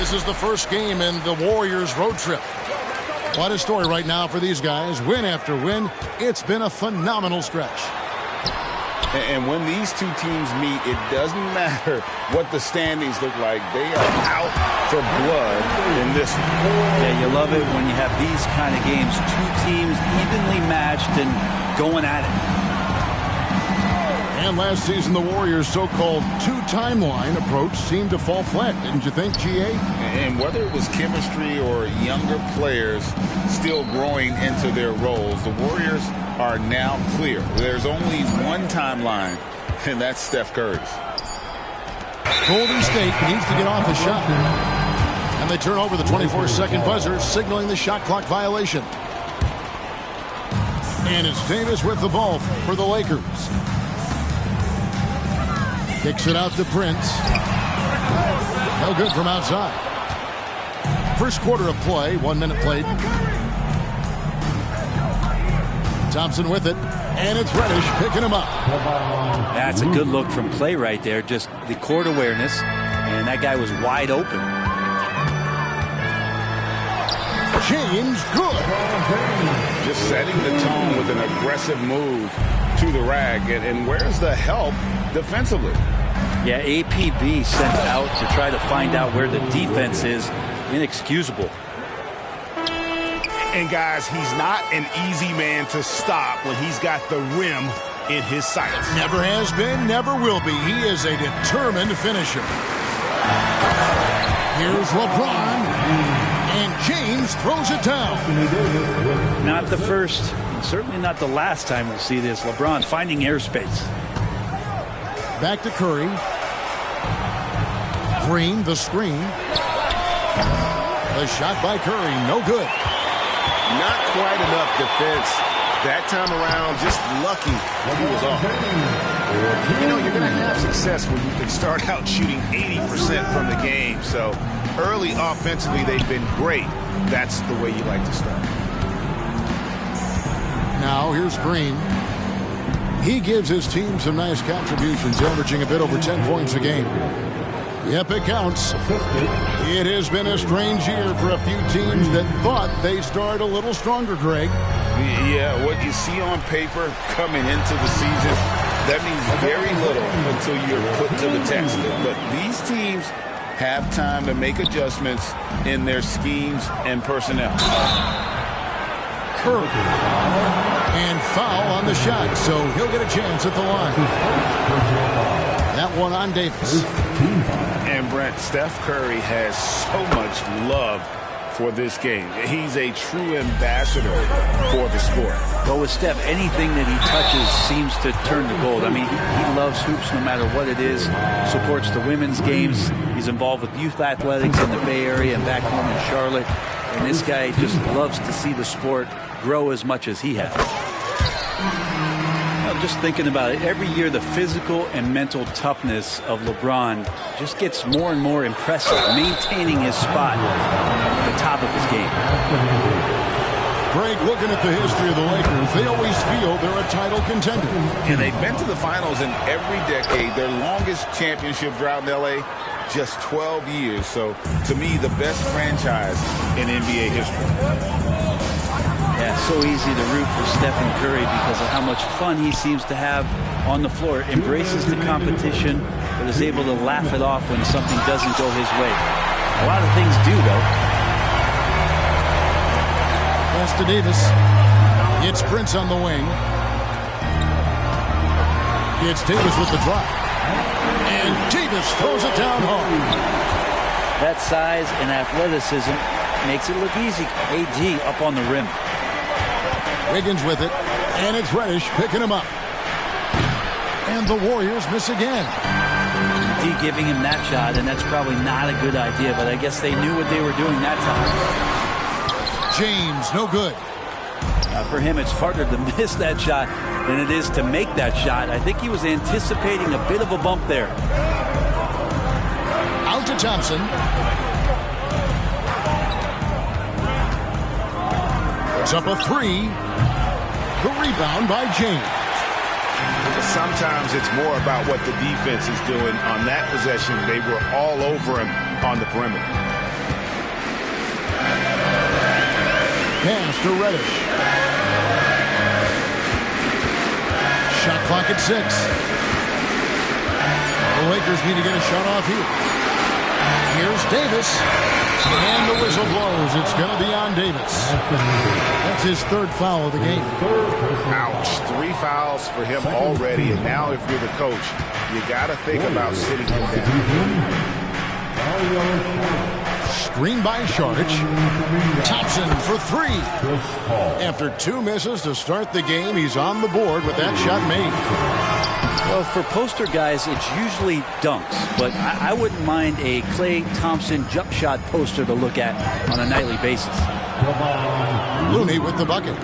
This is the first game in the Warriors road trip. What a story right now for these guys. Win after win. It's been a phenomenal stretch. And when these two teams meet, it doesn't matter what the standings look like. They are out for blood in this one. Yeah, you love it when you have these kind of games. Two teams evenly matched and going at it. And last season, the Warriors' so-called two-timeline approach seemed to fall flat, didn't you think, G.A.? And whether it was chemistry or younger players still growing into their roles, the Warriors are now clear. There's only one timeline, and that's Steph Curry's. Golden State needs to get off a shot. And they turn over the 24-second buzzer, signaling the shot clock violation. And it's Davis with the ball for the Lakers. Kicks it out to Prince. No good from outside. First quarter of play, 1 minute played. Thompson with it, and it's Reddish picking him up. That's a good look from Clay right there. Just the court awareness, and that guy was wide open. James, good. Just setting the tone with an aggressive move to the rag. And where's the help defensively? Yeah, APB sent out to try to find out where the defense is. Inexcusable. And guys, he's not an easy man to stop when he's got the rim in his sights. Never has been, never will be. He is a determined finisher. Here's LeBron, and James throws it down. Not the first, and certainly not the last time we'll see this. LeBron finding airspace. Back to Curry. Green, the screen. The shot by Curry, no good. Not quite enough defense that time around. Just lucky he was off. You know, you're going to have success when you can start out shooting 80% from the game. So early offensively, they've been great. That's the way you like to start. Now here's Green. He gives his team some nice contributions, averaging a bit over 10 points a game. Yep, it counts. It has been a strange year for a few teams that thought they started a little stronger, Greg. Yeah, what you see on paper coming into the season, that means very little until you're put to the test. But these teams have time to make adjustments in their schemes and personnel. Curry. And foul on the shot, so he'll get a chance at the line. That one on Davis. And Brent, Steph Curry has so much love for this game. He's a true ambassador for the sport. Well, with Steph, anything that he touches seems to turn to gold. I mean, he loves hoops no matter what it is. Supports the women's games. He's involved with youth athletics in the Bay Area and back home in Charlotte. And this guy just loves to see the sport grow as much as he has. Just thinking about it, every year the physical and mental toughness of LeBron just gets more and more impressive, maintaining his spot at the top of his game. Greg, looking at the history of the Lakers, they always feel they're a title contender. And they've been to the finals in every decade. Their longest championship drought in L.A., just 12 years. So, to me, the best franchise in NBA history. Yeah, so easy to root for Stephen Curry because of how much fun he seems to have on the floor. Embraces the competition, but is able to laugh it off when something doesn't go his way. A lot of things do, though. Pass to Davis. It's Prince on the wing. It's Davis with the drop. And Davis throws it down hard. That size and athleticism makes it look easy. AD up on the rim. Wiggins with it, and it's Reddish picking him up. And the Warriors miss again. D giving him that shot, and that's probably not a good idea, but I guess they knew what they were doing that time. James, no good. For him, it's harder to miss that shot than it is to make that shot. I think he was anticipating a bit of a bump there. Out to Thompson. Puts up a three. The rebound by James. Sometimes it's more about what the defense is doing. On that possession, they were all over him on the perimeter. Pass to Reddish. Shot clock at 6. The Lakers need to get a shot off here. Here's Davis. And the whistle blows. It's going to be on Davis. That's his 3rd foul of the game. Ouch. 3 fouls for him already. And now if you're the coach, you got to think about sitting him down. Screen by Šarić. Thompson for 3. After 2 misses to start the game, he's on the board with that shot made. Well, for poster guys, it's usually dunks, but I wouldn't mind a Klay Thompson jump shot poster to look at on a nightly basis. Looney with the bucket.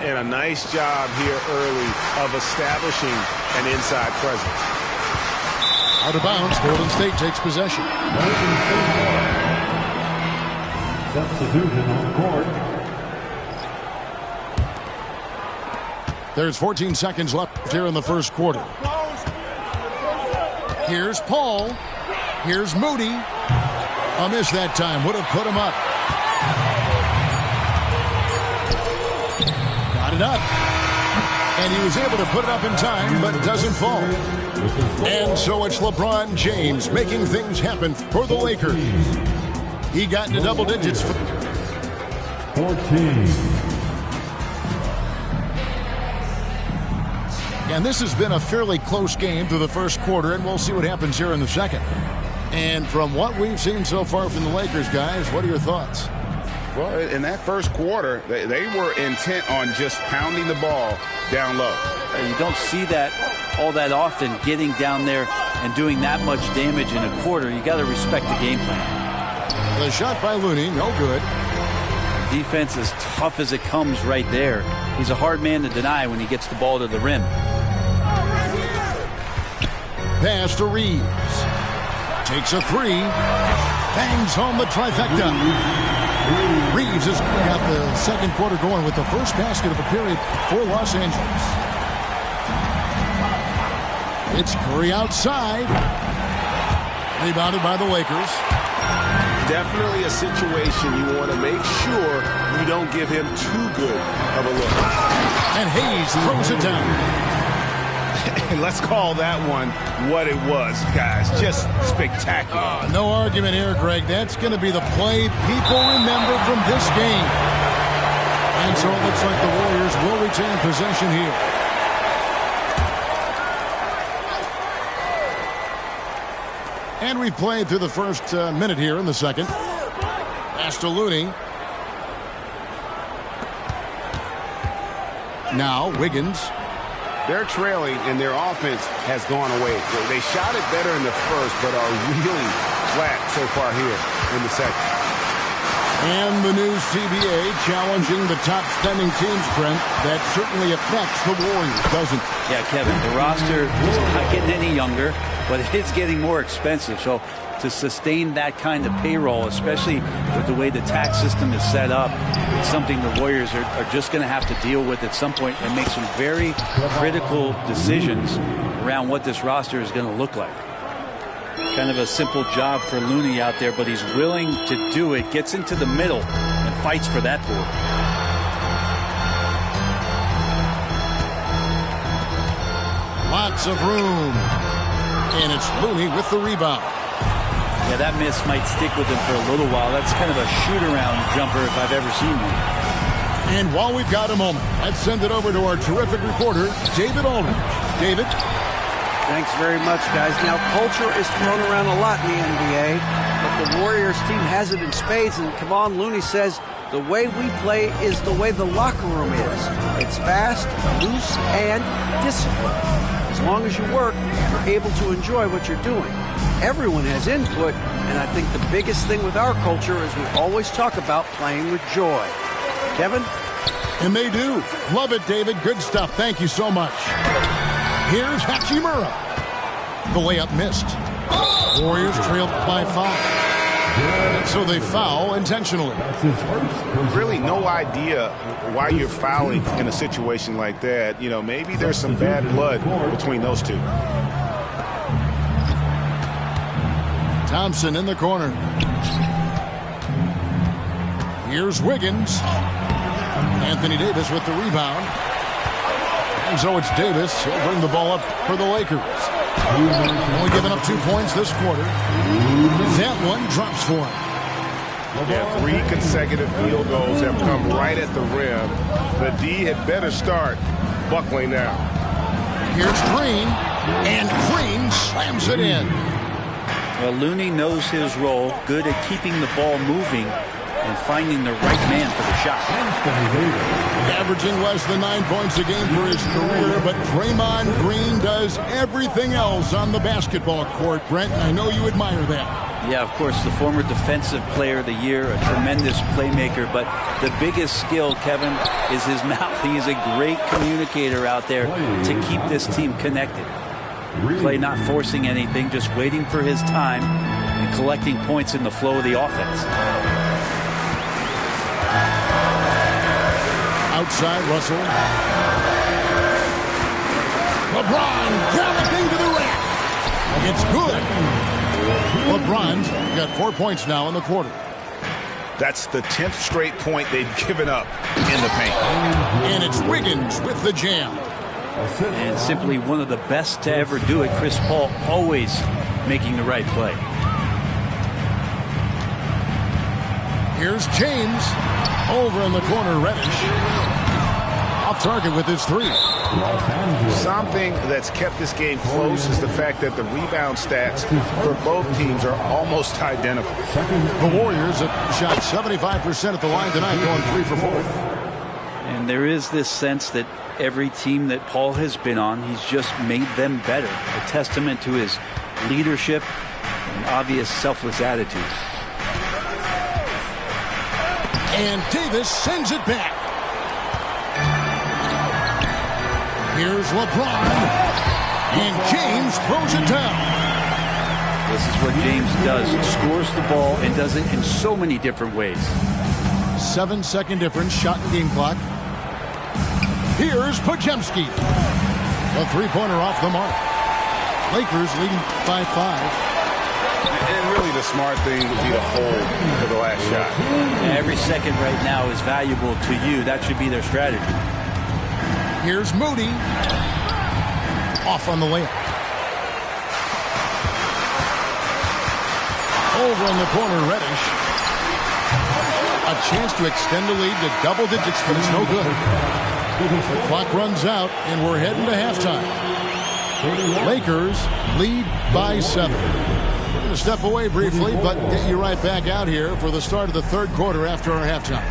And a nice job here early of establishing an inside presence. Out of bounds, Golden State takes possession. Substitution on court. There's 14 seconds left here in the first quarter. Here's Paul. Here's Moody. A miss that time. Would have put him up. Got it up. And he was able to put it up in time, but doesn't fall. And so it's LeBron James making things happen for the Lakers. He got into double digits. 14. And this has been a fairly close game through the first quarter, and we'll see what happens here in the second. And from what we've seen so far from the Lakers, guys, what are your thoughts? Well, in that first quarter, they were intent on just pounding the ball down low. You don't see that all that often, getting down there and doing that much damage in a quarter. You got to respect the game plan. The shot by Looney, no good. Defense as tough as it comes right there. He's a hard man to deny when he gets the ball to the rim. Pass to Reeves. Takes a 3. Bangs home the trifecta. Reeves has got the second quarter going with the first basket of the period for Los Angeles. It's Curry outside. Rebounded by the Lakers. Definitely a situation you want to make sure you don't give him too good of a look. And Hayes throws it down. And let's call that one what it was, guys. Just spectacular. No argument here, Greg. That's going to be the play people remember from this game. And so it looks like the Warriors will retain possession here. And we've played through the first minute here in the second. Pass to Looney. Now Wiggins. They're trailing, and their offense has gone away. They shot it better in the first, but are really flat so far here in the second. And the new CBA challenging the top spending teams, Brent. That certainly affects the Warriors, doesn't it? Yeah, Kevin, the roster is not getting any younger, but it's getting more expensive. So to sustain that kind of payroll, especially with the way the tax system is set up, it's something the Warriors are just going to have to deal with at some point and make some very critical decisions around what this roster is going to look like. Kind of a simple job for Looney out there, but he's willing to do it, gets into the middle and fights for that board. Lots of room. And it's Looney with the rebound. Yeah, that miss might stick with him for a little while. That's kind of a shoot-around jumper if I've ever seen one. And while we've got a moment, let's send it over to our terrific reporter, David Aldridge. David? Thanks very much, guys. Now, culture is thrown around a lot in the NBA, but the Warriors team has it in spades, and Kevon Looney says the way we play is the way the locker room is. It's fast, loose, and disciplined. As long as you work, you're able to enjoy what you're doing. Everyone has input, and I think the biggest thing with our culture is we always talk about playing with joy. Kevin? And they do. Love it, David. Good stuff. Thank you so much. Here's Hachimura. The layup missed. Warriors trailed by 5. So they foul intentionally. Really no idea why you're fouling in a situation like that. You know, maybe there's some bad blood between those two. Thompson in the corner. Here's Wiggins. Anthony Davis with the rebound. And so it's Davis. He'll bring the ball up for the Lakers. Only giving up 2 points this quarter. That one drops for him. Yeah, 3 consecutive field goals have come right at the rim. The D had better start buckling now. Here's Green, and Green slams it in. Well, Looney knows his role, good at keeping the ball moving and finding the right man for the shot. Averaging less than 9 points a game for his career, but Draymond Green does everything else on the basketball court. Brent, I know you admire that. Yeah, of course, the former Defensive Player of the Year, a tremendous playmaker, but the biggest skill, Kevin, is his mouth. He is a great communicator out there to keep this team connected. Clay not forcing anything, just waiting for his time and collecting points in the flow of the offense. Outside, Russell. LeBron galloping to the rack. It's good. LeBron's got 4 points now in the quarter. That's the 10th straight point they've given up in the paint. And it's Wiggins with the jam. And simply one of the best to ever do it. Chris Paul always making the right play. Here's James. Over in the corner, Reddish. Off target with his 3. Something that's kept this game close is the fact that the rebound stats for both teams are almost identical. The Warriors have shot 75% at the line tonight, going 3 for 4. And there is this sense that every team that Paul has been on, he's just made them better. A testament to his leadership and obvious selfless attitude. And Davis sends it back. Here's LeBron. And James throws it down. This is what James does. Scores the ball and does it in so many different ways. 7-second difference, shot and game clock. Here's Podziemski. A 3-pointer off the mark. Lakers leading by 5. And really the smart thing would be to hold for the last shot. Every second right now is valuable to you. That should be their strategy. Here's Moody. Off on the layup. Over in the corner, Reddish. A chance to extend the lead to double digits, but it's no good. The clock runs out, and we're heading to halftime. Lakers lead by 7. We're going to step away briefly, but get you right back out here for the start of the third quarter after our halftime.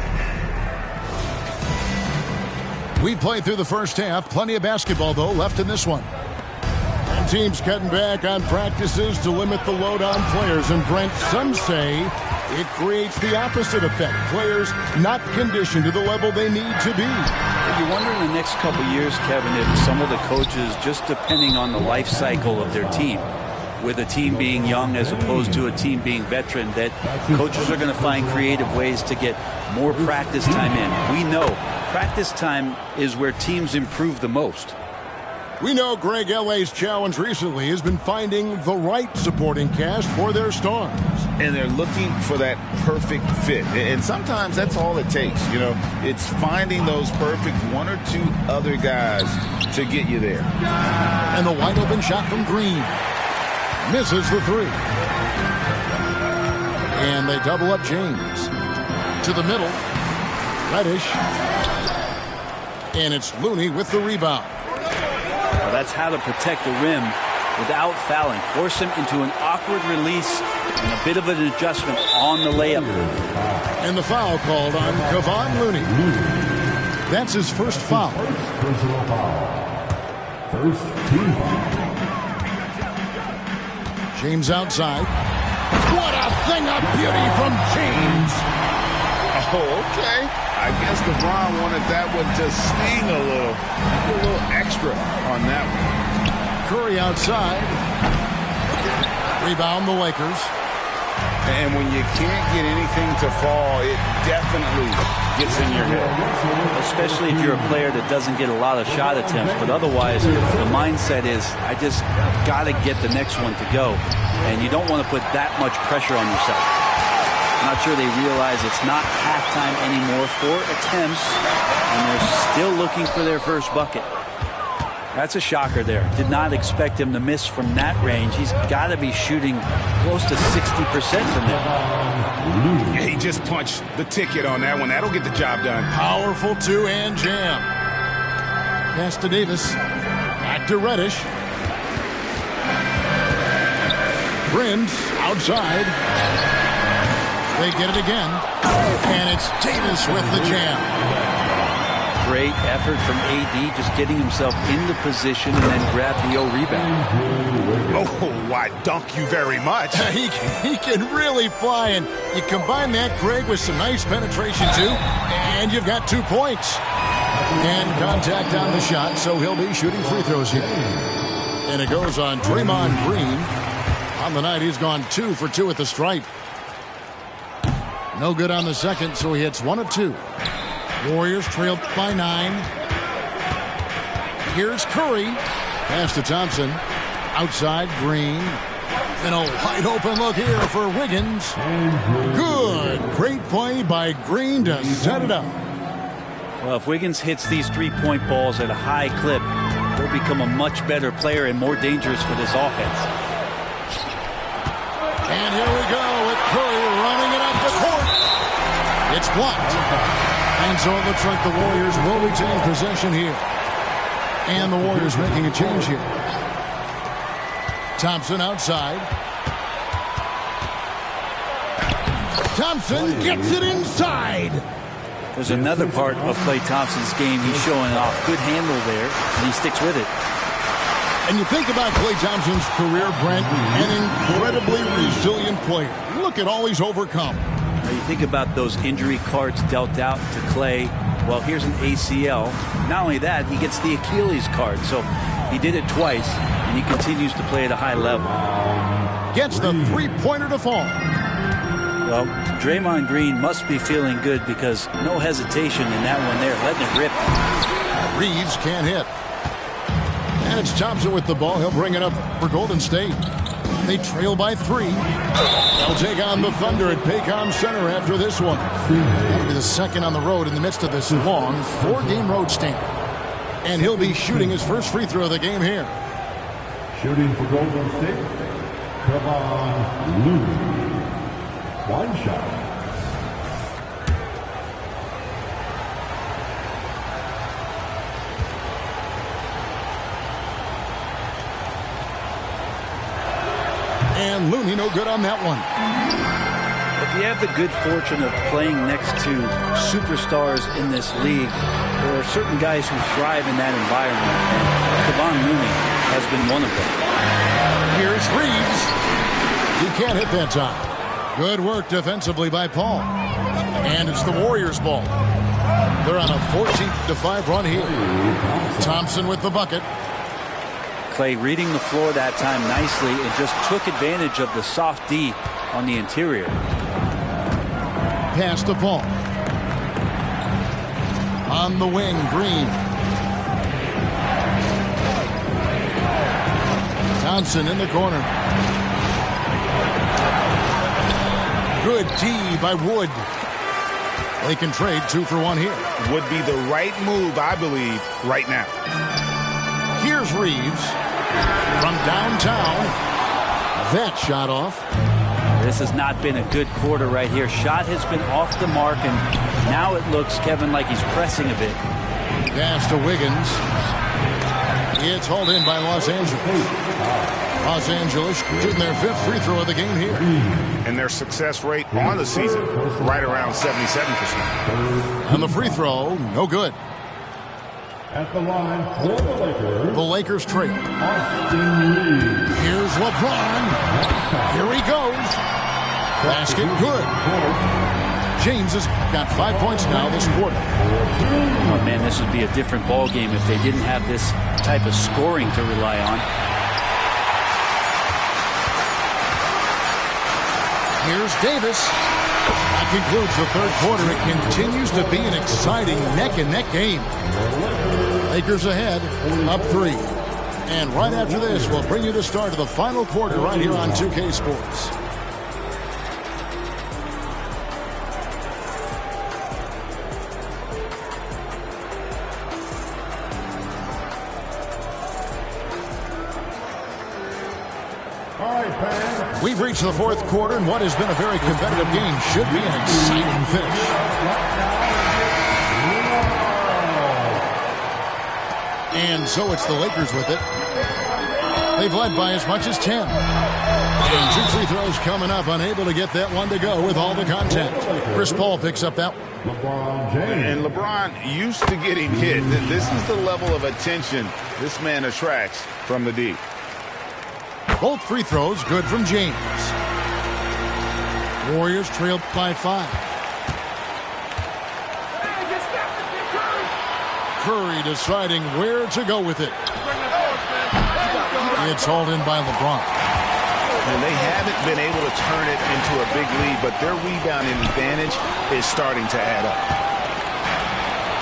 We played through the first half. Plenty of basketball, though, left in this one. And teams cutting back on practices to limit the load on players. And Brent, some say it creates the opposite effect. Players not conditioned to the level they need to be. You wonder in the next couple years, Kevin, if some of the coaches, just depending on the life cycle of their team, with a team being young as opposed to a team being veteran, that coaches are going to find creative ways to get more practice time in. We know practice time is where teams improve the most. We know Greg L.A.'s challenge recently has been finding the right supporting cast for their stars. And they're looking for that perfect fit. And sometimes that's all it takes. You know, it's finding those perfect 1 or 2 other guys to get you there. And the wide open shot from Green. Misses the 3. And they double up James. To the middle. Reddish. And it's Looney with the rebound. Well, that's how to protect the rim without fouling. Force him into an awkward release and a bit of an adjustment on the layup. And the foul called on Kevon Looney. That's his first foul. Personal foul. First team foul. James outside. What a thing of beauty from James. Oh, okay. I guess LeBron wanted that one to sting a little extra on that one. Curry outside. Rebound the Lakers. And when you can't get anything to fall, it definitely gets in your head. Especially if you're a player that doesn't get a lot of shot attempts. But otherwise, the mindset is, I just got to get the next one to go. And you don't want to put that much pressure on yourself. I'm not sure they realize it's not halftime anymore. 4 attempts, and they're still looking for their first bucket. That's a shocker there. Did not expect him to miss from that range. He's got to be shooting close to 60% from there. Yeah, he just punched the ticket on that one. That'll get the job done. Powerful two-hand jam. Pass to Davis. Back to Reddish. Brins outside. They get it again. And it's Davis with the jam. Great effort from AD, just getting himself into position and then grab the rebound. Oh, why dunk you very much. He can really fly, and you combine that, Greg, with some nice penetration too, and you've got 2 points. And contact on the shot, so he'll be shooting free throws here. And it goes on Draymond Green. On the night, he's gone 2 for 2 at the stripe. No good on the second, so he hits 1 of 2. Warriors trailed by 9. Here's Curry. Pass to Thompson. Outside, Green. And a wide open look here for Wiggins. Good. Great play by Green to set it up. Well, if Wiggins hits these three-point balls at a high clip, he'll become a much better player and more dangerous for this offense. And here we go with Curry running it up the court. It's blocked. And so it looks like the Warriors will retain possession here. And the Warriors making a change here. Thompson outside. Thompson gets it inside. There's another part of Klay Thompson's game. He's showing off good handle there, and he sticks with it. And you think about Klay Thompson's career, Brent, an incredibly resilient player. Look at all he's overcome. Now you think about those injury cards dealt out to Klay. Well, here's an ACL. Not only that, he gets the Achilles card. So he did it twice, and he continues to play at a high level. Gets the three-pointer to fall. Well, Draymond Green must be feeling good because no hesitation in that one there, letting it rip. Reeves can't hit. And it's Thompson with the ball. He'll bring it up for Golden State. They trail by 3. They'll take on the Thunder at Paycom Center after this one. That'll be the second on the road in the midst of this long 4-game road stint. And he'll be shooting his first free throw of the game here. Shooting for Golden State, Kevon Looney. 1 shot. And Looney no good on that one. If you have the good fortune of playing next to superstars in this league, there are certain guys who thrive in that environment, and Kevon Looney has been one of them. Here's Reeves. He can't hit that time. Good work defensively by Paul. And it's the Warriors' ball. They're on a 14-5 run here. Thompson with the bucket. Klay reading the floor that time nicely and just took advantage of the soft D on the interior. Pass to Paul. On the wing, Green. Thompson in the corner. Good D by Wood. They can trade 2 for 1 here. Would be the right move, I believe, right now. Here's Reeves from downtown. That shot off. This has not been a good quarter right here. Shot has been off the mark, and now it looks, Kevin, like he's pressing a bit. Pass to Wiggins. It's hauled in by Los Angeles. Los Angeles shooting their 5th free throw of the game here. And their success rate on the season, right around 77%. And the free throw, no good. At the line for the Lakers, The Lakers trade. Austin Reeves. Here's LeBron. Here he goes. Basket good. James has got 5 points now this quarter. Oh, man, this would be a different ball game if they didn't have this type of scoring to rely on. Here's Davis. That concludes the 3rd quarter. It continues to be an exciting neck-and-neck game. Lakers ahead, up 3. And right after this, we'll bring you the start of the final quarter right here on 2K Sports. We've reached the fourth quarter, and what has been a very competitive game should be an exciting finish. And so it's the Lakers with it. They've led by as much as 10. And 2 free throws coming up, unable to get that one to go with all the contact. Chris Paul picks up that one. And LeBron used to getting hit. This is the level of attention this man attracts from the D. Both free throws good from James. Warriors trailed by 5. Curry deciding where to go with it. It's hauled in by LeBron. And they haven't been able to turn it into a big lead, but their rebounding advantage is starting to add up.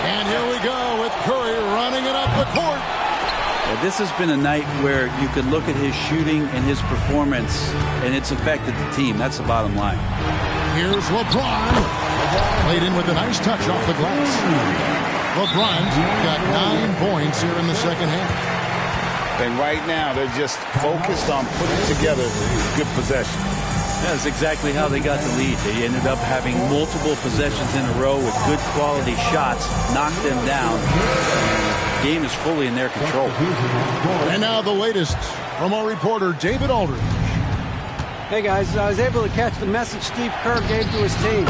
And here we go with Curry running it up the court. Yeah, this has been a night where you could look at his shooting and his performance, and it's affected the team. That's the bottom line. Here's LeBron. Laid in with a nice touch off the glass. LeBron's got 9 points here in the second half. And right now, they're just focused on putting together good possession. That's exactly how they got the lead. They ended up having multiple possessions in a row with good quality shots, knocked them down. The game is fully in their control. And now the latest from our reporter, David Aldridge. Hey guys, I was able to catch the message Steve Kerr gave to his team.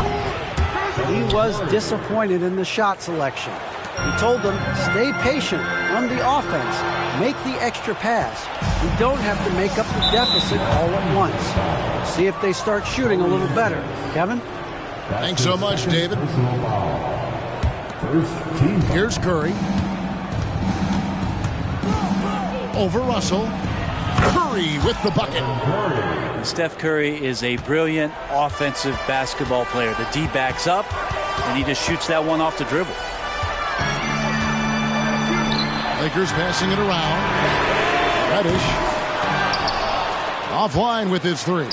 He was disappointed in the shot selection. He told them, stay patient on the offense. Make the extra pass. We don't have to make up the deficit all at once. See if they start shooting a little better. Kevin? Thanks so much, David. Here's Curry. Over Russell. Curry with the bucket. Steph Curry is a brilliant offensive basketball player. The D backs up, and he just shoots that one off the dribble. Lakers passing it around. Reddish. Offline with his 3.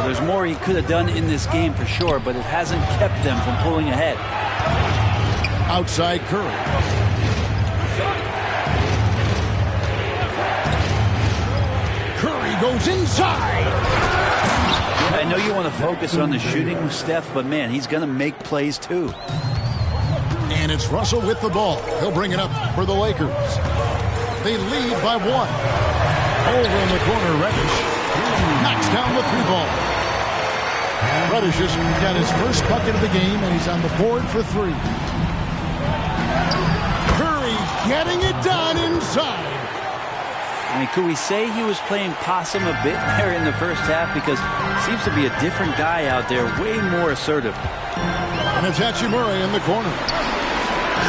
There's more he could have done in this game for sure, but it hasn't kept them from pulling ahead. Outside Curry. Curry goes inside. I know you want to focus on the shooting with Steph, but man, he's going to make plays too. And it's Russell with the ball. He'll bring it up for the Lakers. They lead by 1. Over in the corner, Reddish knocks down the 3-ball. Reddish has got his first bucket of the game, and he's on the board for 3. Curry getting it done inside. I mean, could we say he was playing possum a bit there in the first half? Because he seems to be a different guy out there, way more assertive. And it's Hachimura in the corner.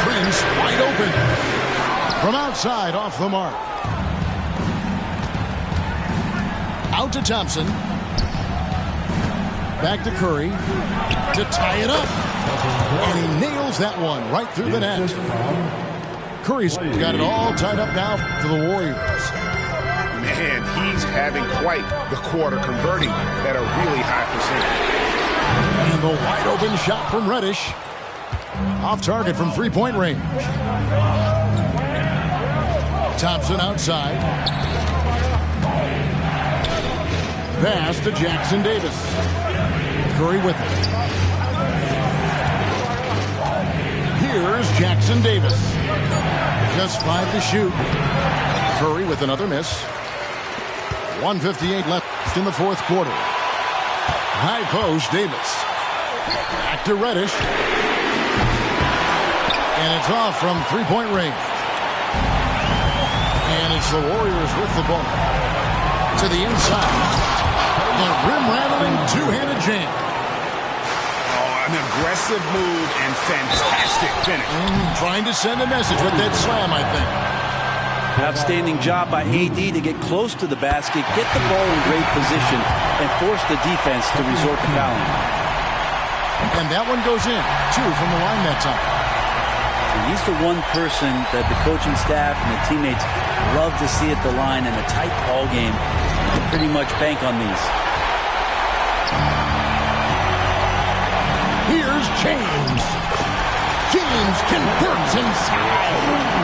Prince wide open. From outside, off the mark. Out to Thompson. Back to Curry to tie it up. And he nails that one right through the net. Curry's got it all tied up now for the Warriors. Man, he's having quite the quarter, converting at a really high percentage. And the wide open shot from Reddish. Off target from 3-point range. Thompson outside. Pass to Jackson Davis. Curry with it. Here's Jackson Davis. Just 5 to shoot. Curry with another miss. 1:58 left in the fourth quarter. High post, Davis. Back to Reddish. And it's off from 3-point range. And it's the Warriors with the ball. To the inside. A rim-rattling two-handed jam. Oh, an aggressive move and fantastic finish. Trying to send a message with that slam, I think. Outstanding job by AD to get close to the basket, get the ball in great position, and force the defense to resort to fouling. And that one goes in. 2 from the line that time. And he's the one person that the coaching staff and the teammates love to see at the line in a tight ball game. You can pretty much bank on these. Here's James. James converts inside.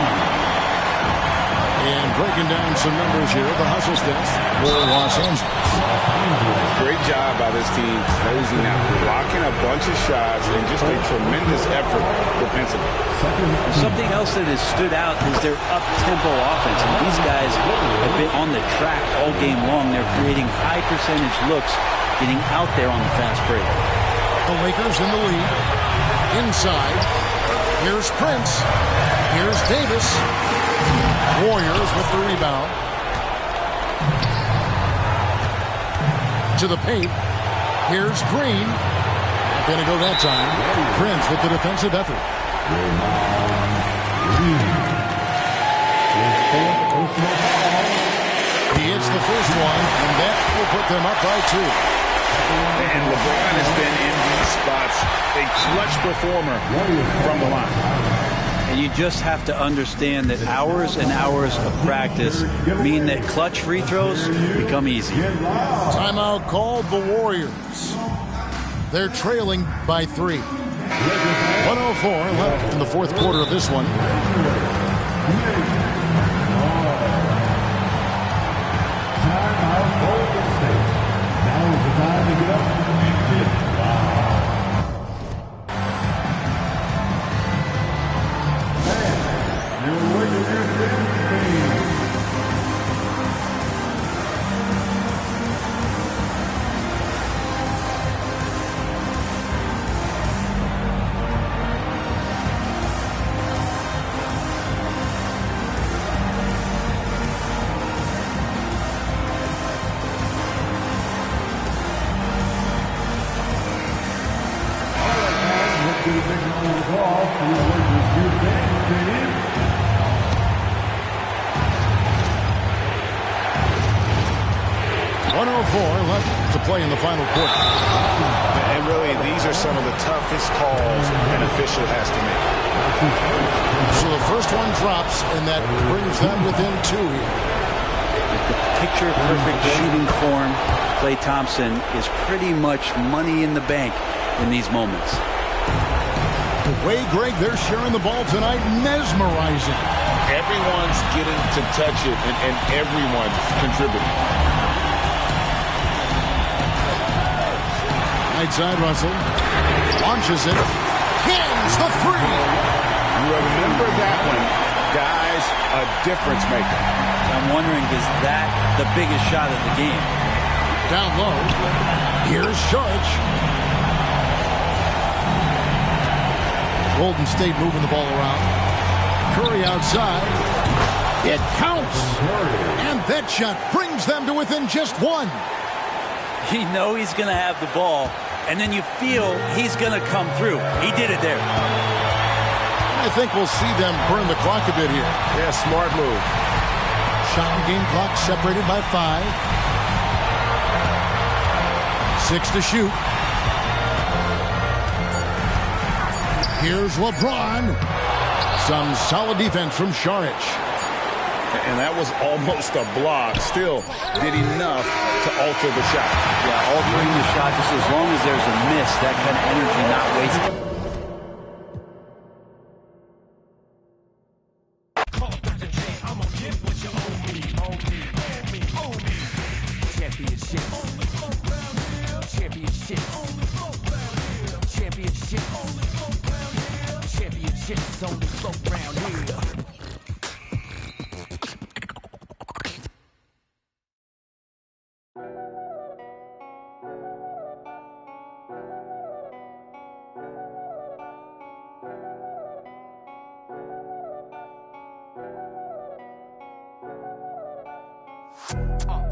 And breaking down some numbers here at the hustle stats for Los Angeles. Great job by this team closing out, blocking a bunch of shots, and just a tremendous effort defensively. Something else that has stood out is their up-tempo offense. And these guys have been on the track all game long. They're creating high-percentage looks, getting out there on the fast break. The Lakers in the lead. Inside. Here's Prince. Here's Davis. Warriors with the rebound. To the paint. Here's Green. Not going to go that time. Prince with the defensive effort. He hits the first one, and that will put them up by 2. And LeBron has been in these spots a clutch performer from the line. And you just have to understand that hours and hours of practice mean that clutch free throws become easy. Timeout called the Warriors. They're trailing by 3. 104 left in the fourth quarter of this one. Timeout Golden State. Now is the time to get up and get wild. And your Lakers team. Play in the final quarter. And really, these are some of the toughest calls an official has to make. So the first one drops, and that brings them within 2 here. With the picture-perfect shooting form, Klay Thompson is pretty much money in the bank in these moments. The way, Greg, they're sharing the ball tonight, mesmerizing. Everyone's getting to touch it, and everyone's contributing. Right side, Russell. Launches it. Hands the 3. Remember that one. Guys, a difference maker. I'm wondering, is that the biggest shot of the game? Down low. Here's Saric. Golden State moving the ball around. Curry outside. It counts. And that shot brings them to within just 1. You know he's going to have the ball, and then you feel he's going to come through. He did it there. I think we'll see them burn the clock a bit here. Yeah, smart move. Shot and game clock separated by 5. 6 to shoot. Here's LeBron. Some solid defense from Saric. And that was almost a block. Still did enough to alter the shot. Yeah, altering the shot, just as long as there's a miss, that kind of energy not wasted. Championships on the floor round here.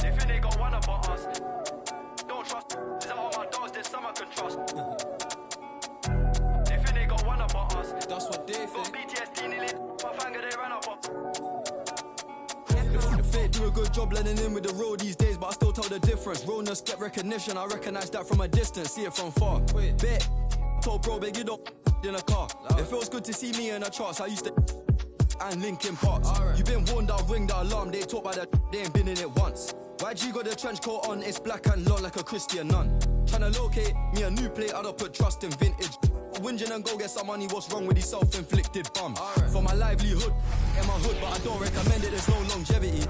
They think they got one about us. Don't trust. Is that all my dogs? There's some I can trust. They think they got one about us. That's what they Got think. PTSD nearly. My finger they ran up on. The Fate do a good job blending in with the road these days, but I still tell the difference. Realness get recognition. I recognize that from a distance, see it from far. Bet. Told bro, big you don't in a car. It feels good to see me in the charts. I used to and Linkin Parks. You been warned, I'll ring the alarm. They talk about that, they ain't been in it once. YG got the trench coat on, it's black and long like a Christian nun. Tryna locate me a new plate, I don't put trust in vintage. stop whinging and go get some money. What's wrong with these self-inflicted bums? For my livelihood in my hood, but I don't recommend it. There's no longevity.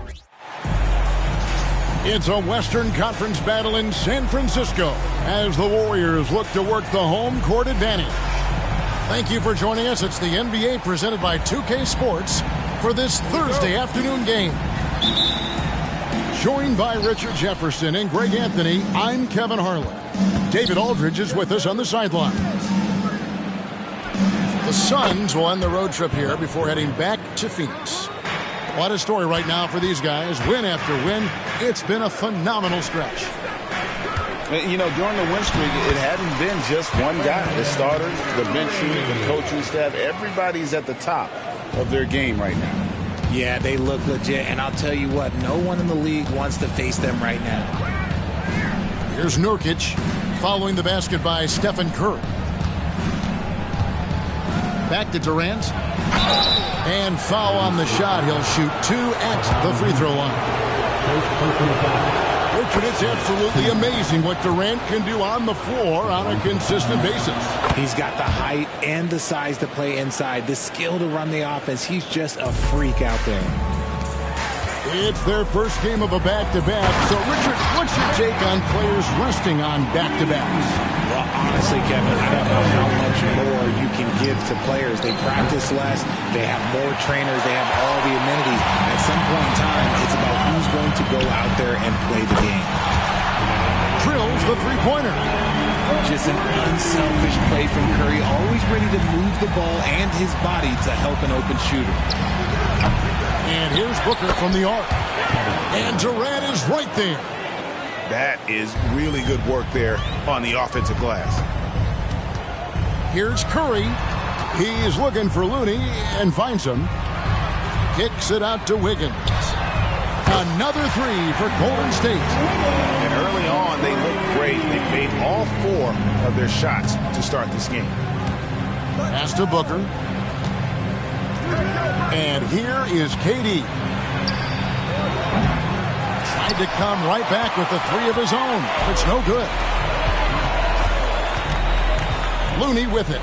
It's a Western Conference battle in San Francisco as the Warriors look to work the home court advantage. Thank you for joining us. It's the NBA presented by 2K Sports for this Thursday afternoon game. Joined by Richard Jefferson and Greg Anthony, I'm Kevin Harlan. David Aldridge is with us on the sideline. The Suns will end the road trip here before heading back to Phoenix. What a story right now for these guys. Win after win. It's been a phenomenal stretch. You know, during the win streak, it hadn't been just one guy. The starters, the bench unit, the coaching staff, everybody's at the top of their game right now. Yeah, they look legit, and I'll tell you what, no one in the league wants to face them right now. Here's Nurkic following the basket by Stephen Curry. Back to Durant. And foul on the shot. He'll shoot 2 at the free throw line. Richard, it's absolutely amazing what Durant can do on the floor on a consistent basis. He's got the height and the size to play inside, the skill to run the offense. He's just a freak out there. It's their first game of a back-to-back. So, Richard, what's your take on players resting on back-to-backs? Well, honestly, Kevin, I don't know how much more you can give to players. They practice less. They have more trainers. They have all the amenities. At some point in time, it's about who's going to go out there and play the game. Drills the three-pointer. Just an unselfish play from Curry, always ready to move the ball and his body to help an open shooter. And here's Booker from the arc. And Durant is right there. That is really good work there on the offensive glass. Here's Curry. He's looking for Looney and finds him. Kicks it out to Wiggins. Another three for Golden State. And early on, they looked great. They made all 4 of their shots to start this game. Pass to Booker. And here is KD. Tried to come right back with the 3 of his own. It's no good. Looney with it.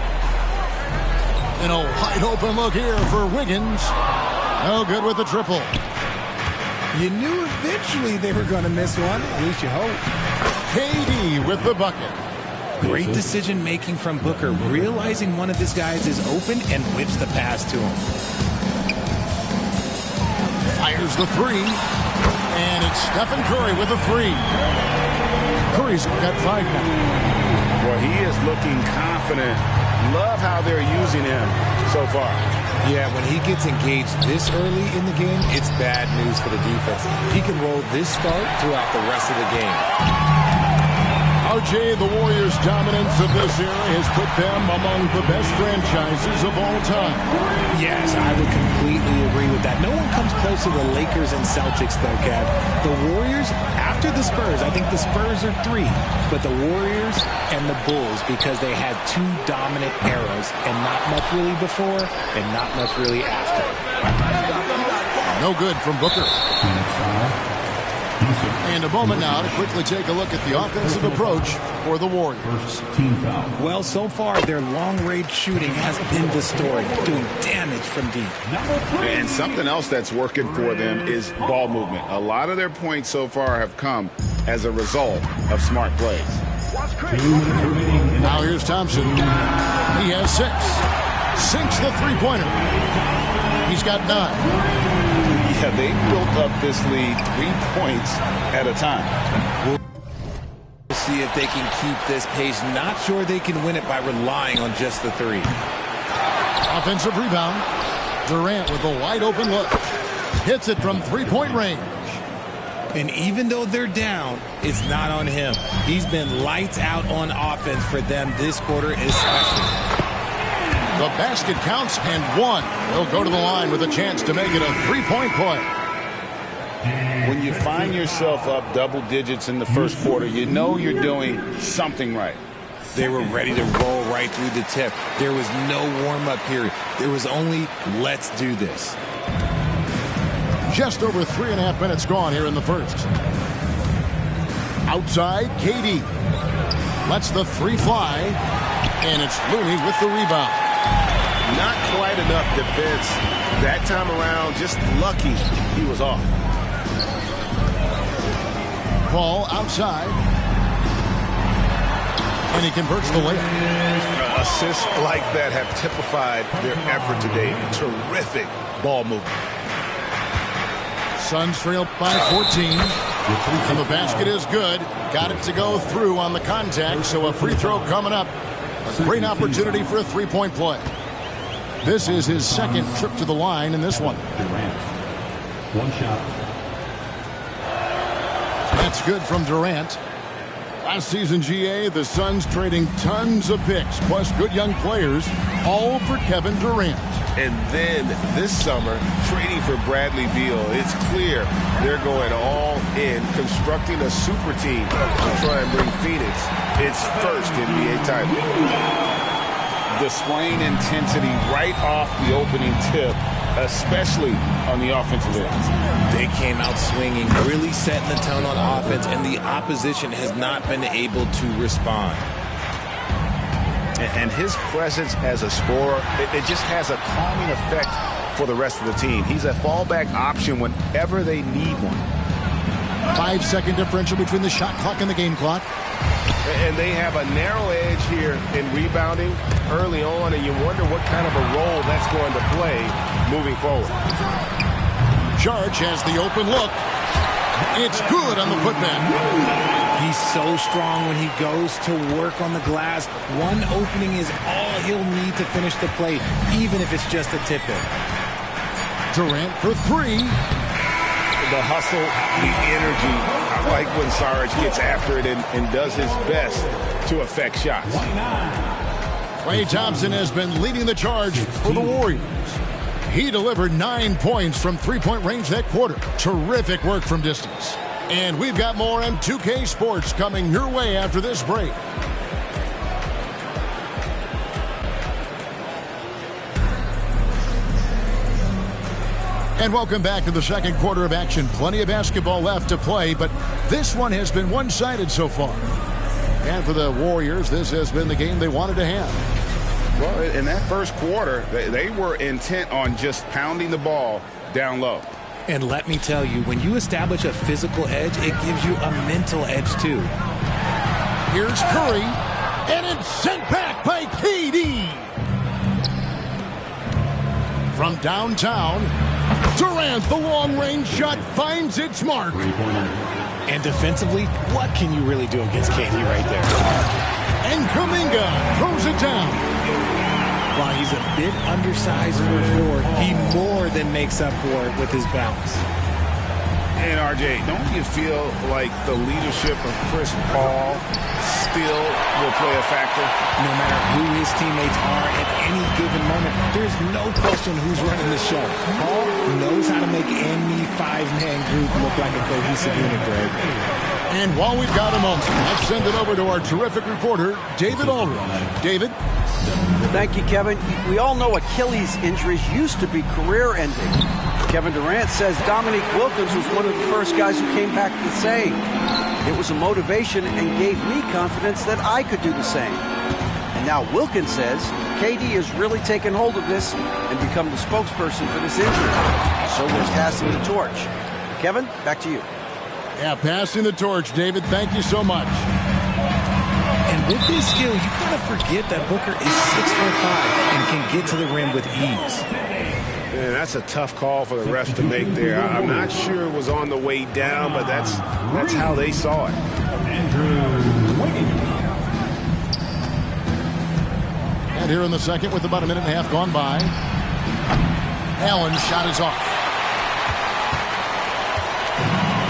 And a wide open look here for Wiggins. No good with the triple. You knew eventually they were going to miss one. At least you hope. KD with the bucket. Great decision making from Booker, realizing one of his guys is open and whips the pass to him. Fires the 3. And it's Stephen Curry with a 3. Curry's got 5 now. Well, he is looking confident. Love how they're using him so far. Yeah, when he gets engaged this early in the game, it's bad news for the defense. He can roll this start throughout the rest of the game. RJ, the Warriors' dominance of this era has put them among the best franchises of all time. Yes, I would completely agree with that. No one comes close to the Lakers and Celtics, though, Kev. The Warriors, after the Spurs, I think the Spurs are 3, but the Warriors and the Bulls, because they had 2 dominant eras, and not much really before, and not much really after. No good from Booker. And a moment now to quickly take a look at the offensive approach for the Warriors. Well, so far, their long-range shooting has been the story, doing damage from deep. And something else that's working for them is ball movement. A lot of their points so far have come as a result of smart plays. Now here's Thompson. He has 6. Sinks the three-pointer. He's got 9. Yeah, they built up this lead 3 points at a time. We'll see if they can keep this pace. Not sure they can win it by relying on just the 3. Offensive rebound. Durant with a wide open look. Hits it from 3-point range. And even though they're down, it's not on him. He's been lights out on offense for them this quarter especially. The basket counts and 1. He'll go to the line with a chance to make it a 3-point play. When you find yourself up double digits in the first quarter, you know you're doing something right. They were ready to roll right through the tip. There was no warm-up period. There was only, let's do this. Just over 3.5 minutes gone here in the first. Outside, KD lets the 3 fly. And it's Looney with the rebound. Not quite enough defense. That time around, just lucky he was off. Ball outside. And he converts the layup. Assists like that have typified their effort today. Terrific ball movement. Suns trail by 14. And the basket is good. Got it to go through on the contact, so a free throw coming up. A great opportunity for a three-point play. This is his second trip to the line in this one. Durant. One shot. That's good from Durant. Last season, GA, the Suns trading tons of picks, plus good young players, all for Kevin Durant. And then this summer, trading for Bradley Beal. It's clear they're going all in, constructing a super team to try and bring Phoenix its first NBA title. Displaying intensity right off the opening tip, especially on the offensive end. They came out swinging, really setting the tone on offense, and the opposition has not been able to respond. And his presence as a scorer, it just has a calming effect for the rest of the team. He's a fallback option whenever they need one. 5-second differential between the shot clock and the game clock. And they have a narrow edge here in rebounding early on, and you wonder what kind of a role that's going to play moving forward. George has the open look. It's good on the putback. He's so strong when he goes to work on the glass. One opening is all he'll need to finish the play, even if it's just a tip-in. Durant for three. The hustle, the energy. I like when Sarge gets after it and does his best to affect shots. Klay Thompson has been leading the charge for the Warriors. He delivered 9 points from three-point range that quarter. Terrific work from distance. And we've got more on 2K Sports coming your way after this break. And welcome back to the second quarter of action. Plenty of basketball left to play, but this one has been one-sided so far. And for the Warriors, this has been the game they wanted to have. Well, in that first quarter, they were intent on just pounding the ball down low. And let me tell you, when you establish a physical edge, it gives you a mental edge too. Here's Curry, and it's sent back by KD. From downtown, Durant, the long-range shot, finds its mark. And defensively, what can you really do against KD right there? And Kuminga throws it down. While he's a bit undersized for a forward, he more than makes up for it with his bounce. And RJ, don't you feel like the leadership of Chris Paul still will play a factor? No matter who his teammates are at any given moment, there's no question who's running the show. Paul knows how to make any five-man group look like a cohesive unit, Greg. And while we've got a moment, let's send it over to our terrific reporter, David Aldridge. David? Thank you, Kevin. We all know Achilles injuries used to be career-ending. Kevin Durant says Dominique Wilkins was one of the first guys who came back the same. It was a motivation and gave me confidence that I could do the same. And now Wilkins says KD has really taken hold of this and become the spokesperson for this injury. So we're passing the torch. Kevin, back to you. Yeah, passing the torch, David. Thank you so much. And with this skill, you've got to forget that Booker is 6'5" and can get to the rim with ease. Man, that's a tough call for the refs to make there. I'm not sure it was on the way down, but that's how they saw it. And here in the second, with about a minute and a half gone by, Allen's shot is off.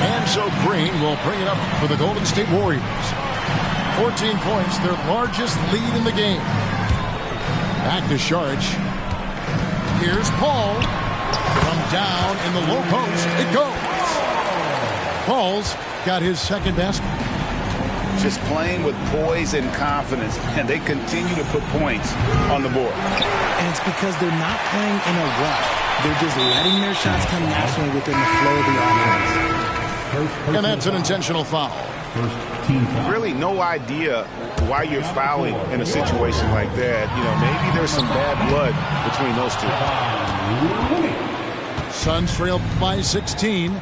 And so Green will bring it up for the Golden State Warriors. 14 points, their largest lead in the game. Back to Sharge. Here's Paul. From down in the low post, it goes. Paul's got his second basket. Just playing with poise and confidence, and they continue to put points on the board. And it's because they're not playing in a rush. They're just letting their shots come naturally within the flow of the offense. And that's an intentional foul. First team foul. Really no idea why you're fouling in a situation like that. You know, maybe there's some bad blood between those two. Suns trail by 16.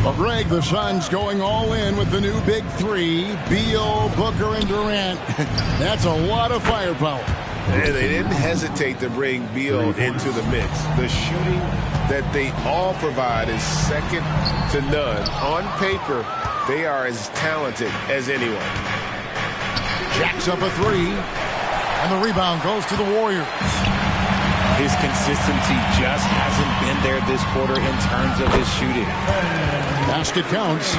But Greg, the Suns going all in with the new big three. Beal, Booker, and Durant. That's a lot of firepower. And they didn't hesitate to bring Beal into the mix. The shooting that they all provide is second to none. On paper, they are as talented as anyone. Jacks up a three. And the rebound goes to the Warriors. His consistency just hasn't been there this quarter in terms of his shooting. Basket counts.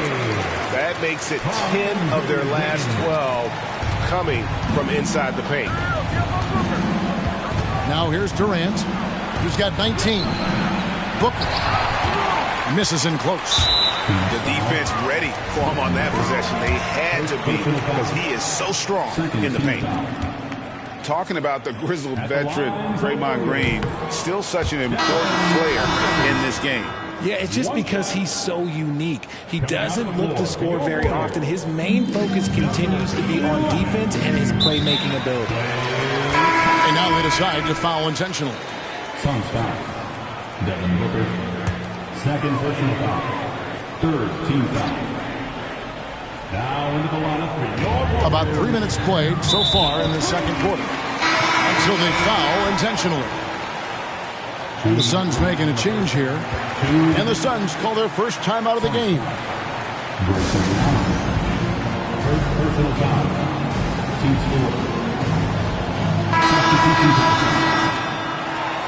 That makes it 10 of their last 12 coming from inside the paint. Now here's Durant, who's got 19. Booker misses in close. The defense ready for him on that possession. They had to be because he is so strong in the paint. Talking about the grizzled veteran Draymond Green, still such an important player in this game. Yeah, it's just because he's so unique. He doesn't look to score very often. His main focus continues to be on defense and his playmaking ability. And now they decide to foul intentionally. Suns foul. Devin Booker. Second personal foul. Third team foul. Now into the lineup for your... About 3 minutes played so far in the second quarter. And so they foul intentionally. And the Suns making a change here. And the Suns call their first time out of the game. First personal foul. Team score.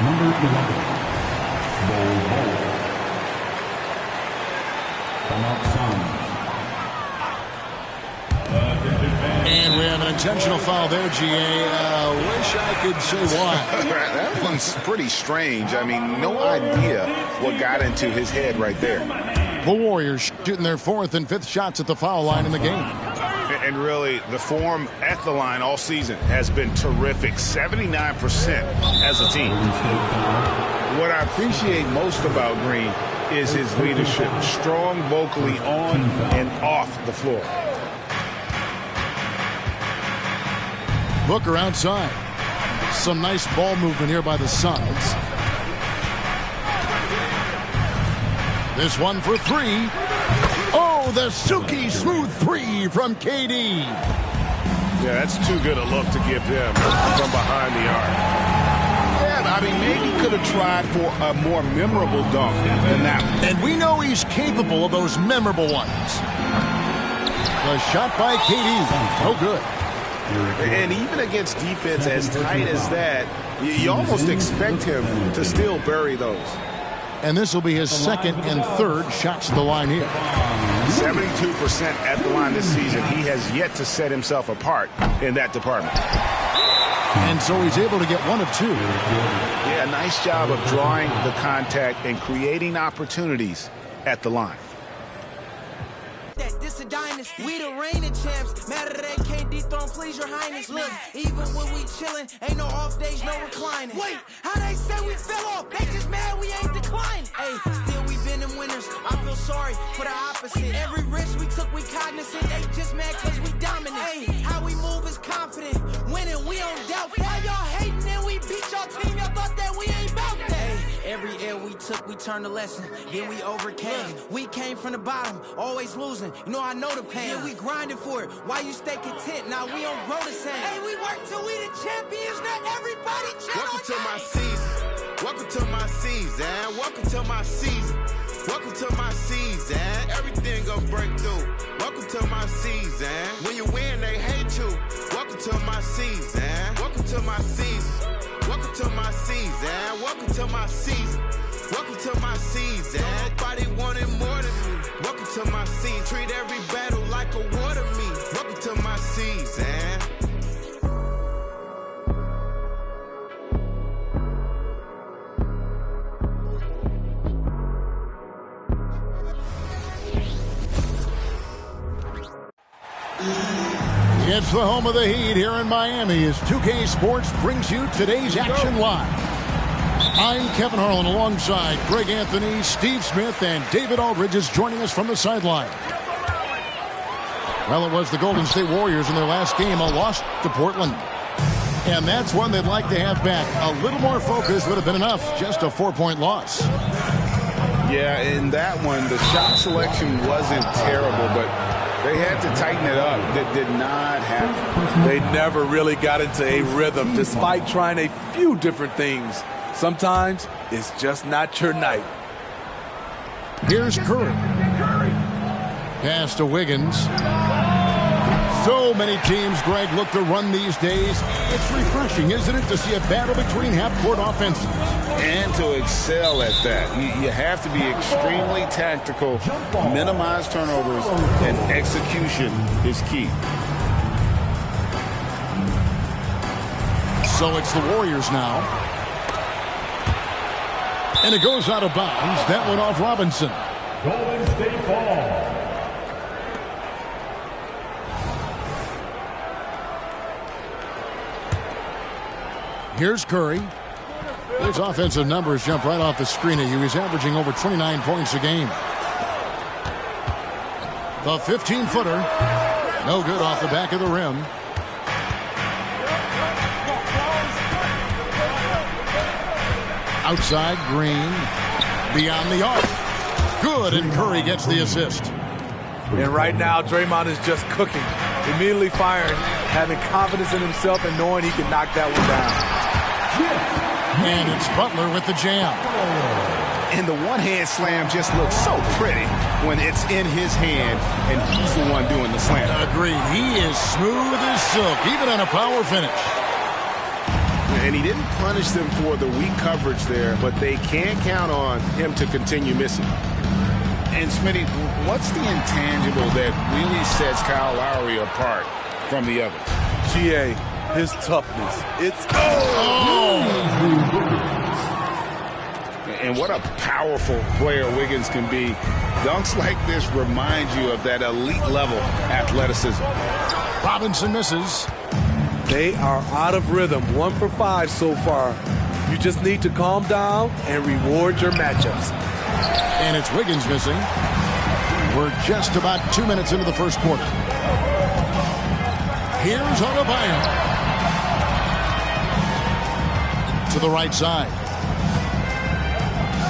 Number 11. Bol. Come up, Suns. And we have an intentional foul there, GA. Wish I could say why. That one's pretty strange. I mean, no idea what got into his head right there. The Warriors shooting their fourth and fifth shots at the foul line in the game. And really, the form at the line all season has been terrific. 79% as a team. What I appreciate most about Green is his leadership. Strong vocally on and off the floor. Booker outside. Some nice ball movement here by the Suns. This one for three. Oh, the silky smooth three from KD. Yeah, that's too good a look to give them from behind the arc. Yeah, I mean, maybe he could have tried for a more memorable dunk than that one. And we know he's capable of those memorable ones. The shot by KD. No good. And even against defense as tight as that, you almost expect him to still bury those. And this will be his second and third shots to the line here. 72% at the line this season. He has yet to set himself apart in that department. And so he's able to get one of two. Yeah, nice job of drawing the contact and creating opportunities at the line. This a dynasty. We the reigning champs. Matter they can't dethrone, please your highness. Look, even when we chillin', ain't no off days, no reclining. Wait, how they say we fell off? They just mad we ain't declining. Hey, still we been them winners. I feel sorry for the opposite. Every risk we took, we cognizant. They just mad cause we dominant. Hey, how we move is confident. Winning, we don't doubt that. While y'all hating and we beat y'all team, y'all thought that we ain't bout that. Hey, every L we took, we turned a lesson. Then we overcame. We came from the bottom, always losing. You know I know the pain. Yeah, we grinding for it. Why you stay content? Now we don't grow the same. Hey, we work till we the champions. Not everybody chill. Welcome to my season. Welcome to my season. Welcome to my season. Welcome to my season. Everything gon' break through. Welcome to my season. When you win, they hate you. Welcome to my season. Welcome to my season. Welcome to my season. Welcome to my season. Welcome to my season. Nobody wanted more than me. Welcome to my season. Treat every battle like a war to me. Welcome to my season. It's the home of the Heat here in Miami as 2K Sports brings you today's action live. I'm Kevin Harlan alongside Greg Anthony, Steve Smith, and David Aldridge is joining us from the sideline. Well, it was the Golden State Warriors in their last game, a loss to Portland. And that's one they'd like to have back. A little more focus would have been enough. Just a 4-point loss. Yeah, in that one, the shot selection wasn't terrible, but they had to tighten it up. That did not happen. They never really got into a rhythm, despite trying a few different things. Sometimes it's just not your night. Here's Curry. Pass to Wiggins. So many teams, Greg, look to run these days. It's refreshing, isn't it, to see a battle between half-court offenses? And to excel at that. You have to be extremely tactical, minimize turnovers, and execution is key. So it's the Warriors now. And it goes out of bounds. That went off Robinson. Golden State ball. Here's Curry. His offensive numbers jump right off the screen at you. He's averaging over 29 points a game. The 15-footer. No good off the back of the rim. Outside, Green. Beyond the arc. Good, and Curry gets the assist. And right now, Draymond is just cooking. Immediately firing, having confidence in himself and knowing he can knock that one down. And it's Butler with the jam. And the one-hand slam just looks so pretty when it's in his hand and he's the one doing the slam. Agreed. He is smooth as silk, even on a power finish. And he didn't punish them for the weak coverage there, but they can't count on him to continue missing. And Smitty, what's the intangible that really sets Kyle Lowry apart from the others? GA, his toughness. It's And what a powerful player Wiggins can be. Dunks like this remind you of that elite level athleticism. Robinson misses. They are out of rhythm. 1 for 5 so far. You just need to calm down and reward your matchups. And it's Wiggins missing. We're just about 2 minutes into the first quarter. Here's Adebayo. To the right side.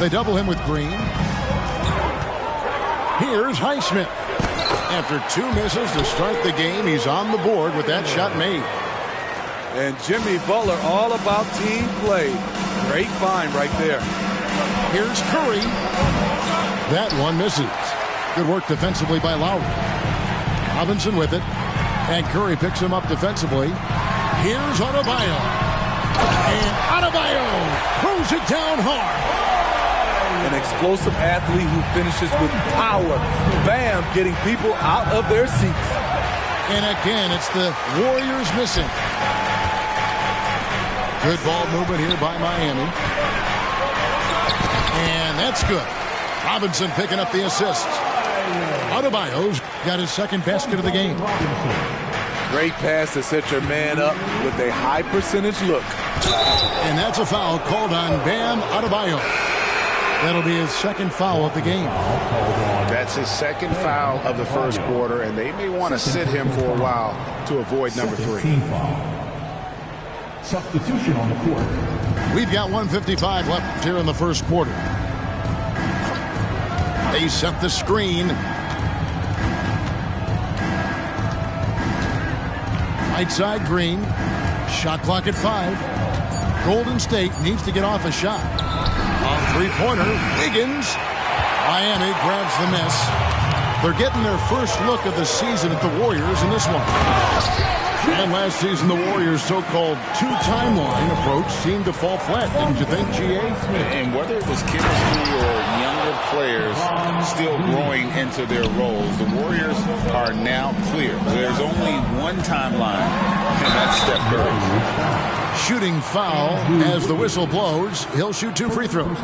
They double him with Green. Here's Highsmith. After 2 misses to start the game, he's on the board with that shot made. And Jimmy Butler all about team play. Great find right there. Here's Curry. That one misses. Good work defensively by Lowry. Robinson with it. And Curry picks him up defensively. Here's Adebayo. And Adebayo throws it down hard. An explosive athlete who finishes with power. Bam, getting people out of their seats. And again, it's the Warriors missing. Good ball movement here by Miami. And that's good. Robinson picking up the assist. Adebayo's got his second basket of the game. Great pass to set your man up with a high percentage look. And that's a foul called on Bam Adebayo. That'll be his second foul of the game. That's his second foul of the first quarter, and they may want to sit him for a while to avoid number 3. Substitution on the court. We've got 1:55 left here in the first quarter. They set the screen. Right side, Green. Shot clock at 5. Golden State needs to get off a shot. On three-pointer, Wiggins. Miami grabs the miss. They're getting their first look of the season at the Warriors in this one. And last season, the Warriors' so-called two-timeline approach seemed to fall flat, didn't you think, GA? And whether it was chemistry or younger players still growing into their roles, the Warriors are now clear. There's only one timeline, and that's Steph Curry. Shooting foul as the whistle blows. He'll shoot 2 free throws.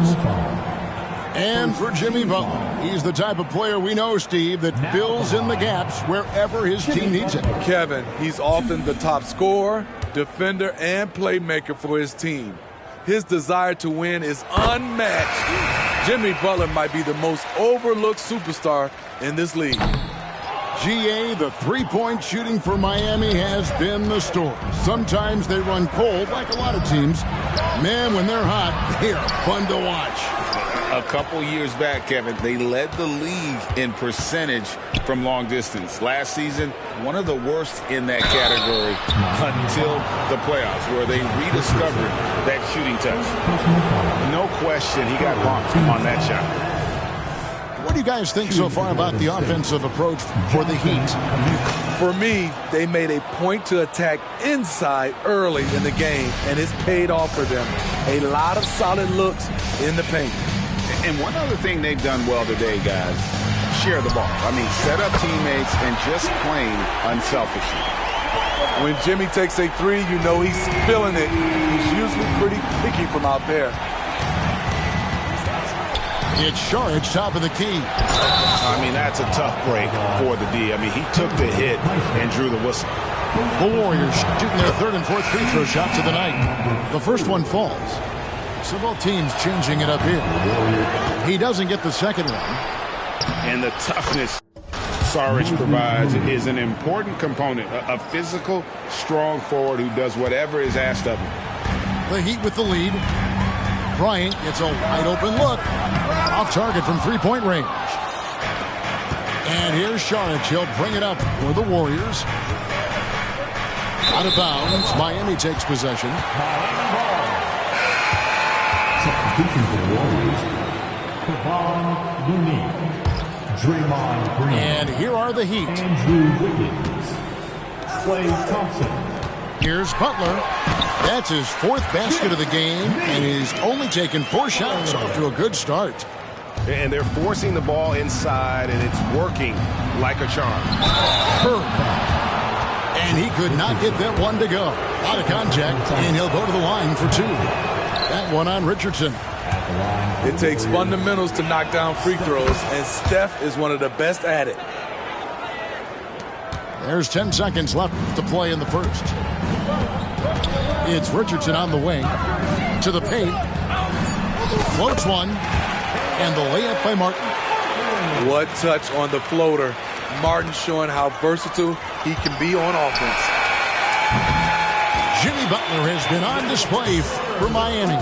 And for Jimmy Butler, he's the type of player we know, Steve, that fills in the gaps wherever his team needs it. Kevin, he's often the top scorer, defender, and playmaker for his team. His desire to win is unmatched. Jimmy Butler might be the most overlooked superstar in this league. GA, the three-point shooting for Miami has been the story. Sometimes they run cold, like a lot of teams. Man, when they're hot, they're fun to watch. A couple years back, Kevin, they led the league in percentage from long distance. Last season, one of the worst in that category until the playoffs, where they rediscovered that shooting touch. No question he got bumped on that shot. What do you guys think so far about the offensive approach for the Heat? For me, they made a point to attack inside early in the game, and it's paid off for them. A lot of solid looks in the paint. And one other thing they've done well today, guys, share the ball. I mean, set up teammates and just playing unselfishly. When Jimmy takes a three, you know he's feeling it. He's usually pretty picky from out there. It's Saric, top of the key. I mean, that's a tough break for the D. I mean, he took the hit and drew the whistle. The Warriors shooting their third and fourth free throw shots of the night. The first one falls. So both teams changing it up here. He doesn't get the second one. And the toughness Saric provides is an important component. A physical, strong forward who does whatever is asked of him. The Heat with the lead. Bryant gets a wide open look. Off target from three-point range. And here's Saric. He'll bring it up for the Warriors. Out of bounds. Miami takes possession. Substitution for the Warriors. Kevon Looney. Draymond Green. And here are the Heat. Andrew Wiggins. Klay Thompson. Here's Butler. That's his fourth basket of the game, and he's only taken 4 shots. Off to a good start. And they're forcing the ball inside, and it's working like a charm. And he could not get that one to go. Out of contact, and he'll go to the line for 2. That one on Richardson. It takes fundamentals to knock down free throws, and Steph is one of the best at it. There's 10 seconds left to play in the first. It's Richardson on the wing. To the paint. Floats one. And the layup by Martin. What touch on the floater. Martin showing how versatile he can be on offense. Jimmy Butler has been on display for Miami.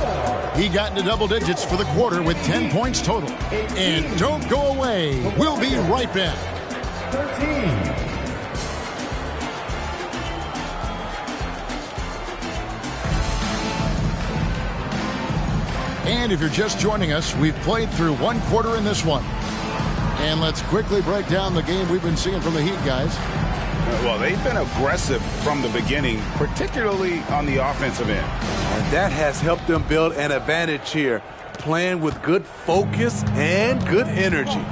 He got into double digits for the quarter with 10 points total. And don't go away. We'll be right back. 13. And if you're just joining us, we've played through 1 quarter in this one. And let's quickly break down the game we've been seeing from the Heat, guys. Well, they've been aggressive from the beginning, particularly on the offensive end. And that has helped them build an advantage here, playing with good focus and good energy.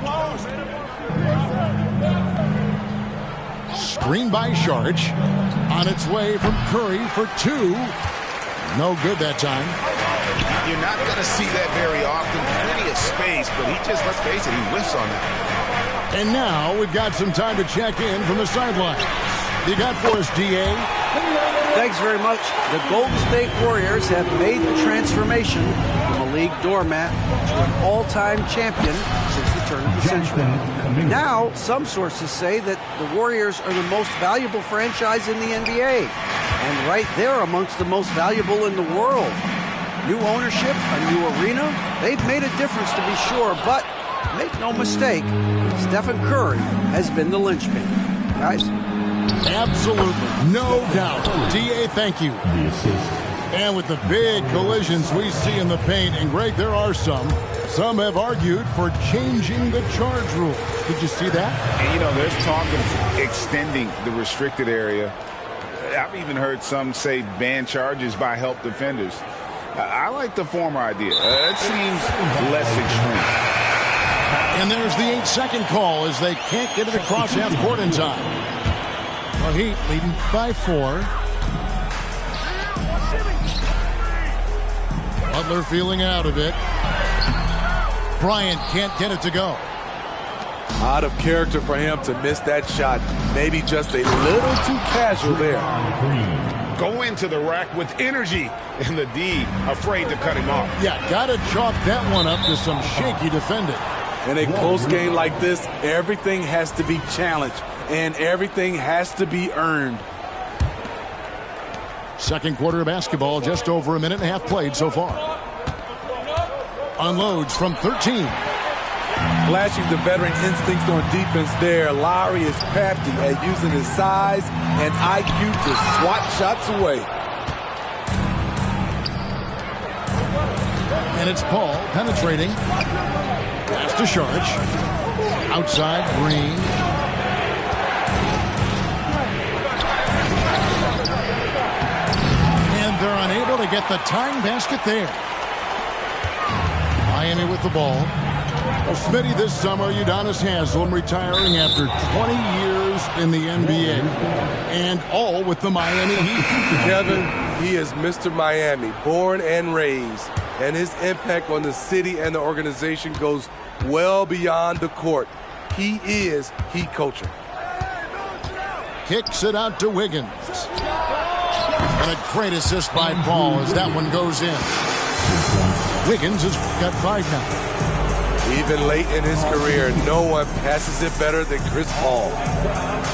Screen by Saric. On its way from Curry for 2. No good that time. You're not going to see that very often. Plenty of space, but he just, let's face it, he whiffs on that. And now we've got some time to check in from the sideline. You got for us, DA? Thanks very much. The Golden State Warriors have made the transformation from a league doormat to an all-time champion since the turn of the century. Now, some sources say that the Warriors are the most valuable franchise in the NBA. And right there amongst the most valuable in the world. New ownership, a new arena, they've made a difference to be sure, but make no mistake, Stephen Curry has been the linchpin. Guys? Absolutely, no doubt. DA, thank you. And with the big collisions we see in the paint, and Greg, there are some have argued for changing the charge rule. Did you see that? And, you know, there's talk of extending the restricted area. I've even heard some say ban charges by help defenders. I like the former idea. It seems less extreme. And there's the 8-second call as they can't get it across half court in time. The Heat leading by 4. Butler feeling out of it. Bryant can't get it to go. Out of character for him to miss that shot. Maybe just a little too casual there. Go into the rack with energy, and the D afraid to cut him off. Yeah, got to chalk that one up to some shaky defending. In a close game like this, everything has to be challenged. and everything has to be earned. Second quarter of basketball, just over a minute and a half played so far. Unloads from 13. Flashing the veteran instincts on defense there. Lowry is crafty at using his size and IQ to swat shots away. And it's Paul penetrating. Pass to Sharge. Outside, Green. And they're unable to get the tying basket there. Miami with the ball. Well, Smitty, this summer, Udonis Haslem retiring after 20 years in the NBA. And all with the Miami Heat. Kevin, he is Mr. Miami, born and raised. And his impact on the city and the organization goes well beyond the court. He is Heat culture. Kicks it out to Wiggins. And a great assist by Paul as that one goes in. Wiggins has got 5 now. Even late in his career, no one passes it better than Chris Paul.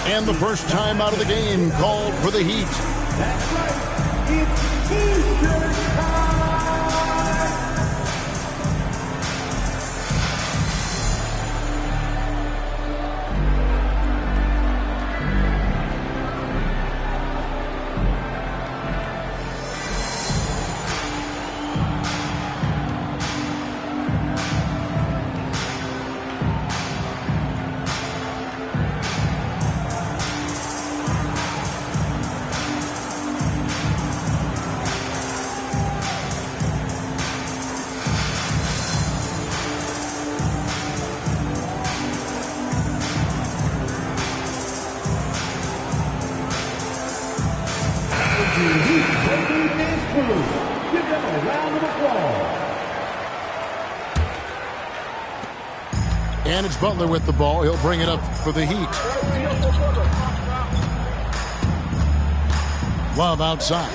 And the first time out of the game called for the Heat. That's right. It's T-shirt time. And it's Butler with the ball. He'll bring it up for the Heat. Love outside.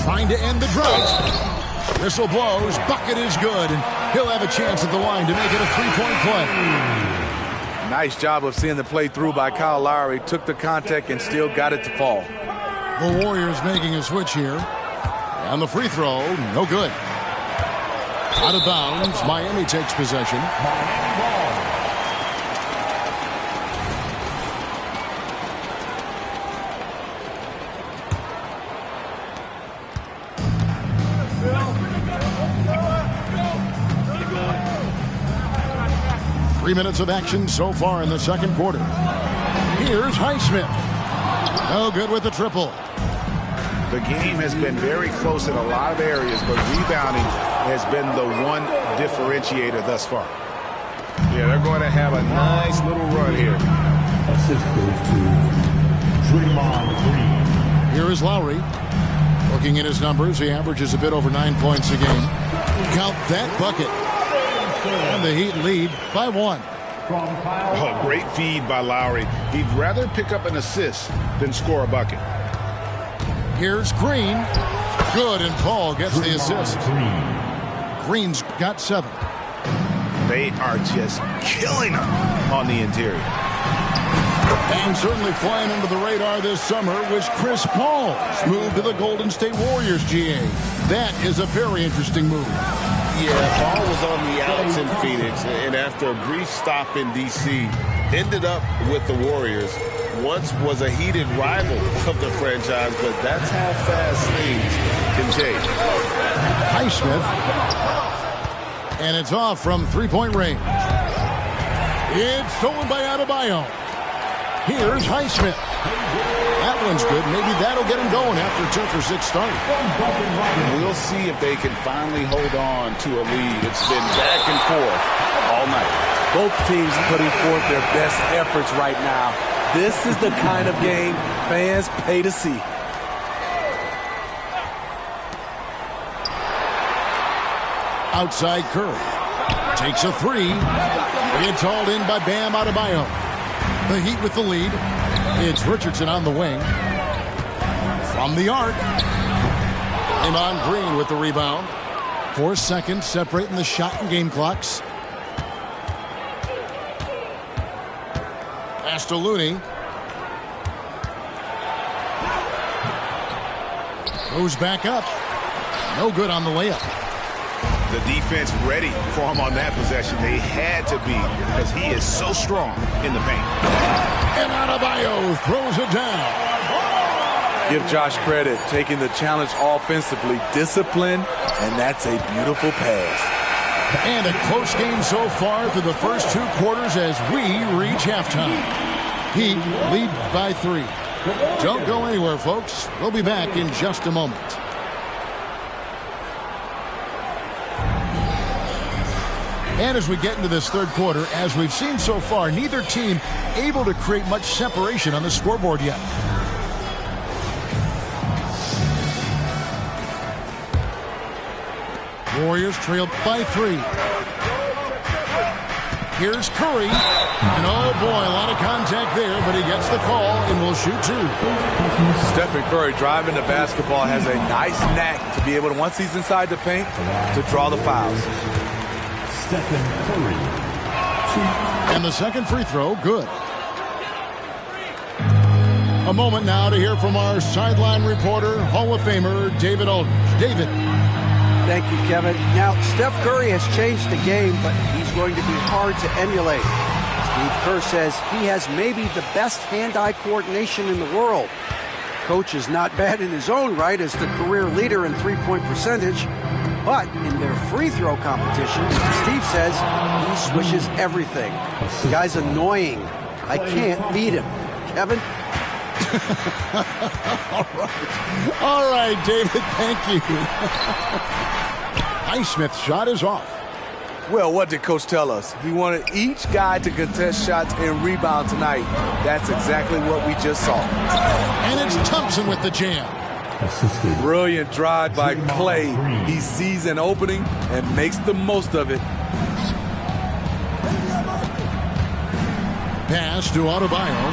Trying to end the drought. Whistle blows. Bucket is good. And he'll have a chance at the line to make it a three-point play. Nice job of seeing the play through by Kyle Lowry. Took the contact and still got it to fall. The Warriors making a switch here. And the free throw, no good. Out of bounds, Miami takes possession. 3 minutes of action so far in the second quarter. Here's Highsmith. No good with the triple. The game has been very close in a lot of areas, but rebounding has been the one differentiator thus far. Yeah, they're going to have a nice little run here. Assist goes to Draymond Green. Here is Lowry. Looking at his numbers, he averages a bit over 9 points a game. Count that bucket. And the Heat lead by 1. Oh, great feed by Lowry. He'd rather pick up an assist than score a bucket. Here's Green. Good, and Paul gets the assist. Green's got 7. They are just killing him on the interior. And certainly flying under the radar this summer was Chris Paul's move to the Golden State Warriors, GA. That is a very interesting move. Yeah, Paul was on the outs in Phoenix, and after a brief stop in D.C., ended up with the Warriors. Once was a heated rival of the franchise, but that's how fast things can change. Highsmith. And it's off from three-point range. It's stolen by Adebayo. Here's Highsmith. That one's good. Maybe that'll get him going after a 2-for-6 start. We'll see if they can finally hold on to a lead. It's been back and forth all night. Both teams putting forth their best efforts right now. This is the kind of game fans pay to see. Outside Curry. Takes a 3. It's hauled in by Bam Adebayo. The Heat with the lead. It's Richardson on the wing. From the arc. Draymond Green with the rebound. 4 seconds separating the shot and game clocks. Pass to Looney. Goes back up. No good on the layup. The defense ready for him on that possession. They had to be because he is so strong in the paint. And Adebayo throws it down. Give Josh credit, taking the challenge offensively, discipline, and that's a beautiful pass. And a close game so far through the first 2 quarters as we reach halftime. Heat lead by 3. Don't go anywhere, folks. We'll be back in just a moment. And as we get into this third quarter, as we've seen so far, neither team able to create much separation on the scoreboard yet. Warriors trail by 3. Here's Curry. And oh boy, a lot of contact there, but he gets the call and will shoot 2. Stephen Curry driving the basketball has a nice knack to be able to, once he's inside the paint, to draw the fouls. Stephen Curry. And the second free throw, good. A moment now to hear from our sideline reporter, Hall of Famer David Aldridge. David. Thank you, Kevin. Now, Steph Curry has changed the game, but he's going to be hard to emulate. Steve Kerr says he has maybe the best hand-eye coordination in the world. Coach is not bad in his own right as the career leader in three-point percentage, but in their free throw competition, Steve says he swishes everything. The guy's annoying. I can't beat him. Kevin? All right, David, thank you. Highsmith's shot is off. Well, what did Coach tell us? He wanted each guy to contest shots and rebound tonight. That's exactly what we just saw. And it's Thompson with the jam. Brilliant drive by Clay. He sees an opening and makes the most of it. Pass to Adebayo.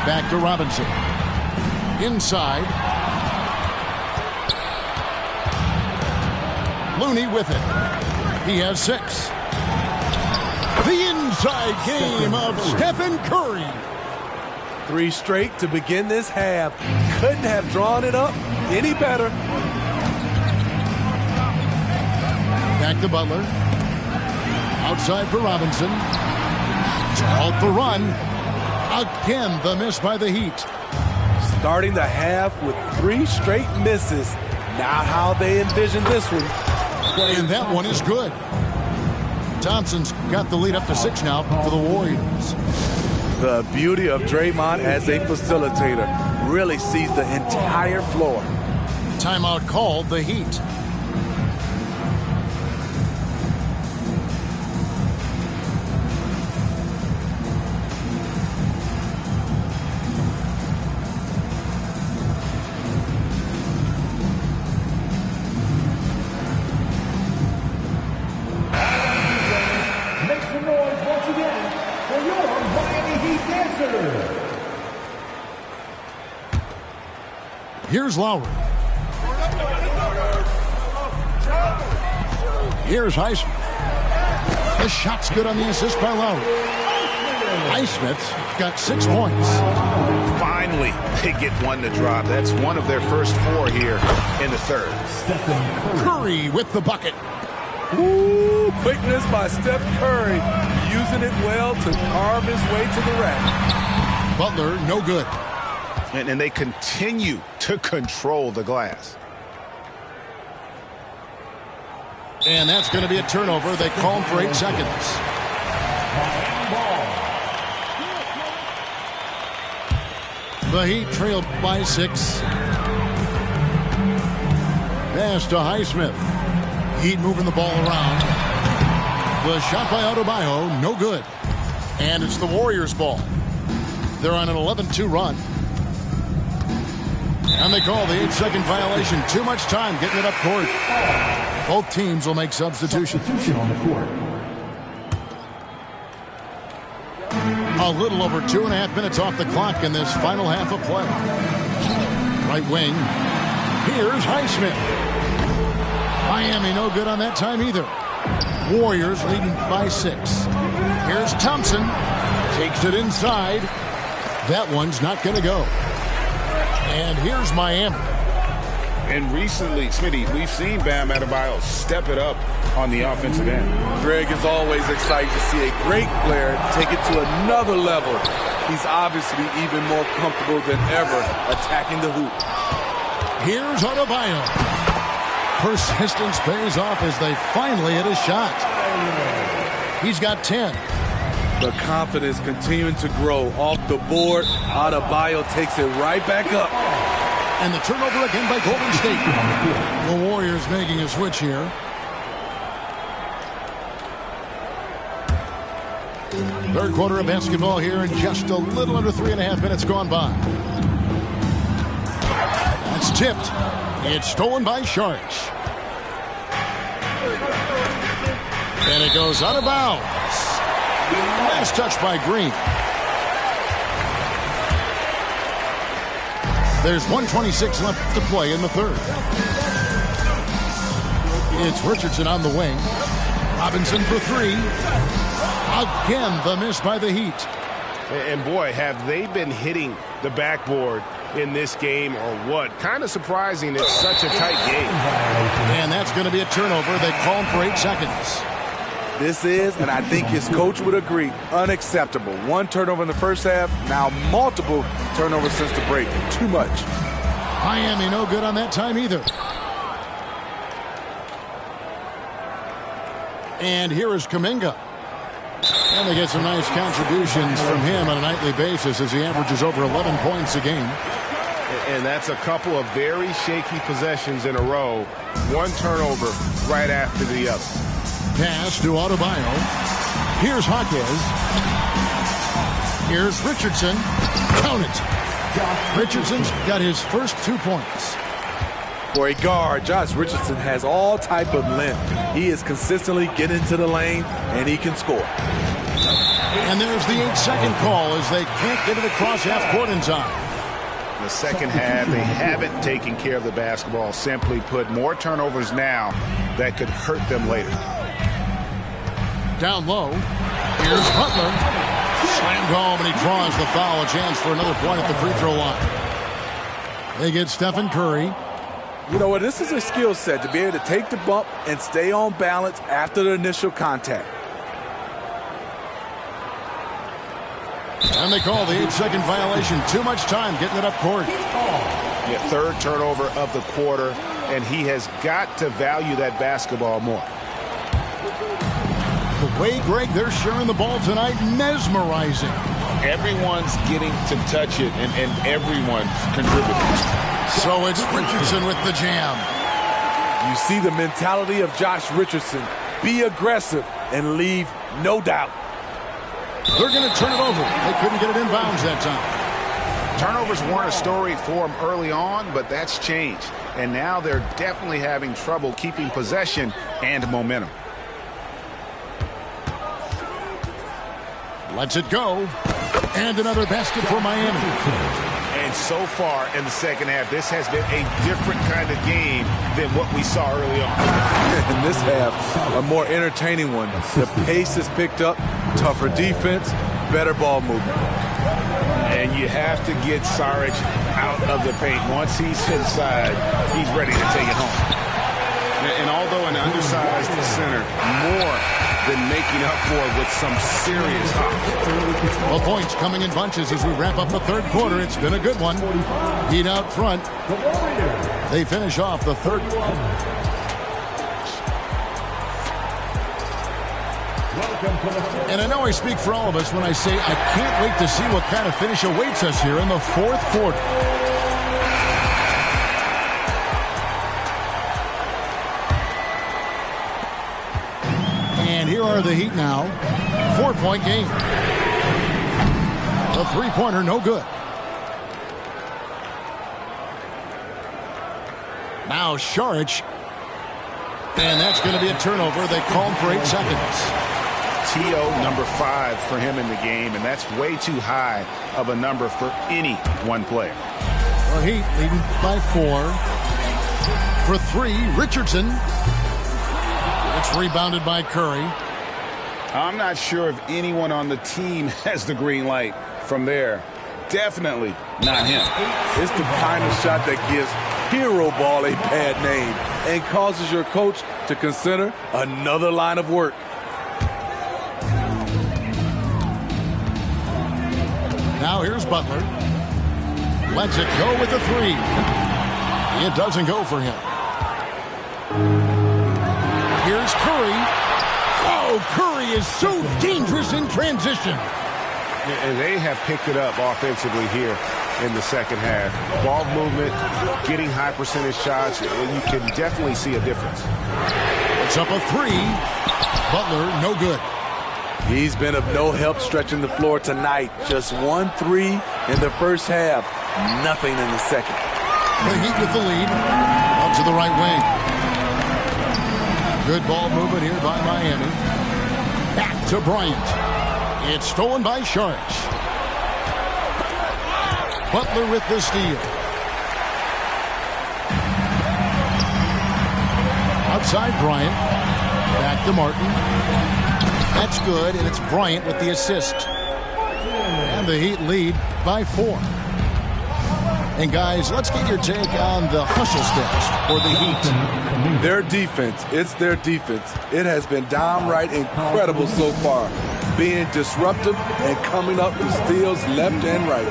Back to Robinson. Inside. Looney with it. He has 6. The inside game of Stephen Curry. 3 straight to begin this half. Couldn't have drawn it up any better. Back to Butler. Outside for Robinson. Off the run. Again, the miss by the Heat. Starting the half with 3 straight misses. Not how they envisioned this one. And that one is good. Thompson's got the lead up to 6 now for the Warriors. The beauty of Draymond as a facilitator. Really sees the entire floor. Timeout called, the Heat. Here's Lowry. Here's Highsmith. The shot's good on the assist by Lowry. Highsmith's got 6 points. Finally, they get one to drop. That's one of their first 4 here in the third. Curry with the bucket. Ooh, quickness by Steph Curry. Using it well to carve his way to the rack. Butler, no good. And they continue to control the glass. And that's going to be a turnover. They call him for 8 seconds. The Heat trailed by 6. Pass to Highsmith. Heat moving the ball around. The shot by Adebayo, no good. And it's the Warriors' ball. They're on an 11-2 run. And they call the 8-second violation. Too much time getting it up court. Both teams will make substitutions. On the court. A little over 2.5 minutes off the clock in this final half of play. Right wing. Here's Highsmith. Miami no good on that time either. Warriors leading by 6. Here's Thompson. Takes it inside. That one's not going to go. And here's Miami. And recently, Smitty, we've seen Bam Adebayo step it up on the offensive end. Greg is always excited to see a great player take it to another level. He's obviously even more comfortable than ever attacking the hoop. Here's Adebayo. Persistence pays off as they finally hit a shot. He's got 10. The confidence continuing to grow off the board. Adebayo takes it right back up. And the turnover again by Golden State. The Warriors making a switch here. Third quarter of basketball here, and just a little under 3.5 minutes gone by. That's tipped. It's stolen by Sharks. And it goes out of bounds. Last touch by Green. There's 1:26 left to play in the third. It's Richardson on the wing. Robinson for three. Again, the miss by the Heat. And boy, have they been hitting the backboard in this game or what? Kind of surprising it's such a tight game. And that's going to be a turnover. They call him for 8 seconds. This is, and I think his coach would agree, unacceptable. One turnover in the first half, now multiple turnovers since the break. Too much. Miami no good on that time either. And here is Kuminga. And they get some nice contributions from him on a nightly basis as he averages over 11 points a game. And that's a couple of very shaky possessions in a row. One turnover right after the other. Pass to Adebayo. Here's Hawkins. Here's Richardson. Count it. Richardson's got his first 2 points. For a guard, Josh Richardson has all type of length. He is consistently getting to the lane, and he can score. And there's the 8-second call as they can't get it across half court in time. The second half, they haven't taken care of the basketball. Simply put, more turnovers now that could hurt them later. Down low. Here's Butler. Slammed home, and he draws the foul. A chance for another point at the free throw line. They get Stephen Curry. You know what? This is a skill set to be able to take the bump and stay on balance after the initial contact. And they call the 8-second violation. Too much time getting it up court. Yeah, third turnover of the quarter, and he has got to value that basketball more. The way, Greg, they're sharing the ball tonight, mesmerizing. Everyone's getting to touch it, and everyone's contributing. So it's Richardson with the jam. You see the mentality of Josh Richardson. Be aggressive and leave no doubt. They're going to turn it over. They couldn't get it in bounds that time. Turnovers weren't a story for them early on, but that's changed. And now they're definitely having trouble keeping possession and momentum. Lets it go. And another basket for Miami. And so far in the second half, this has been a different kind of game than what we saw early on. In this half, a more entertaining one. The pace is picked up, tougher defense, better ball movement. And you have to get Saric out of the paint. Once he's inside, he's ready to take it home. And although an undersized center, more than making up for it with some serious hops. Well, points coming in bunches as we wrap up the third quarter. It's been a good one. Heat out front. They finish off the third. And I know I speak for all of us when I say I can't wait to see what kind of finish awaits us here in the fourth quarter. And here are the Heat now. 4-point game. The three-pointer no good. Now Saric. And that's going to be a turnover. They call him for 8 seconds. T.O. number 5 for him in the game, and that's way too high of a number for any one player. Well, Heat leading by 4. For 3, Richardson. It's rebounded by Curry. I'm not sure if anyone on the team has the green light from there. Definitely not him. It's the kind of shot that gives hero ball a bad name and causes your coach to consider another line of work. Now here's Butler. Lets it go with the three. It doesn't go for him. Here's Curry. Oh, Curry is so dangerous in transition. And they have picked it up offensively here in the second half. Ball movement, getting high percentage shots, you can definitely see a difference. It's up a three. Butler, no good. He's been of no help stretching the floor tonight. Just 1 3 in the first half. Nothing in the second. The Heat with the lead. Out to the right wing. Good ball movement here by Miami. Back to Bryant. It's stolen by Sharks. Butler with the steal. Outside Bryant. Back to Martin. That's good, and it's Bryant with the assist. And the Heat lead by 4. And guys, let's get your take on the hustle stats for the Heat. Their defense, it's their defense. It has been downright incredible so far. Being disruptive and coming up with steals left and right.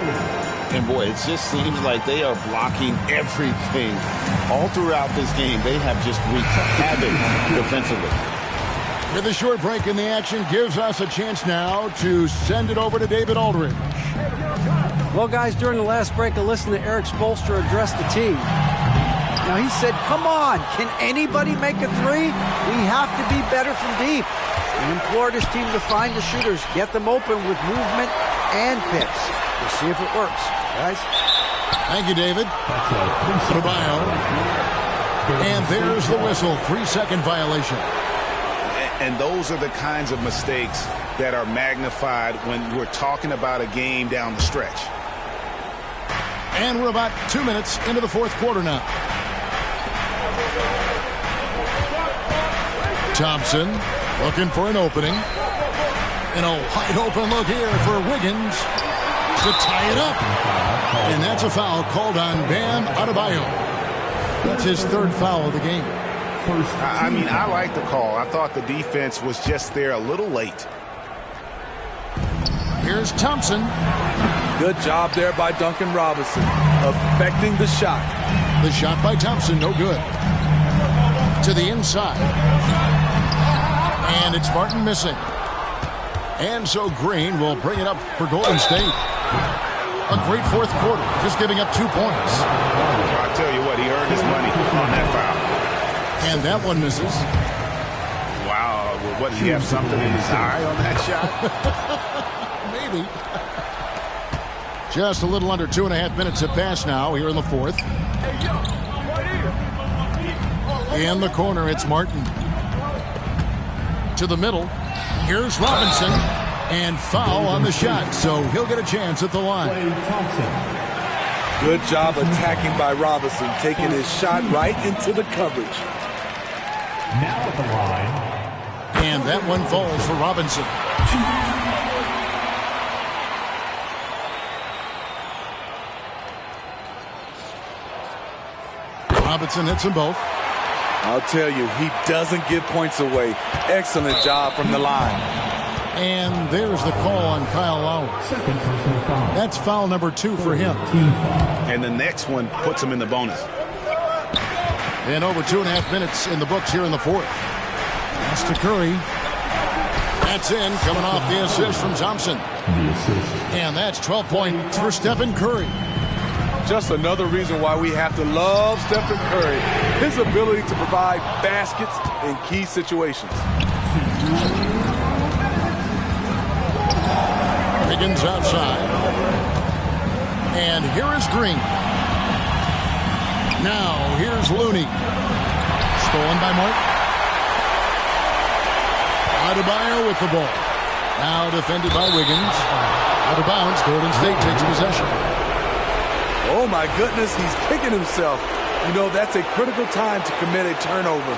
And boy, it just seems like they are blocking everything. All throughout this game, they have just wreaked havoc defensively. With a short break in the action, gives us a chance now to send it over to David Aldridge. Well, guys, during the last break, I listened to Eric Spoelstra address the team. Now, he said, come on, can anybody make a three? We have to be better from deep. He implored his team to find the shooters, get them open with movement and picks. We'll see if it works, guys. Thank you, David. Adebayo. And there's the whistle. 3-second violation. And those are the kinds of mistakes that are magnified when we're talking about a game down the stretch. And we're about 2 minutes into the fourth quarter now. Thompson looking for an opening. And a wide open look here for Wiggins to tie it up. And that's a foul called on Bam Adebayo. That's his third foul of the game. I mean, I like the call. I thought the defense was just there a little late. Here's Thompson. Good job there by Duncan Robinson, affecting the shot. The shot by Thompson, no good. To the inside. And it's Martin missing. And so Green will bring it up for Golden State. A great fourth quarter, just giving up 2 points. I'll tell you what, he earned his money on that foul. And that one misses. Wow, what, did he have something in his eye on that shot? Maybe. Just a little under 2.5 minutes have passed now here in the fourth. In the corner, it's Martin. To the middle. Here's Robinson. And foul on the shot, so he'll get a chance at the line. Good job attacking by Robinson, taking his shot right into the coverage. Now at the line. And that one falls for Robinson. Robinson hits them both. I'll tell you, he doesn't give points away. Excellent job from the line. And there's the call on Kyle Lowry. That's foul number 2 for him. And the next one puts him in the bonus. And over 2.5 minutes in the books here in the fourth. That's to Curry. That's in, coming off the assist from Thompson. And that's 12 points for Stephen Curry. Just another reason why we have to love Stephen Curry. His ability to provide baskets in key situations. Wiggins outside. And here is Green. Now, here's Looney. Stolen by Martin. Adebayo with the ball. Now defended by Wiggins. Out of bounds, Golden State takes possession. Oh my goodness, he's kicking himself. You know, that's a critical time to commit a turnover.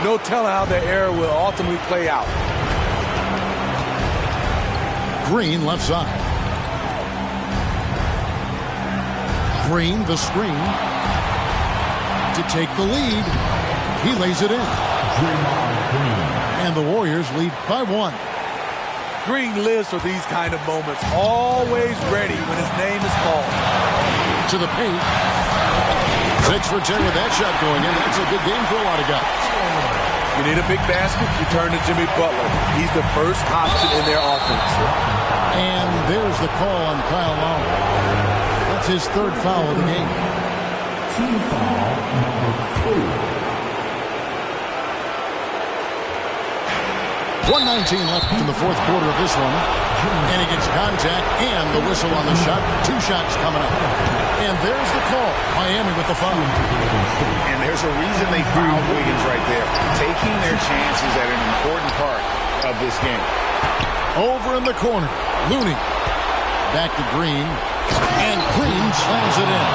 No telling how the error will ultimately play out. Green left side. Green the screen to take the lead. He lays it in. And the Warriors lead by 1. Green lives for these kind of moments. Always ready when his name is called. To the paint. 6 for 10 with that shot going in. That's a good game for a lot of guys. You need a big basket, you turn to Jimmy Butler. He's the first option in their offense. And there's the call on Kyle Lowry. That's his 3rd foul of the game. Team foul number 2. 1:19 left in the 4th quarter of this one. And he gets contact and the whistle on the shot. 2 shots coming up. And there's the call. Miami with the foul. And there's a reason they fouled Wiggins right there. Taking their chances at an important part of this game. Over in the corner. Looney. Back to Green. And Green slams it in.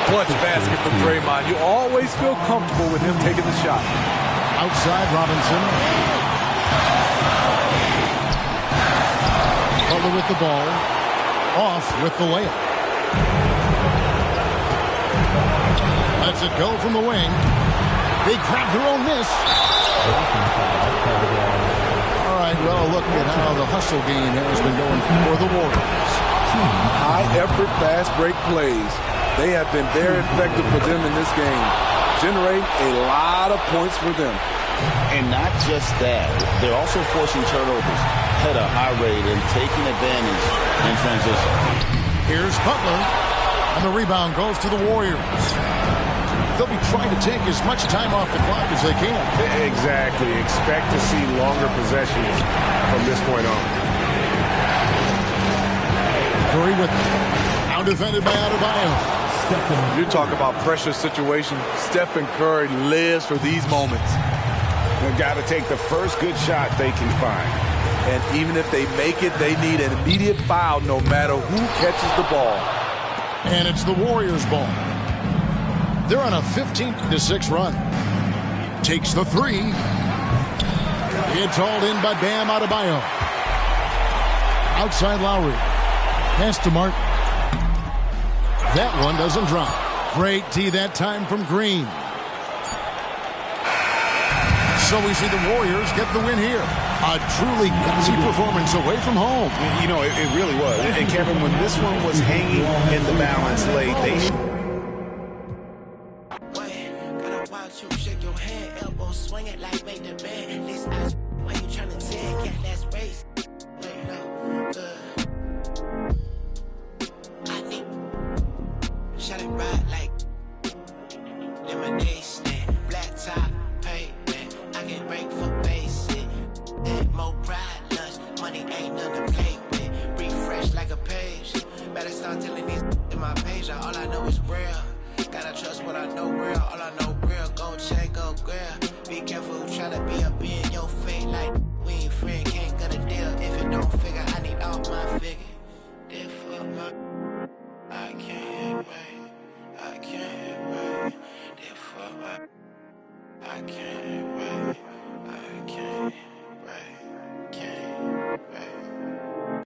Clutch basket from Draymond. You always feel comfortable with him taking the shot. Outside Robinson. Butler with the ball. Off with the layup. Lets it go from the wing. They grab their own miss. All right, well, look at how the hustle game has been going for the Warriors. High-effort, fast-break plays. They have been very effective for them in this game. Generate a lot of points for them. And not just that, they're also forcing turnovers at a high rate and taking advantage in transition. Here's Butler, and the rebound goes to the Warriors. They'll be trying to take as much time off the clock as they can. Exactly. Expect to see longer possessions from this point on. Curry with it. Now defended by Adebayo. You talk about pressure situation. Stephen Curry lives for these moments. They've got to take the first good shot they can find. And even if they make it, they need an immediate foul no matter who catches the ball. And it's the Warriors' ball. They're on a 15-6 run. Takes the 3. It's hauled in by Bam Adebayo. Outside Lowry. Pass to Martin. That one doesn't drop. Great D that time from Green. So we see the Warriors get the win here. A truly gutsy performance away from home. You know, it really was. And Kevin, when this one was hanging in the balance late, they... Gotta watch you shake your hand, elbow swing it like make the band. This eyes, why you tryna tell cat that's race? I need shut it right like lemonade stand, black top, pavement. I can break for basic, more pride, lunch, money ain't nothing to play with. Refresh like a page, better start telling these in my page. All I know is real. Gotta trust what I know real. All I know real. Go check, go grill. Be careful who tryna be up in your face like we ain't friend. Can't get a deal if it don't figure. I need all my figure. Therefore, I can't wait. I can't wait. Therefore, I can't wait. I can't wait. Can't wait.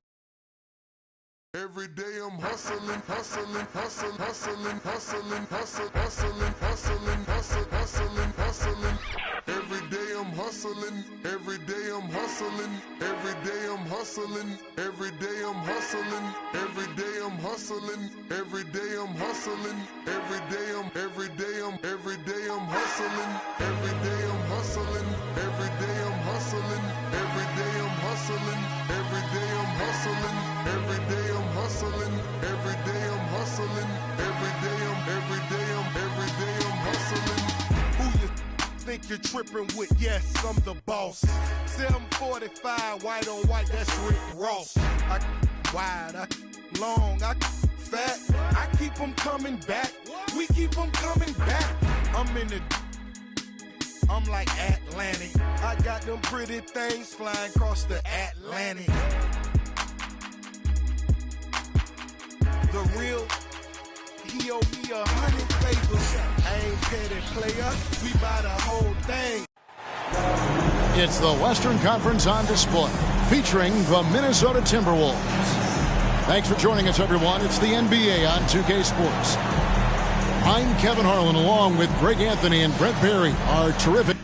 Every day I'm hustling, hustling, hustling, hustling, hustling, hustling, hustling, hustling, hustling, hustling, hustling. Every day I'm hustling, every day I'm hustling, every day I'm hustling, every day I'm hustling, every day I'm hustling, every day I'm hustling, every day I'm every day I'm every day I'm hustling, every day I'm hustling, every day I'm hustling, every day I'm hustling, every day I'm hustling, every day I'm hustling, every day I'm hustling, every day I'm hustling. Who you think you're tripping with? Yes, I'm the boss. 745, white on white, that's Rick Ross. I wide, I long, I fat. I keep them coming back. We keep them coming back. I'm like Atlantic. I got them pretty things flying across the Atlantic. The real, he owe me 100 favors. I ain't petty player, we buy the whole thing. It's the Western Conference on display. featuring the Minnesota Timberwolves. Thanks for joining us, everyone. It's the NBA on 2K Sports. I'm Kevin Harlan, along with Greg Anthony and Brent Barry, our terrific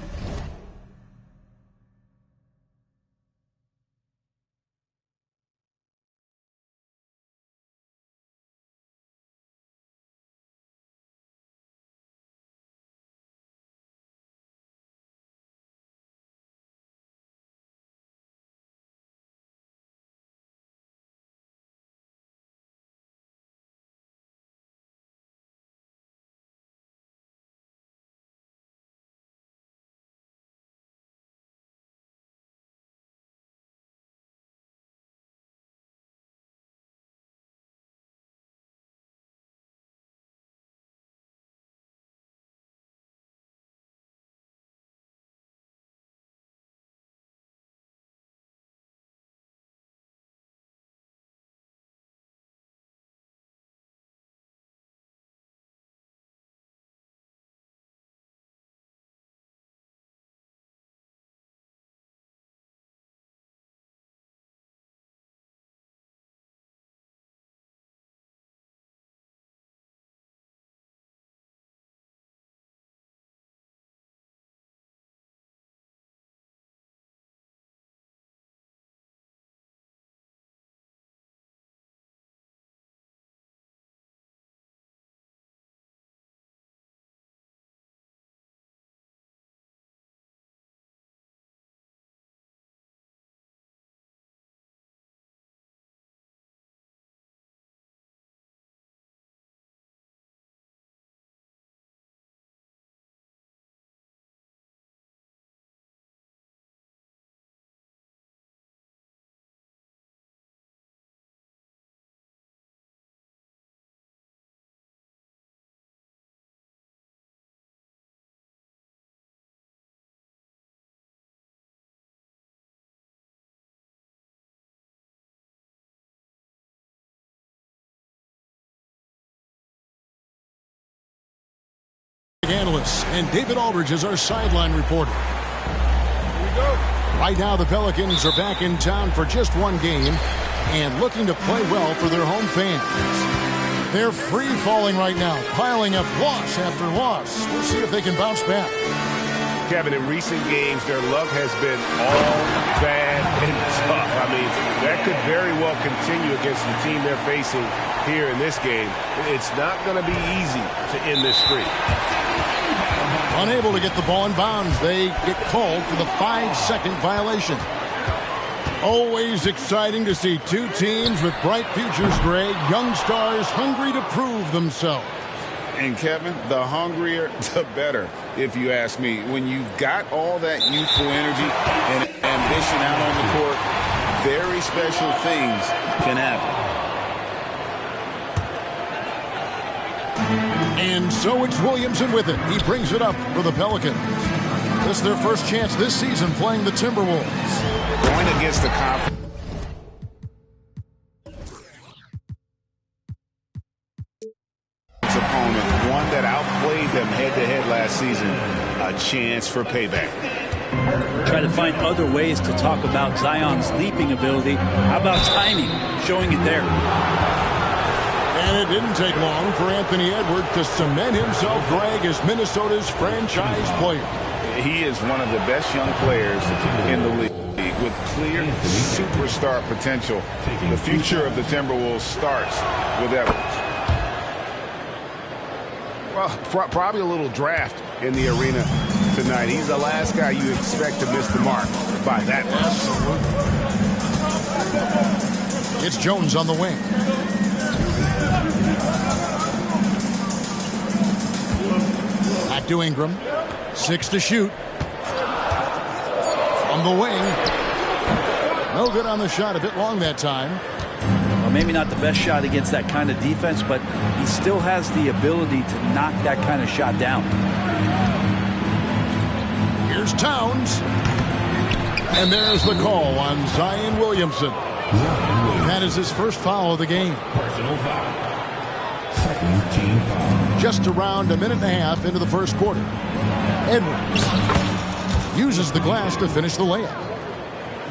analysts, and David Aldridge is our sideline reporter. Right now, the Pelicans are back in town for just one game and looking to play well for their home fans. They're free-falling right now, piling up loss after loss. We'll see if they can bounce back. Kevin, in recent games, their luck has been all bad and tough. I mean, that could very well continue against the team they're facing here in this game. It's not going to be easy to end this streak. Unable to get the ball in bounds, they get called for the 5-second violation. Always exciting to see two teams with bright futures, Greg. Young stars hungry to prove themselves. And, Kevin, the hungrier, the better, if you ask me. When you've got all that youthful energy and ambition out on the court, very special things can happen. And so it's Williamson with it. He brings it up for the Pelicans. This is their first chance this season playing the Timberwolves. Going against the conference opponent, one that outplayed them head-to-head last season, a chance for payback. Try to find other ways to talk about Zion's leaping ability. How about timing? Showing it there. And it didn't take long for Anthony Edwards to cement himself, Greg, as Minnesota's franchise player. He is one of the best young players in the league with clear superstar potential. The future of the Timberwolves starts with Edwards. Well, probably a little draft in the arena tonight. He's the last guy you expect to miss the mark by that much. It's Jones on the wing. Back to Ingram. 6 to shoot. From the wing. No good on the shot. A bit long that time. Well, maybe not the best shot against that kind of defense, but he still has the ability to knock that kind of shot down. Here's Towns. And there's the call on Zion Williamson. That is his first foul of the game. Personal foul. Second team foul. Just around a minute and a half into the first quarter. Edwards uses the glass to finish the layup.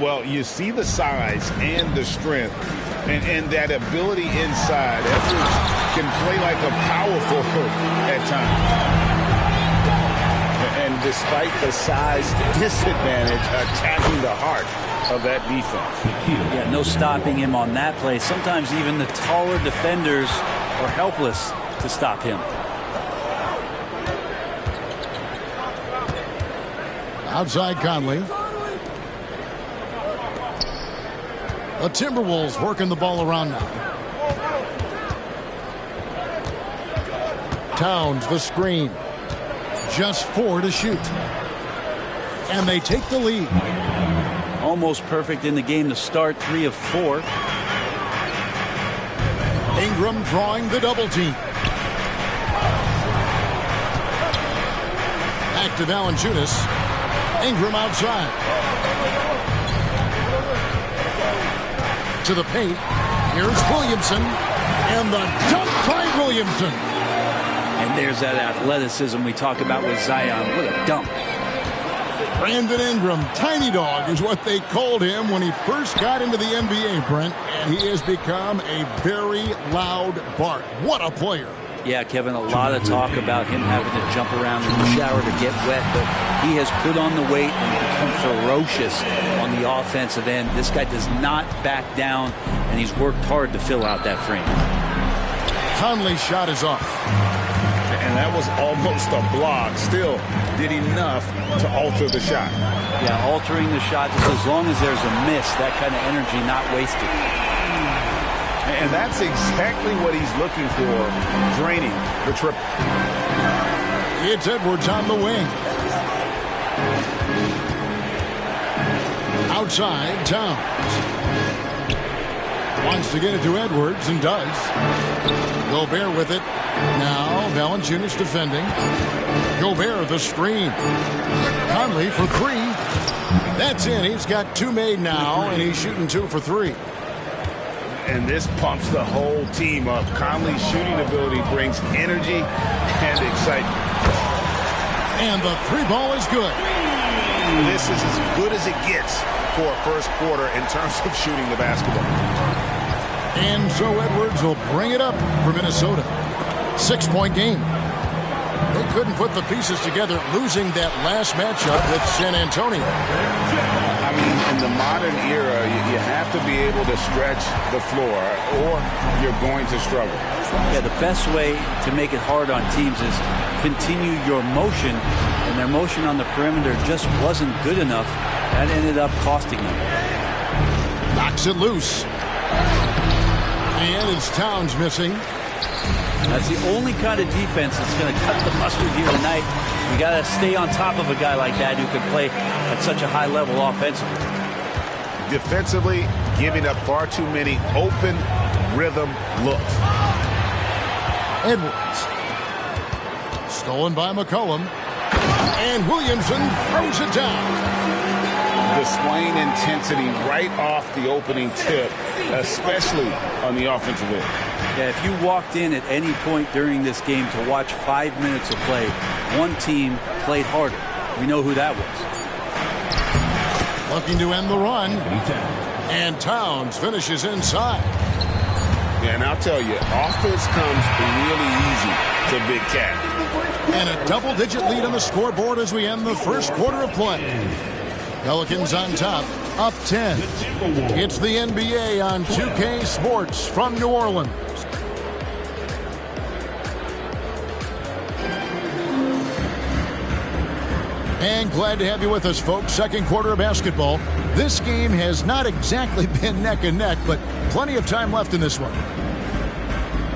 Well, you see the size and the strength and that ability inside. Edwards can play like a power forward at times. And despite the size disadvantage, attacking the heart of that defense. Yeah, no stopping him on that play. Sometimes even the taller defenders are helpless to stop him. Outside Conley. The Timberwolves working the ball around now. Towns the screen. Just 4 to shoot. And they take the lead. Almost perfect in the game to start, 3 of 4. Ingram drawing the double team. Back to Valanciunas. Ingram outside. To the paint. Here's Williamson. And the dunk by Williamson. And there's that athleticism we talk about with Zion. What a dunk. Brandon Ingram, tiny dog is what they called him when he first got into the NBA, Brent. And he has become a very loud bark. What a player. Yeah, Kevin, a lot of talk about him having to jump around in the shower to get wet, but he has put on the weight and become ferocious on the offensive end. This guy does not back down, and he's worked hard to fill out that frame. Conley's shot is off. And that was almost a block. Still did enough to alter the shot. Yeah, altering the shot just as long as there's a miss, that kind of energy not wasted. And that's exactly what he's looking for, draining the triple. It's Edwards on the wing. Outside, Towns. Wants to get it to Edwards and does. Gobert with it. Now Valanciunas defending. Gobert the screen. Conley for 3. That's in. He's got 2 made now, and he's shooting 2 for 3. And this pumps the whole team up. Conley's shooting ability brings energy and excitement. And the 3 ball is good. This is as good as it gets for a first quarter in terms of shooting the basketball. And so Edwards will bring it up for Minnesota. 6-point game. They couldn't put the pieces together, losing that last matchup with San Antonio. I mean, in the modern era, you have to be able to stretch the floor, or you're going to struggle. Yeah, the best way to make it hard on teams is continue your motion, and their motion on the perimeter just wasn't good enough. That ended up costing them. Knocks it loose. And it's Towns missing. That's the only kind of defense that's going to cut the mustard here tonight. You got to stay on top of a guy like that who can play at such a high level offensively. Defensively, giving up far too many open rhythm looks. Edwards. Stolen by McCollum. And Williamson throws it down. Displaying intensity right off the opening tip, especially on the offensive end. Yeah, if you walked in at any point during this game to watch 5 minutes of play, one team played harder. We know who that was. Looking to end the run. And Towns finishes inside. Yeah, and I'll tell you, offense comes really easy to Big Cat. And a double-digit lead on the scoreboard as we end the first quarter of play. Pelicans on top, up 10. It's the NBA on 2K Sports from New Orleans. And glad to have you with us, folks. Second quarter of basketball. This game has not exactly been neck and neck, but plenty of time left in this one.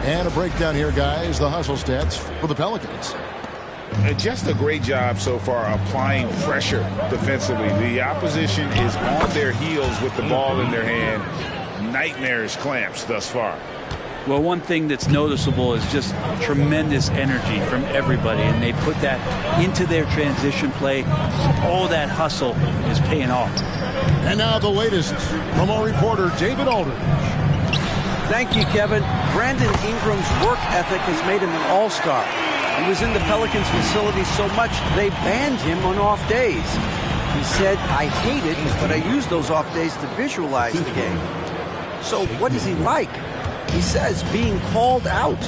And a breakdown here, guys. The hustle stats for the Pelicans. Just a great job so far applying pressure defensively. The opposition is on their heels with the ball in their hand. Nightmarish clamps thus far. Well, one thing that's noticeable is just tremendous energy from everybody, and they put that into their transition play. All that hustle is paying off. And now the latest from our reporter, David Aldridge. Thank you, Kevin. Brandon Ingram's work ethic has made him an all-star. He was in the Pelicans facility so much they banned him on off days. He said, I hate it, but I use those off days to visualize the game. So what is he like? He says being called out.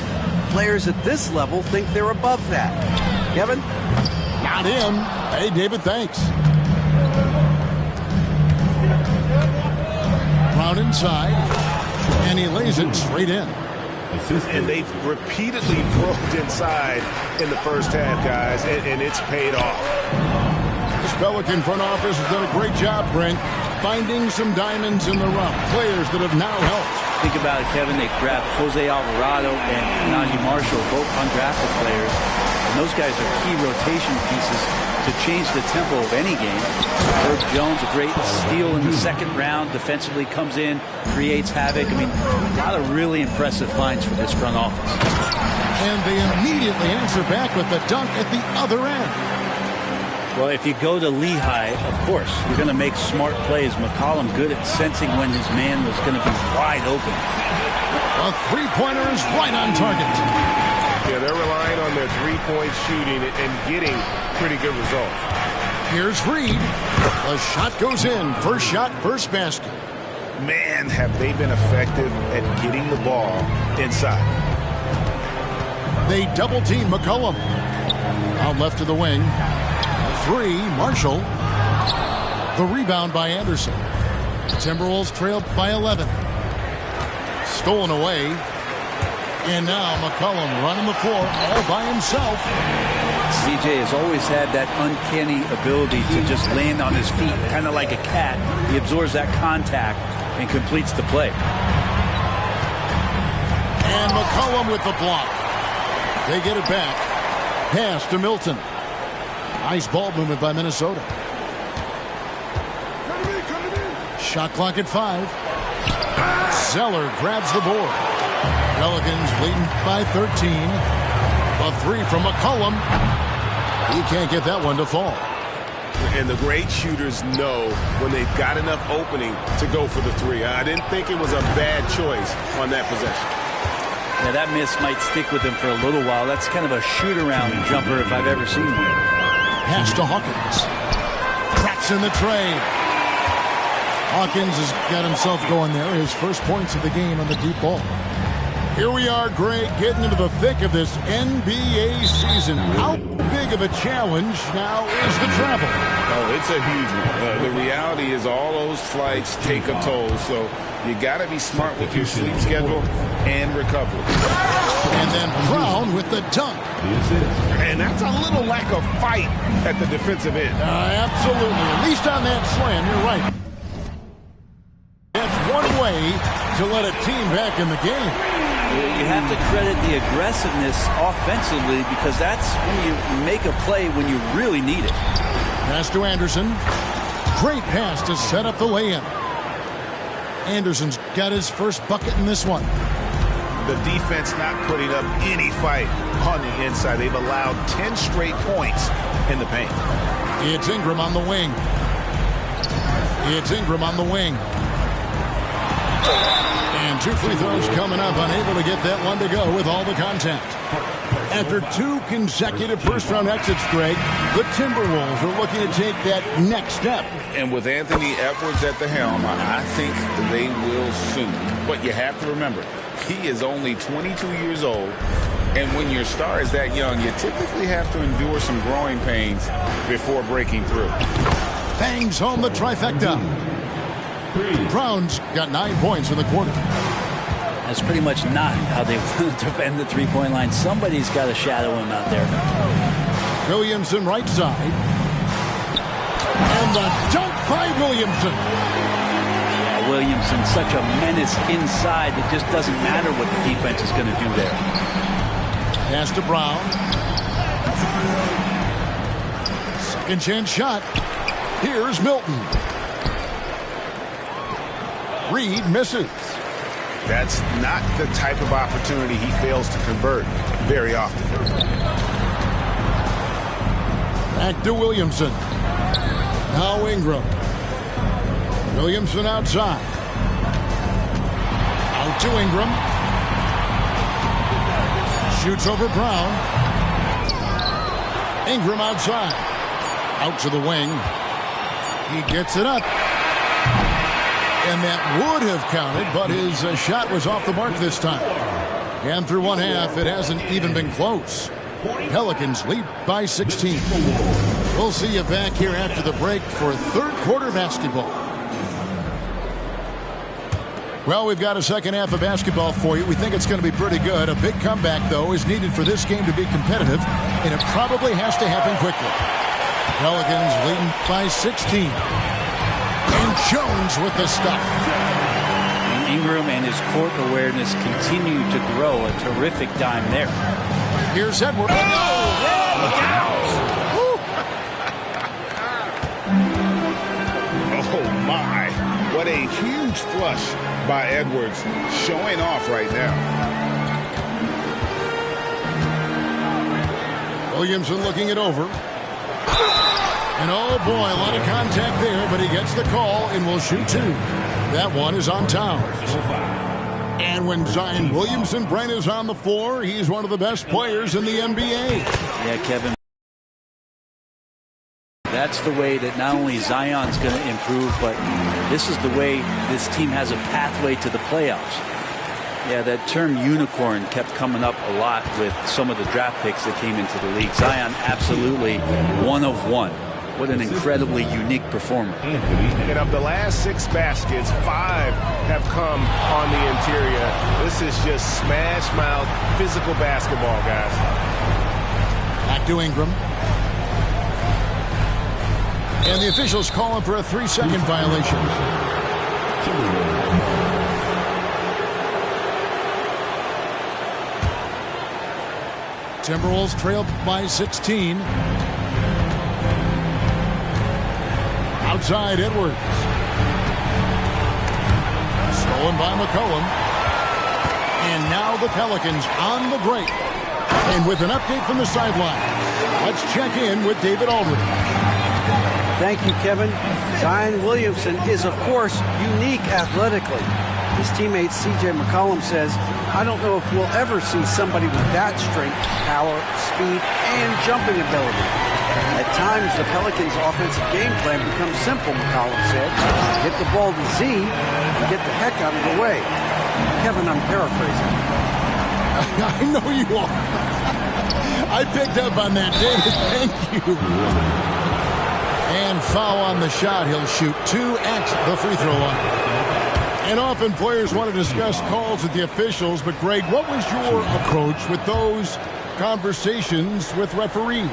Players at this level think they're above that. Kevin? Not him. Hey, David, thanks. Brown inside, and he lays it straight in. And they've repeatedly broke inside in the first half, guys, and it's paid off. This Pelican front office has done a great job, Brent, finding some diamonds in the rough. Players that have now helped. Think about it, Kevin. They grabbed Jose Alvarado and Najee Marshall, both undrafted players. And those guys are key rotation pieces to change the tempo of any game. Herb Jones, a great steal in the second round. Defensively comes in, creates havoc. I mean, a lot of really impressive finds for this front office. And they immediately answer back with the dunk at the other end. Well, if you go to Lehigh, of course, you're going to make smart plays. McCollum good at sensing when his man was going to be wide open. A three-pointer is right on target. Yeah, they're relying on their three-point shooting and getting pretty good results. Here's Reed. The shot goes in. First shot, first basket. Man, have they been effective at getting the ball inside. They double-team McCollum. Out left to the wing. Three, Marshall. The rebound by Anderson. Timberwolves trailed by 11. Stolen away. And now McCollum running the floor all by himself. CJ has always had that uncanny ability to just land on his feet, kind of like a cat. He absorbs that contact and completes the play. And McCollum with the block. They get it back. Pass to Milton. Nice ball movement by Minnesota. Shot clock at 5. Zeller grabs the board. Pelicans leading by 13. A three from McCollum. He can't get that one to fall. And the great shooters know when they've got enough opening to go for the three. I didn't think it was a bad choice on that possession. Yeah, that miss might stick with him for a little while. That's kind of a shoot-around jumper if I've ever seen one. Pass to Hawkins. Cracks in the tray. Hawkins has got himself going there. His first points of the game on the deep ball. Here we are, Greg, getting into the thick of this NBA season. How big of a challenge now is the travel? Oh, it's a huge one. The reality is all those flights take a toll, so you got to be smart with your sleep schedule and recovery. And then Brown with the dunk. And that's a little lack of fight at the defensive end. Absolutely. At least on that slam, you're right. That's one way to let a team back in the game. You have to credit the aggressiveness offensively because that's when you make a play when you really need it. Pass to Anderson. Great pass to set up the lay-in. Anderson's got his first bucket in this one. The defense not putting up any fight on the inside. They've allowed 10 straight points in the paint. It's Ingram on the wing. And two free throws coming up, unable to get that one to go with all the contact. After two consecutive first-round exits, Greg, the Timberwolves are looking to take that next step. And with Anthony Edwards at the helm, I think they will soon. But you have to remember, he is only 22 years old. And when your star is that young, you typically have to endure some growing pains before breaking through. Bangs home the trifecta. Brown's got 9 points in the quarter. That's pretty much not how they defend the three-point line. Somebody's got to shadow him out there. Williamson right side. And the dunk by Williamson. Yeah, Williamson, such a menace inside. It just doesn't matter what the defense is going to do there. Pass to Brown. Second chance shot. Here's Milton. Reed misses. That's not the type of opportunity he fails to convert very often. Back to Williamson. Now Ingram. Williamson outside. Out to Ingram. Shoots over Brown. Ingram outside. Out to the wing. He gets it up. And that would have counted, but his shot was off the mark this time. And through one half, it hasn't even been close. Pelicans lead by 16. We'll see you back here after the break for third quarter basketball. Well, we've got a second half of basketball for you. We think it's going to be pretty good. A big comeback, though, is needed for this game to be competitive, and it probably has to happen quickly. Pelicans leading by 16. And Jones with the stuff. And Ingram and his court awareness continue to grow. A terrific dime there. Here's Edwards. Look out! Oh, my. What a huge flush by Edwards. Showing off right now. Williamson looking it over. And oh boy, a lot of contact there, but he gets the call and will shoot two. That one is on Towns. And when Zion Williamson, Brent, is on the floor, he's one of the best players in the NBA. Yeah, Kevin. That's the way that not only Zion's going to improve, but this is the way this team has a pathway to the playoffs. Yeah, that term unicorn kept coming up a lot with some of the draft picks that came into the league. Zion, absolutely one of one. What an incredibly unique performer. And of the last 6 baskets, 5 have come on the interior. This is just smash mouth physical basketball, guys. Back to Ingram. And the officials call him for a 3-second violation. Timberwolves trail by 16. Outside Edwards. Stolen by McCollum. And now the Pelicans on the break. And with an update from the sideline, let's check in with David Aldridge. Thank you, Kevin. Zion Williamson is, of course, unique athletically. His teammate C.J. McCollum says, I don't know if we'll ever see somebody with that strength, power, speed, and jumping ability. At times, the Pelicans' offensive game plan becomes simple, McCollum said. Get the ball to Z and get the heck out of the way. Kevin, I'm paraphrasing. I know you are. I picked up on that, David. Thank you. And foul on the shot. He'll shoot 2 at the free throw line. And often players want to discuss calls with the officials, but Greg, what was your approach with those conversations with referees?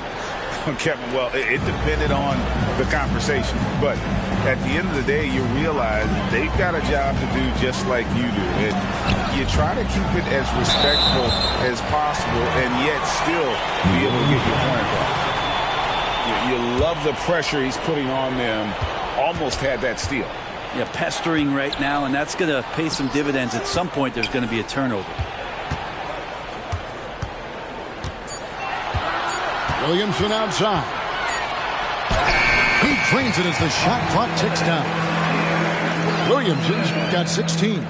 Kevin, well, it depended on the conversation. But at the end of the day, you realize they've got a job to do just like you do. And you try to keep it as respectful as possible and yet still be able to get your point across. You love the pressure he's putting on them. Almost had that steal. Yeah, pestering right now, and that's going to pay some dividends. At some point, there's going to be a turnover. Williamson outside. He drains it as the shot clock ticks down. Williamson's got 16.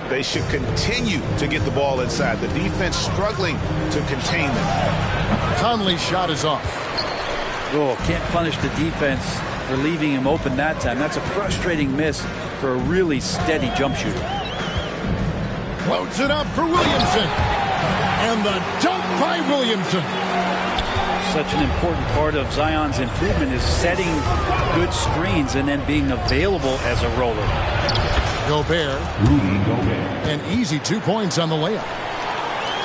They should continue to get the ball inside. The defense struggling to contain them. Conley's shot is off. Oh, can't punish the defense for leaving him open that time. That's a frustrating miss for a really steady jump shooter. Floats it up for Williamson. And the dunk by Williamson. Such an important part of Zion's improvement is setting good screens and then being available as a roller. Gobert. And easy 2 points on the layup.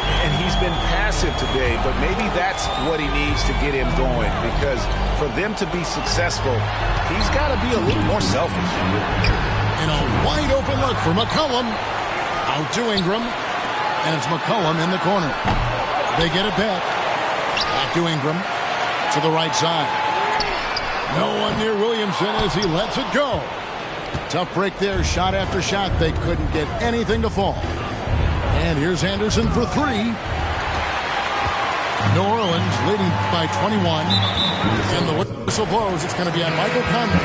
And he's been passive today, but maybe that's what he needs to get him going, because for them to be successful, he's got to be a little more selfish. And a wide open look for McCollum. Out to Ingram. And it's McCollum in the corner. They get it back. Back to Ingram. To the right side. No one near Williamson as he lets it go. Tough break there. Shot after shot. They couldn't get anything to fall. And here's Anderson for 3. New Orleans leading by 21. And the whistle blows. It's going to be on Michael Conley.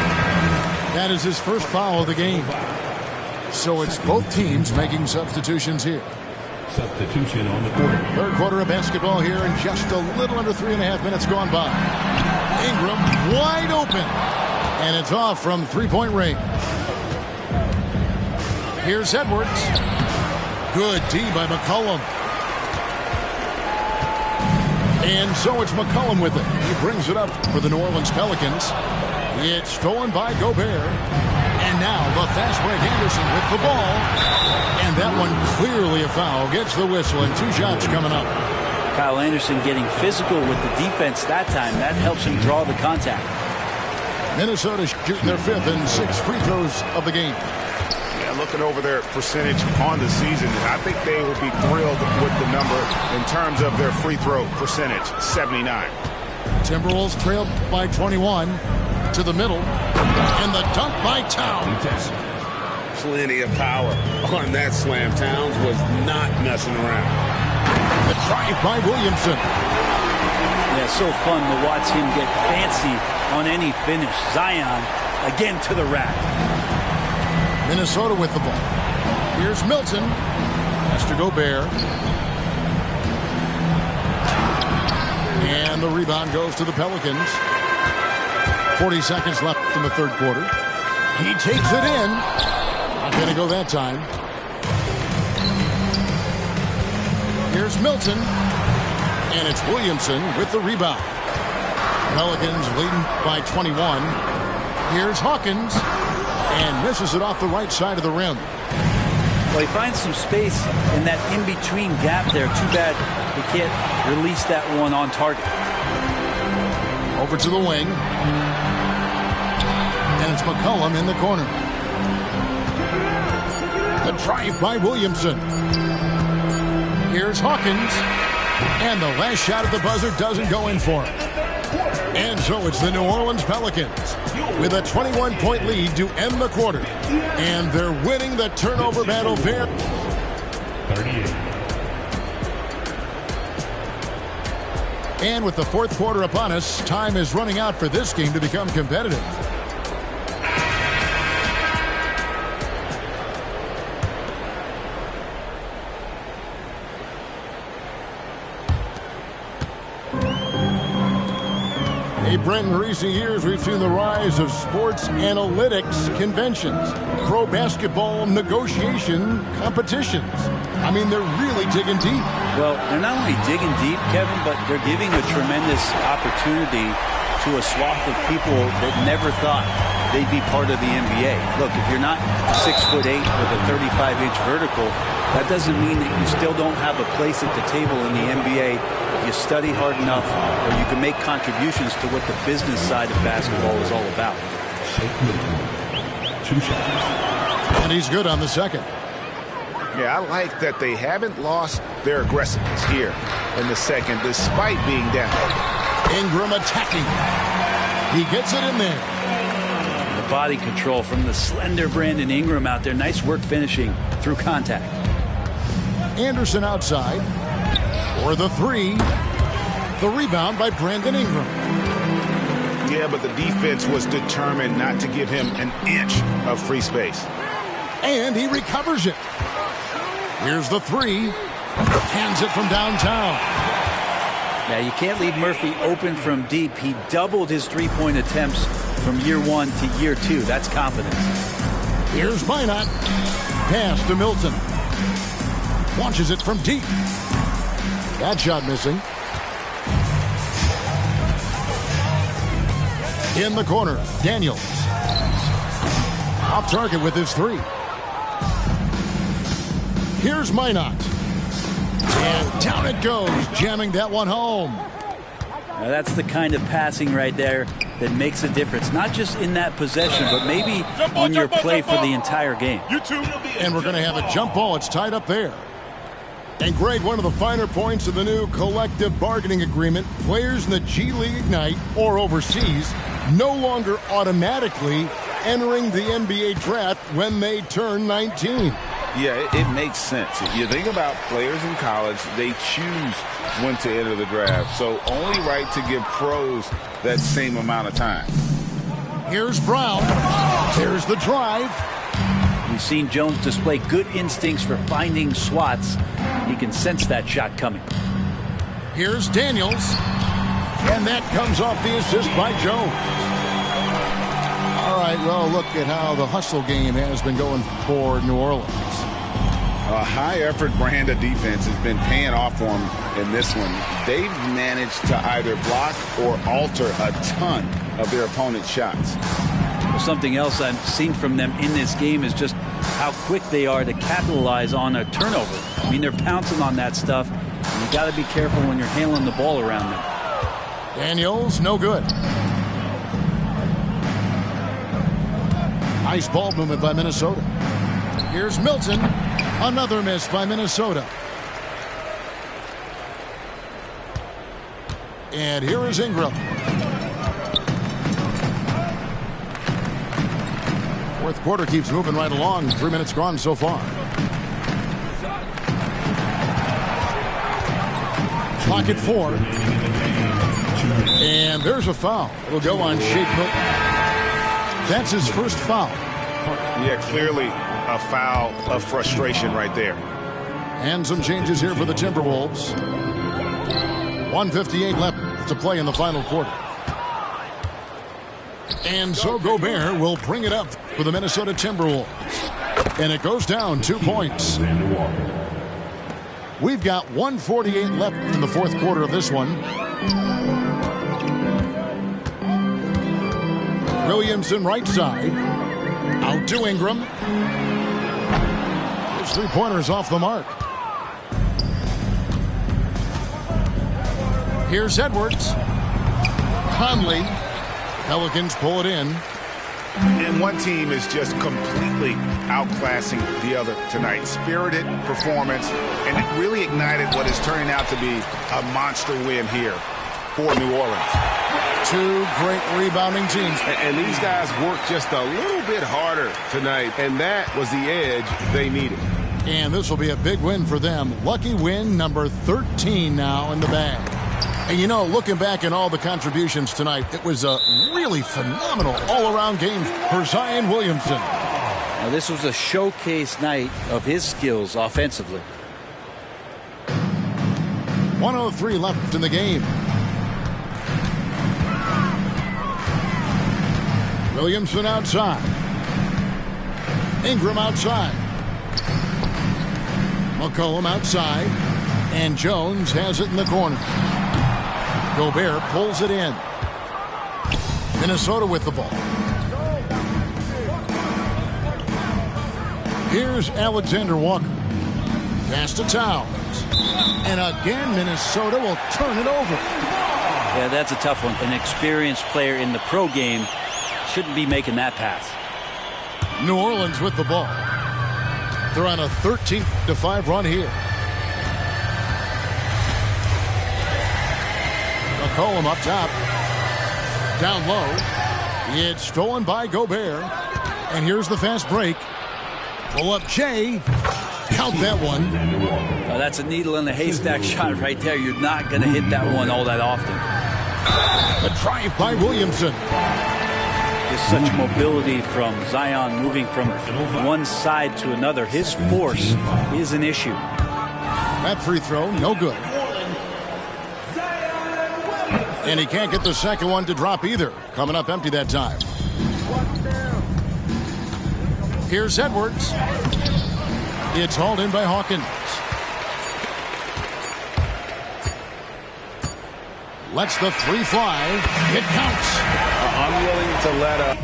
That is his first foul of the game. So it's both teams making substitutions here. Substitution on the court. Third quarter of basketball here, and just a little under 3.5 minutes gone by. Ingram wide open. And it's off from three-point range. Here's Edwards. Good D by McCollum. And so it's McCollum with it. He brings it up for the New Orleans Pelicans. It's stolen by Gobert. And now the fast break Anderson with the ball. And that one clearly a foul. Gets the whistle and 2 shots coming up. Kyle Anderson getting physical with the defense that time. That helps him draw the contact. Minnesota shooting their 5th and 6th free throws of the game. Yeah, looking over their percentage on the season, I think they will be thrilled with the number in terms of their free throw percentage, 79. Timberwolves trailed by 21 to the middle. And the dunk by Towns. Plenty of power on that slam. Towns was not messing around. The drive by Williamson. Yeah, so fun to watch him get fancy on any finish. Zion again to the rack. Minnesota with the ball. Here's Milton. Has to Gobert. And the rebound goes to the Pelicans. 40 seconds left in the third quarter. He takes it in. Not going to go that time. Here's Milton. And it's Williamson with the rebound. Pelicans leading by 21. Here's Hawkins. And misses it off the right side of the rim. Well, he finds some space in that in-between gap there. Too bad he can't release that one on target. Over to the wing. And it's McCollum in the corner. The drive by Williamson. Here's Hawkins. And the last shot at the buzzer doesn't go in for him. And so it's the New Orleans Pelicans with a 21-point lead to end the quarter. And they're winning the turnover battle fair. 38. And with the fourth quarter upon us, time is running out for this game to become competitive. Brent, in recent years, we've seen the rise of sports analytics conventions, pro basketball negotiation competitions. I mean, they're really digging deep. Well, they're not only digging deep, Kevin, but they're giving a tremendous opportunity to a swath of people that never thought they'd be part of the NBA. Look, if you're not 6'8" with a 35-inch vertical, that doesn't mean that you still don't have a place at the table in the NBA if you study hard enough, or you can make contributions to what the business side of basketball is all about. 2 shots. And he's good on the second. Yeah, I like that they haven't lost their aggressiveness here in the second, despite being down. Ingram attacking. He gets it in there. The body control from the slender Brandon Ingram out there. Nice work finishing through contact. Anderson outside for the three. The rebound by Brandon Ingram. Yeah, but the defense was determined not to give him an inch of free space. And he recovers it. Here's the three. Hands it from downtown. Now, you can't leave Murphy open from deep. He doubled his three-point attempts from year one to year two. That's confidence. Here's Minot. Pass to Milton. Launches it from deep. That shot missing. In the corner, Daniels. Off target with his three. Here's Minot. And down it goes, jamming that one home. Now that's the kind of passing right there that makes a difference. Not just in that possession, but maybe on your play for the entire game. And we're going to have a jump ball. It's tied up there. And Greg, one of the finer points of the new collective bargaining agreement, players in the G League Ignite or overseas no longer automatically entering the NBA draft when they turn 19. Yeah, it makes sense. If you think about players in college, they choose when to enter the draft. So only right to give pros that same amount of time. Here's Brown. There's the drive. We've seen Jones display good instincts for finding swats. He can sense that shot coming. Here's Daniels. And that comes off the assist by Jones. right, well, look at how the hustle game has been going for New Orleans. A high-effort brand of defense has been paying off for them in this one. They've managed to either block or alter a ton of their opponent's shots. Well, something else I've seen from them in this game is just how quick they are to capitalize on a turnover. I mean, they're pouncing on that stuff. And you got to be careful when you're handling the ball around them. Daniels, no good. Nice ball movement by Minnesota. Here's Milton. Another miss by Minnesota. And here is Ingram. Fourth quarter keeps moving right along. 3 minutes gone so far. Clock at 4. And there's a foul. It'll go on Shake Milton. That's his first foul. Yeah, clearly a foul of frustration right there. And some changes here for the Timberwolves. 1:58 left to play in the final quarter. And so Gobert will bring it up for the Minnesota Timberwolves. And it goes down 2 points. We've got 1:48 left in the fourth quarter of this one. Williamson right side. Out to Ingram. His three-pointers off the mark. Here's Edwards. Conley. Pelicans pull it in. And one team is just completely outclassing the other tonight. Spirited performance, and it really ignited what is turning out to be a monster win here for New Orleans. Two great rebounding teams. And these guys worked just a little bit harder tonight, and that was the edge they needed. And this will be a big win for them. Lucky win number 13 now in the bag. And you know, looking back at all the contributions tonight, it was a really phenomenal all-around game for Zion Williamson. Now, this was a showcase night of his skills offensively. 1:03 left in the game. Williamson outside. Ingram outside. McCollum outside. And Jones has it in the corner. Gobert pulls it in. Minnesota with the ball. Here's Alexander Walker. Pass to Towns. And again, Minnesota will turn it over. Yeah, that's a tough one. An experienced player in the pro game shouldn't be making that pass. New Orleans with the ball. They're on a 13-5 run here. McCollum up top. Down low. It's stolen by Gobert. And here's the fast break. Pull up Jay. Count that one. Oh, that's a needle in the haystack shot right there. You're not going to hit that one all that often. The drive by Williamson. Just such mobility from Zion moving from one side to another. His force is an issue. That free throw, no good. And he can't get the second one to drop either. Coming up empty that time. Here's Edwards. It's hauled in by Hawkins. Lets the three fly. It counts. Unwilling to let up.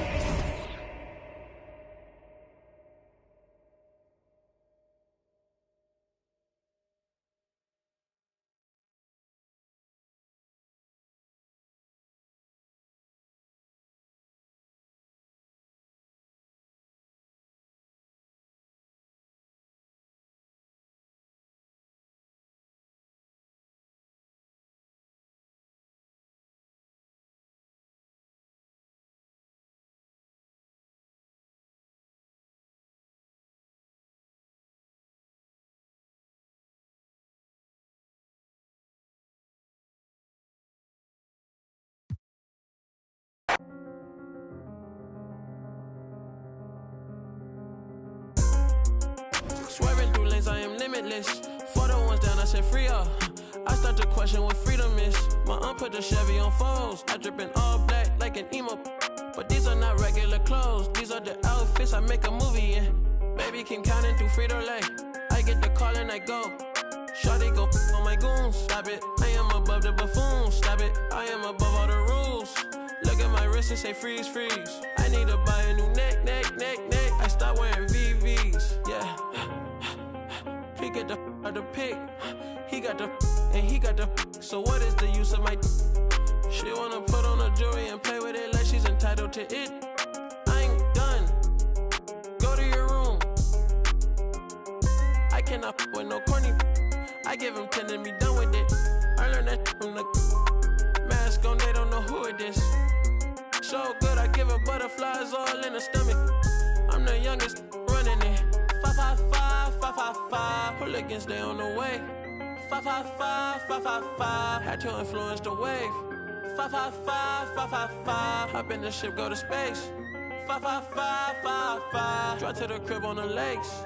Swerving through lanes, I am limitless. For the ones down, I said free up. I start to question what freedom is. My aunt put the Chevy on foes. I drip in all black like an emo. But these are not regular clothes. These are the outfits I make a movie in. Baby Kim counting through Frito-Lay. I get the call and I go. Shawty go on my goons. Stop it. I am above the buffoon. Stop it. I am above all the rules. Look at my wrist and say freeze, freeze. I need to buy a new neck. I start wearing VVs. Yeah. He get the out the pick. He got the and he got the. So what is the use of my? She wanna put on a jewelry and play with it like she's entitled to it. I ain't done. Go to your room. I cannot f with no corny. I give him 10 and be done with it. I learned that from the mask on, they don't know who it is. So good, I give her butterflies all in the stomach. I'm the youngest running it. 555. Hooligans, they on the way. 555. Had to influence the wave. 555. Hop in the ship, go to space. 555. Drive to the crib on the lakes.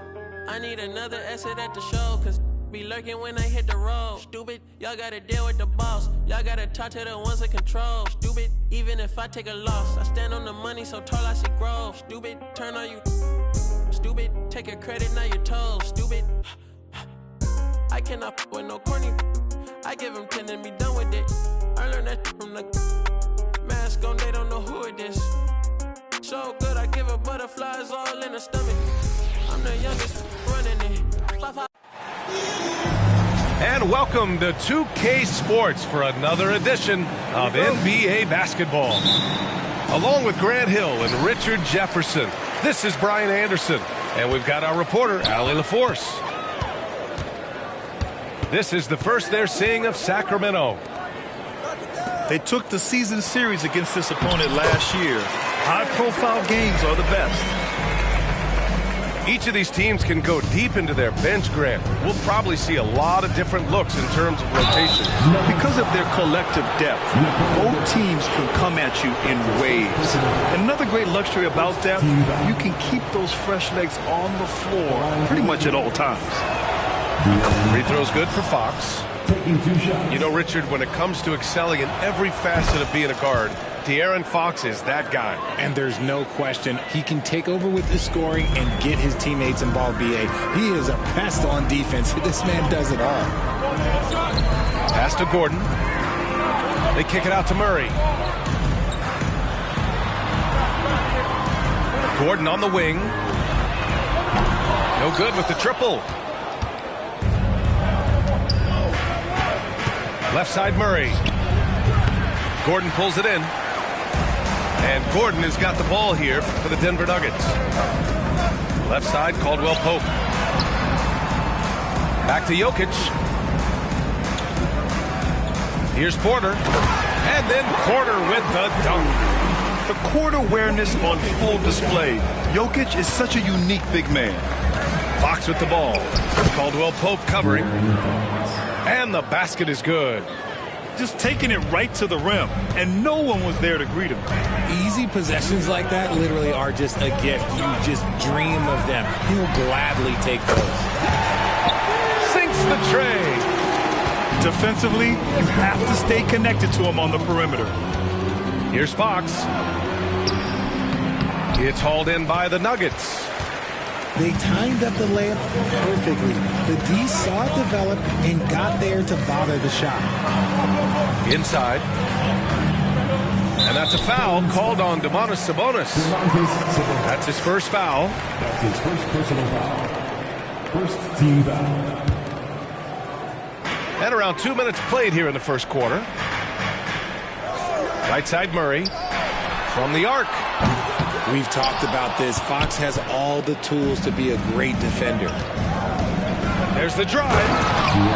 I need another exit at the show, cause be lurking when I hit the road. Stupid, y'all gotta deal with the boss. Y'all gotta talk to the ones in control. Stupid, even if I take a loss, I stand on the money so tall I see growth. Stupid, turn on you. Stupid, take your credit, now you're told. Stupid, I cannot f with no corny. I give him 10 and be done with it. I learned that from the mask on, they don't know who it is. So good, I give her butterflies all in the stomach. I'm the youngest running it. And welcome to 2K Sports for another edition of NBA basketball. Along with Grant Hill and Richard Jefferson, this is Brian Anderson, and we've got our reporter, Allie LaForce. This is the first they're seeing of Sacramento. They took the season series against this opponent last year. High-profile games are the best. Each of these teams can go deep into their bench, Grant. We'll probably see a lot of different looks in terms of rotation. Because of their collective depth, both teams can come at you in waves. And another great luxury about depth, you can keep those fresh legs on the floor pretty much at all times. Free throw's good for Fox. You know, Richard, when it comes to excelling in every facet of being a guard, De'Aaron Fox is that guy. And there's no question he can take over with the scoring and get his teammates involved, B.A. He is a pest on defense. This man does it all. Pass to Gordon. They kick it out to Murray. Gordon on the wing. No good with the triple. Left side Murray. Gordon pulls it in. And Gordon has got the ball here for the Denver Nuggets. Left side, Caldwell Pope. Back to Jokic. Here's Porter. And then Porter with the dunk. The court awareness on full display. Jokic is such a unique big man. Fox with the ball. Caldwell Pope covering. And the basket is good. Just taking it right to the rim, and no one was there to greet him. Easy possessions like that literally are just a gift. You just dream of them. He'll gladly take those. Sinks the tray. Defensively, you have to stay connected to him on the perimeter. Here's Fox. It's hauled in by the Nuggets. They timed up the layup perfectly. The D saw it develop and got there to bother the shot. Inside. And that's a foul called on Domantas Sabonis. That's his first foul. That's his first personal foul. First team foul. And around 2 minutes played here in the first quarter. Right side Murray from the arc. We've talked about this. Fox has all the tools to be a great defender. There's the drive.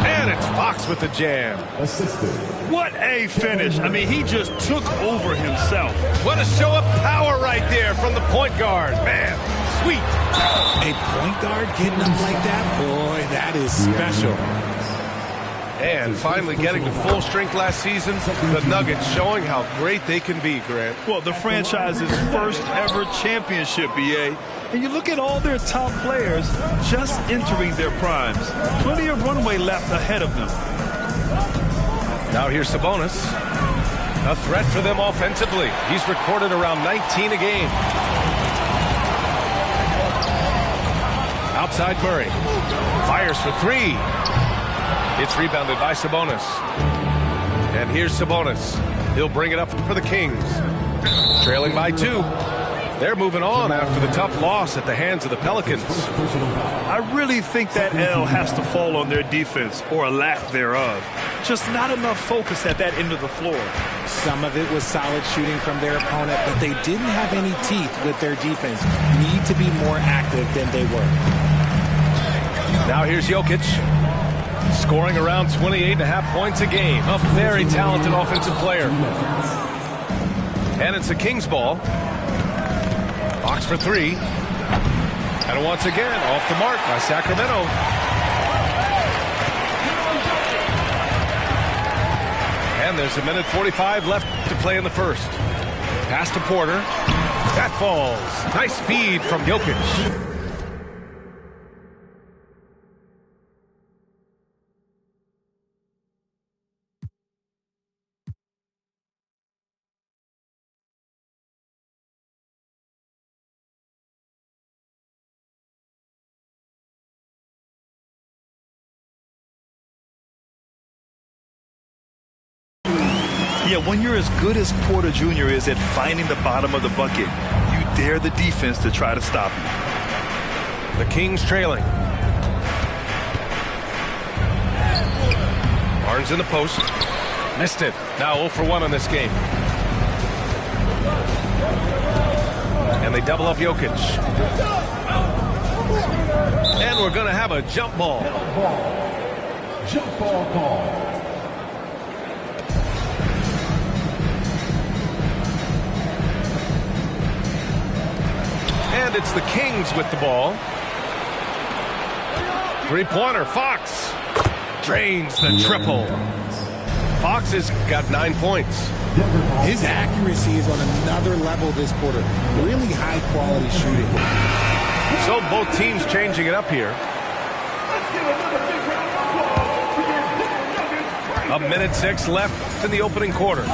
And it's Fox with the jam. Assisted. What a finish. I mean, he just took over himself. What a show of power right there from the point guard. Man, sweet. A point guard getting up like that? Boy, that is special. And finally getting to full strength last season, the Nuggets showing how great they can be, Grant. Well, the franchise's first ever championship, BA. And you look at all their top players just entering their primes. Plenty of runway left ahead of them. Now here's Sabonis. A threat for them offensively. He's recorded around 19 a game. Outside Murray. Fires for three. It's rebounded by Sabonis. And here's Sabonis. He'll bring it up for the Kings. Trailing by 2. They're moving on after the tough loss at the hands of the Pelicans. I really think that L has to fall on their defense, or a lack thereof. Just not enough focus at that end of the floor. Some of it was solid shooting from their opponent, but they didn't have any teeth with their defense. Need to be more active than they were. Now here's Jokic, scoring around 28.5 points a game. A very talented offensive player. And it's the Kings ball. Fox for three. And once again, off the mark by Sacramento. And there's 1:45 left to play in the first. Pass to Porter. That falls. Nice feed from Jokic. Yeah, when you're as good as Porter Jr. is at finding the bottom of the bucket, you dare the defense to try to stop you. The Kings trailing. Barnes in the post. Missed it. Now 0 for 1 in this game. And they double up Jokic. And we're going to have a jump ball. Jump ball call. And it's the Kings with the ball. Three-pointer, Fox. Drains the triple. Fox has got 9 points. His accuracy is on another level this quarter. Really high-quality shooting. So both teams changing it up here. 1:06 left in the opening quarter.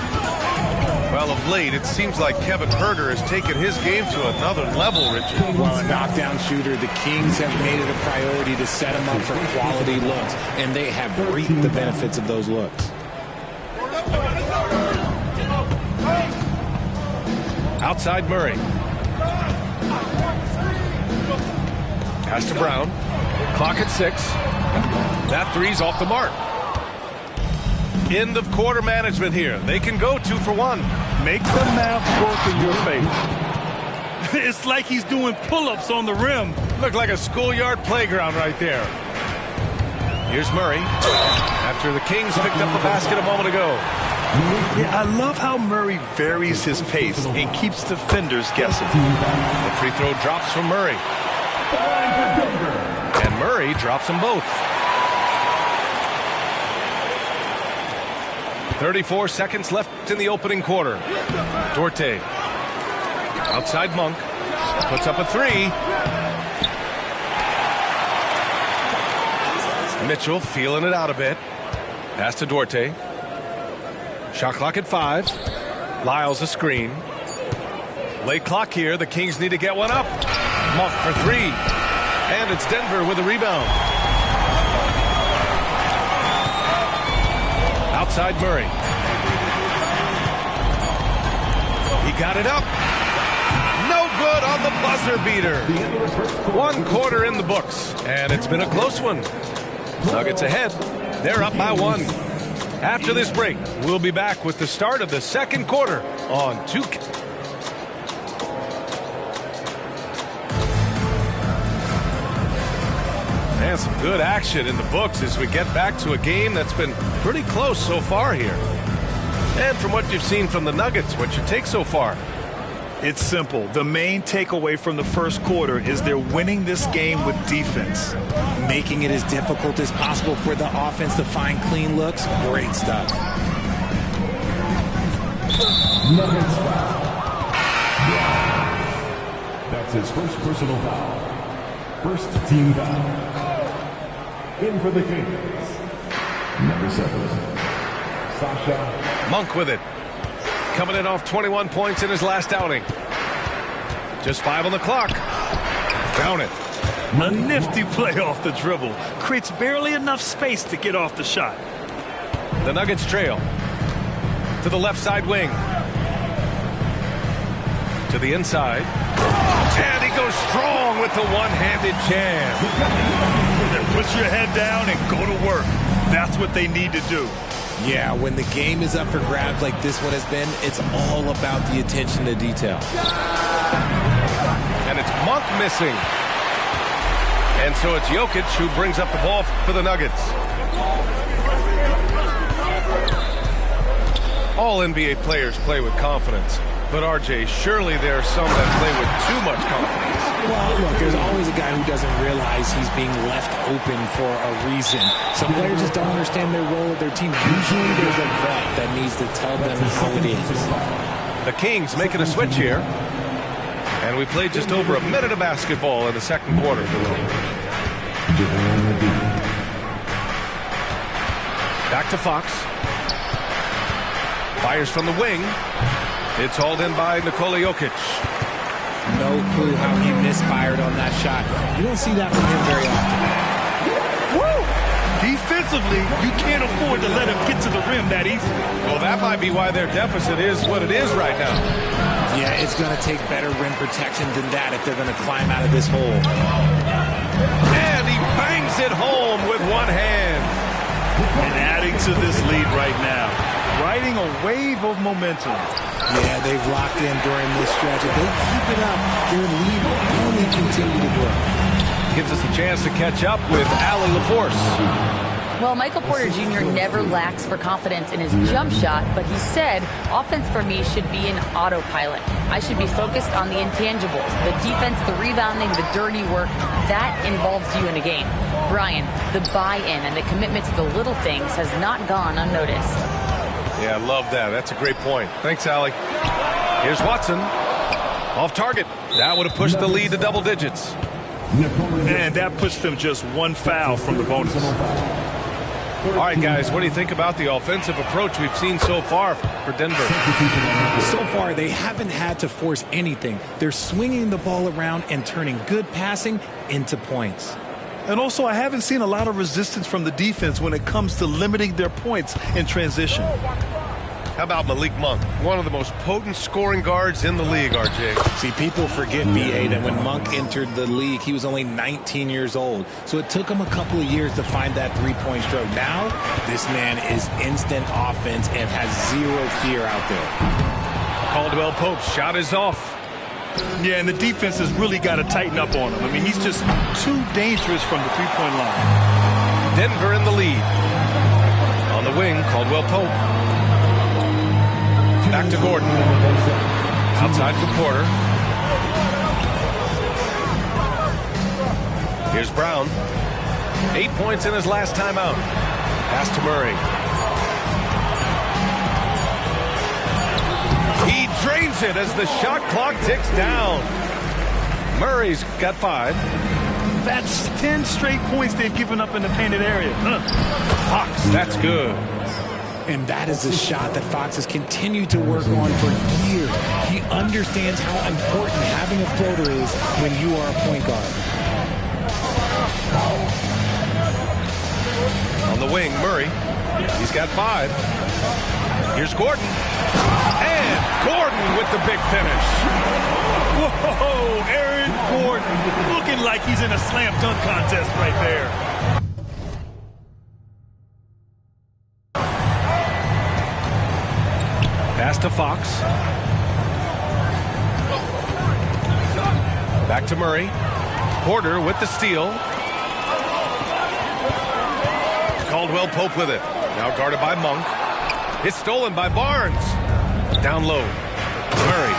Well, of late, it seems like Kevin Huerter has taken his game to another level, Richard. Well, a knockdown shooter, the Kings have made it a priority to set him up for quality looks, and they have reaped the benefits of those looks. Outside Murray. Pass to Brown. Clock at 6. That three's off the mark. End of quarter management here. They can go 2 for 1. Make the math work in your favor. It's like he's doing pull-ups on the rim. Looked like a schoolyard playground right there. Here's Murray. After the Kings picked up the basket a moment ago. Yeah, I love how Murray varies his pace and keeps defenders guessing. The free throw drops from Murray. And Murray drops them both. 34 seconds left in the opening quarter. Duarte. Outside Monk. Puts up a three. Mitchell feeling it out a bit. Pass to Duarte. Shot clock at 5. Lyles a screen. Late clock here. The Kings need to get one up. Monk for 3. And it's Denver with a rebound. Outside Murray. He got it up. No good on the buzzer beater. 1 quarter in the books, and it's been a close one. Nuggets ahead. They're up by 1. After this break, we'll be back with the start of the second quarter on 2K. And some good action in the books as we get back to a game that's been pretty close so far here. And from what you've seen from the Nuggets, what's your take so far? It's simple. The main takeaway from the first quarter is they're winning this game with defense. Making it as difficult as possible for the offense to find clean looks. Great stuff. Nuggets foul. That's his first personal foul. First team foul. In for the Kings. Number 7. Sasha. Monk with it. coming in off 21 points in his last outing. Just 5 on the clock. Count it. A nifty play off the dribble. Creates barely enough space to get off the shot. The Nuggets trail. To the left side wing. To the inside. And he goes strong with the one-handed jam. Put your head down and go to work. That's what they need to do. Yeah, when the game is up for grabs like this one has been, it's all about the attention to detail. And it's Monk missing. And so it's Jokic who brings up the ball for the Nuggets. All NBA players play with confidence. But, RJ, surely there are some that play with too much confidence. Well, look, there's always a guy who doesn't realize he's being left open for a reason. Some players just don't understand their role with their team. Usually there's a vet that needs to tell them how it is. The Kings making a switch here. And we played just over a minute of basketball in the second quarter. Back to Fox. Fires from the wing. It's hauled in by Nikola Jokic. No clue how he misfired on that shot. You don't see that from him very often. Woo! Defensively, you can't afford to let him get to the rim that easy. Well, that might be why their deficit is what it is right now. Yeah, it's going to take better rim protection than that if they're going to climb out of this hole. And he bangs it home with one hand. And adding to this lead right now. Riding a wave of momentum. Yeah, they've locked in during this stretch. If they keep it up, their lead will only continue to grow. Gives us a chance to catch up with Allie LaForce. Well, Michael Porter Jr. never lacks for confidence in his jump shot, but he said, offense for me should be an autopilot. I should be focused on the intangibles, the defense, the rebounding, the dirty work. That involves you in a game. Brian, the buy-in and the commitment to the little things has not gone unnoticed. Yeah, I love that. That's a great point. Thanks, Allie. Here's Watson. Off target. That would have pushed the lead to double digits. And that pushed them just one foul from the bonus. All right, guys, what do you think about the offensive approach we've seen so far for Denver? So far, they haven't had to force anything. They're swinging the ball around and turning good passing into points. And also, I haven't seen a lot of resistance from the defense when it comes to limiting their points in transition. How about Malik Monk, one of the most potent scoring guards in the league, RJ? See, people forget, B.A., that when Monk entered the league, he was only 19 years old. So it took him a couple of years to find that three-point stroke. Now, this man is instant offense and has zero fear out there. Caldwell Pope's shot is off. Yeah, and the defense has really got to tighten up on him. I mean, he's just too dangerous from the three-point line. Denver in the lead. On the wing, Caldwell Pope. Back to Gordon. Outside for Porter. Here's Brown. 8 points in his last timeout. Pass to Murray. He drains it as the shot clock ticks down. Murray's got 5. That's 10 straight points they've given up in the painted area. Fox, that's good. And that is a shot that Fox has continued to work on for years. He understands how important having a floater is when you are a point guard. On the wing, Murray. He's got 5. Here's Gordon. And Gordon with the big finish. Whoa, Aaron Gordon looking like he's in a slam dunk contest right there. Pass to Fox. Back to Murray. Porter with the steal. Caldwell Pope with it. Now guarded by Monk. It's stolen by Barnes. Down low. Murray.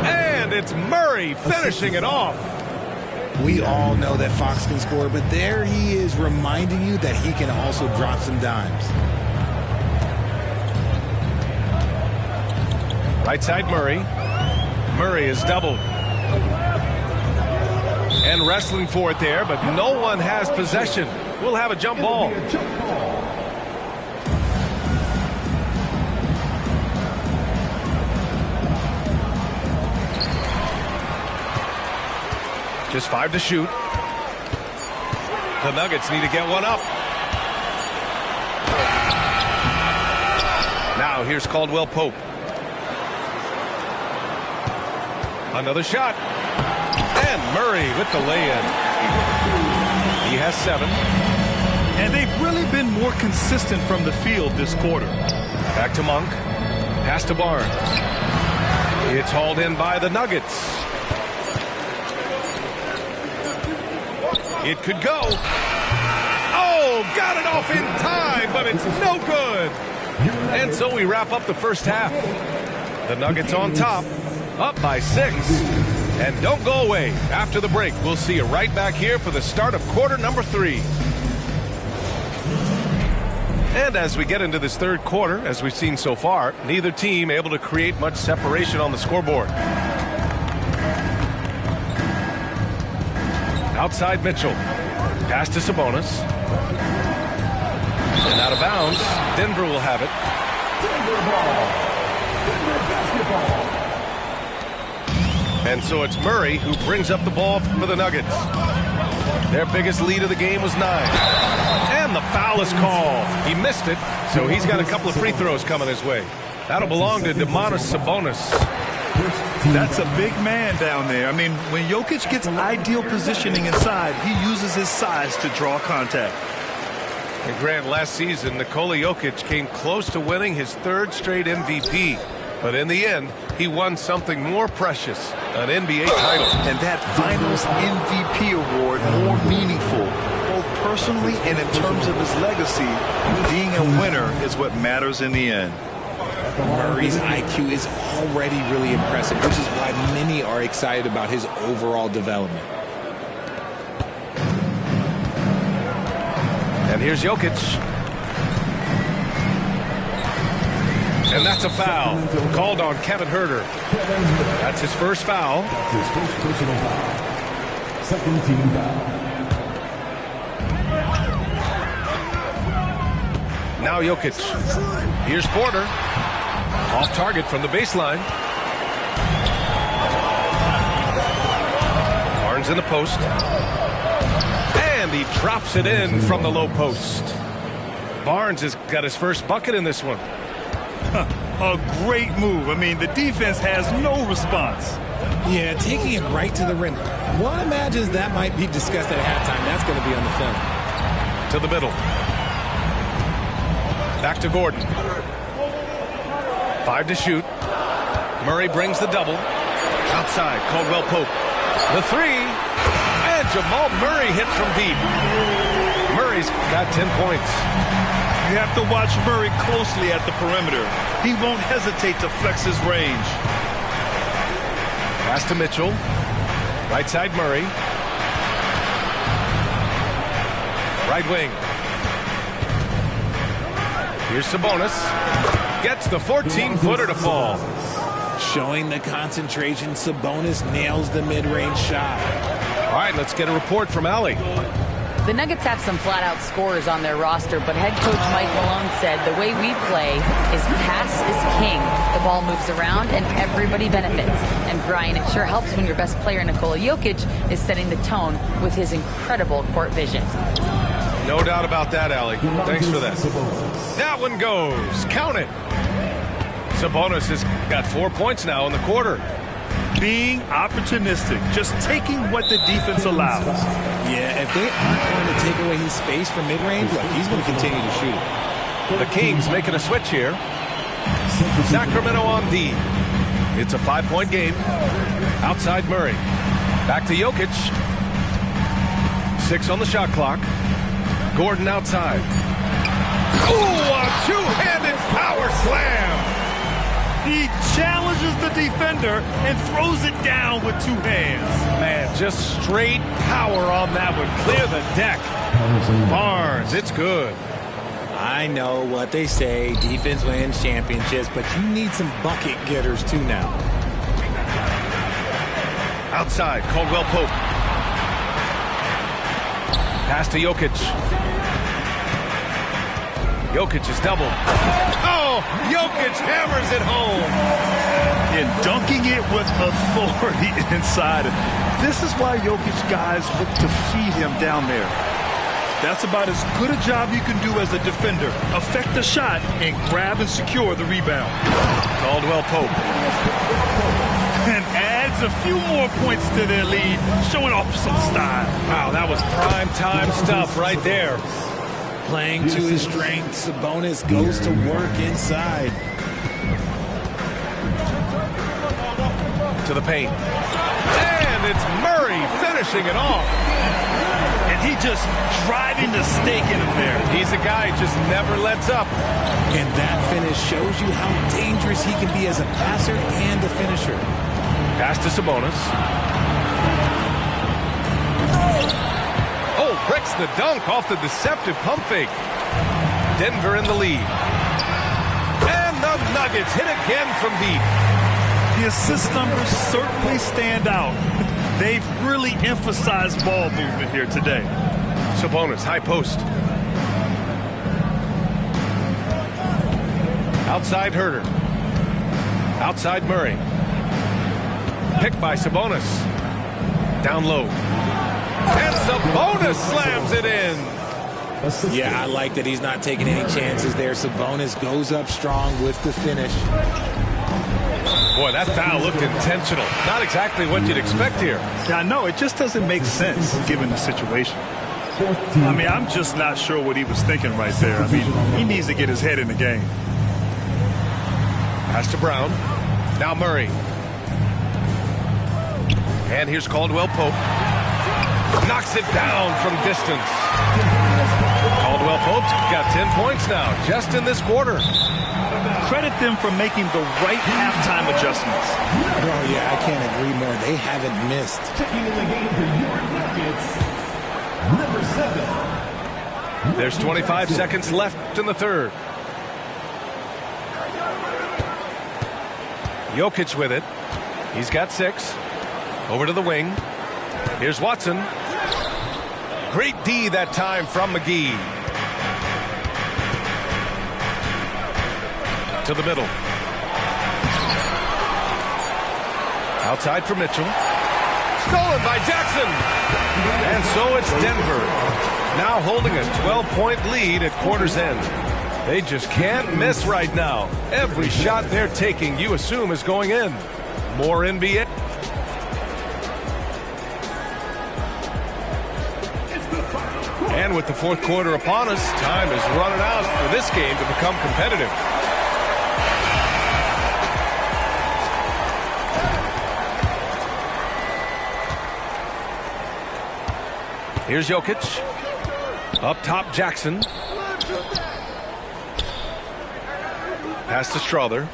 And it's Murray finishing it off. We all know that Fox can score, but there he is reminding you that he can also drop some dimes. Right side Murray. Murray is doubled. And wrestling for it there, but no one has possession. We'll have a jump ball. Just 5 to shoot. The Nuggets need to get one up. Now here's Caldwell Pope. Another shot. And Murray with the lay-in. He has 7. And they've really been more consistent from the field this quarter. Back to Monk. Pass to Barnes. It's hauled in by the Nuggets. It could go. Oh, got it off in time, but it's no good. And so we wrap up the first half. The Nuggets on top, up by 6. And don't go away. After the break, we'll see you right back here for the start of quarter number 3. And as we get into this third quarter, as we've seen so far, neither team able to create much separation on the scoreboard. Outside Mitchell. Pass to Sabonis. And out of bounds. Denver will have it. Denver ball. Denver basketball. And so it's Murray who brings up the ball for the Nuggets. Their biggest lead of the game was 9. And the foul is called. He missed it, so he's got a couple of free throws coming his way. That'll belong to Domantas Sabonis. That's a big man down there. I mean, when Jokic gets ideal positioning inside, he uses his size to draw contact. And Grant, last season, Nikola Jokic came close to winning his 3rd straight MVP. But in the end, he won something more precious, an NBA title. And that Finals MVP award more meaningful, both personally and in terms of his legacy. Being a winner is what matters in the end. Murray's IQ is already really impressive, which is why many are excited about his overall development. And here's Jokic. And that's a foul called on Kevin Huerter. That's his first foul. That's his first personal foul. Second team foul. Now Jokic. Here's Porter. Off target from the baseline. Barnes in the post. And he drops it in from the low post. Barnes has got his first bucket in this one. A great move. I mean, the defense has no response. Yeah, taking it right to the rim. One imagines that might be discussed at halftime. That's going to be on the film. To the middle. Back to Gordon. 5 to shoot. Murray brings the double. Outside, Caldwell Pope. The 3. And Jamal Murray hits from deep. Murray's got 10 points. You have to watch Murray closely at the perimeter. He won't hesitate to flex his range. Pass to Mitchell. Right side Murray. Right wing. Here's Sabonis. Gets the 14-footer to fall. Showing the concentration, Sabonis nails the mid-range shot. All right, let's get a report from Allie. The Nuggets have some flat-out scorers on their roster, but head coach Mike Malone said the way we play is pass is king. The ball moves around and everybody benefits. And Brian, it sure helps when your best player, Nikola Jokic, is setting the tone with his incredible court vision. No doubt about that, Allie. Thanks for that. That one goes. Count it. Sabonis has got 4 points now in the quarter. Being opportunistic, just taking what the defense allows. Yeah, if they aren't going to take away his space from mid-range, look, he's going to continue to shoot it. The Kings making a switch here. Sacramento on D. It's a 5-point game. Outside Murray. Back to Jokic. 6 on the shot clock. Gordon outside. Ooh, a two-handed power slam. He challenges the defender and throws it down with 2 hands. Man, just straight power on that one. Clear the deck. Barnes, it's good. I know what they say, defense wins championships, but you need some bucket getters too now. Outside, Caldwell Pope. Pass to Jokic. Jokic is doubled. Oh, Jokic hammers it home. and dunking it with authority inside. This is why Jokic guys look to feed him down there. That's about as good a job you can do as a defender. Affect the shot and grab and secure the rebound. Caldwell Pope. And adds a few more points to their lead, showing off some style. Wow, that was prime time stuff right there. Playing to his strengths, Sabonis goes to work inside. To the paint. And it's Murray finishing it off. And he just driving the stake in him there. He's a guy who just never lets up. And that finish shows you how dangerous he can be as a passer and a finisher. Pass to Sabonis. Oh, breaks the dunk off the deceptive pump fake. Denver in the lead. And the Nuggets hit again from deep. The assist numbers certainly stand out. They've really emphasized ball movement here today. Sabonis, high post. Outside Herter. Outside Murray. Picked by Sabonis. Down low. And Sabonis slams it in. Yeah, I like that he's not taking any chances there. Sabonis goes up strong with the finish. Boy, that foul looked intentional. Not exactly what you'd expect here. Yeah, no, it just doesn't make sense given the situation. I mean, I'm just not sure what he was thinking right there. I mean, he needs to get his head in the game. Pass to Brown. Now Murray. And here's Caldwell Pope. Knocks it down from distance. Caldwell Pope's got 10 points now, just in this quarter. Credit them for making the right halftime adjustments. Oh, yeah, I can't agree more. They haven't missed. Checking in the game for your Nuggets, number 7. There's 25 seconds left in the third. Jokic with it. He's got 6. Over to the wing. Here's Watson. Great D that time from McGee. To the middle. Outside for Mitchell. Stolen by Jackson. And so it's Denver. Now holding a 12-point lead at quarter's end. They just can't miss right now. Every shot they're taking, you assume, is going in. More NBA. And with the fourth quarter upon us, time is running out for this game to become competitive. Here's Jokic. Up top, Jackson. Pass to Strother.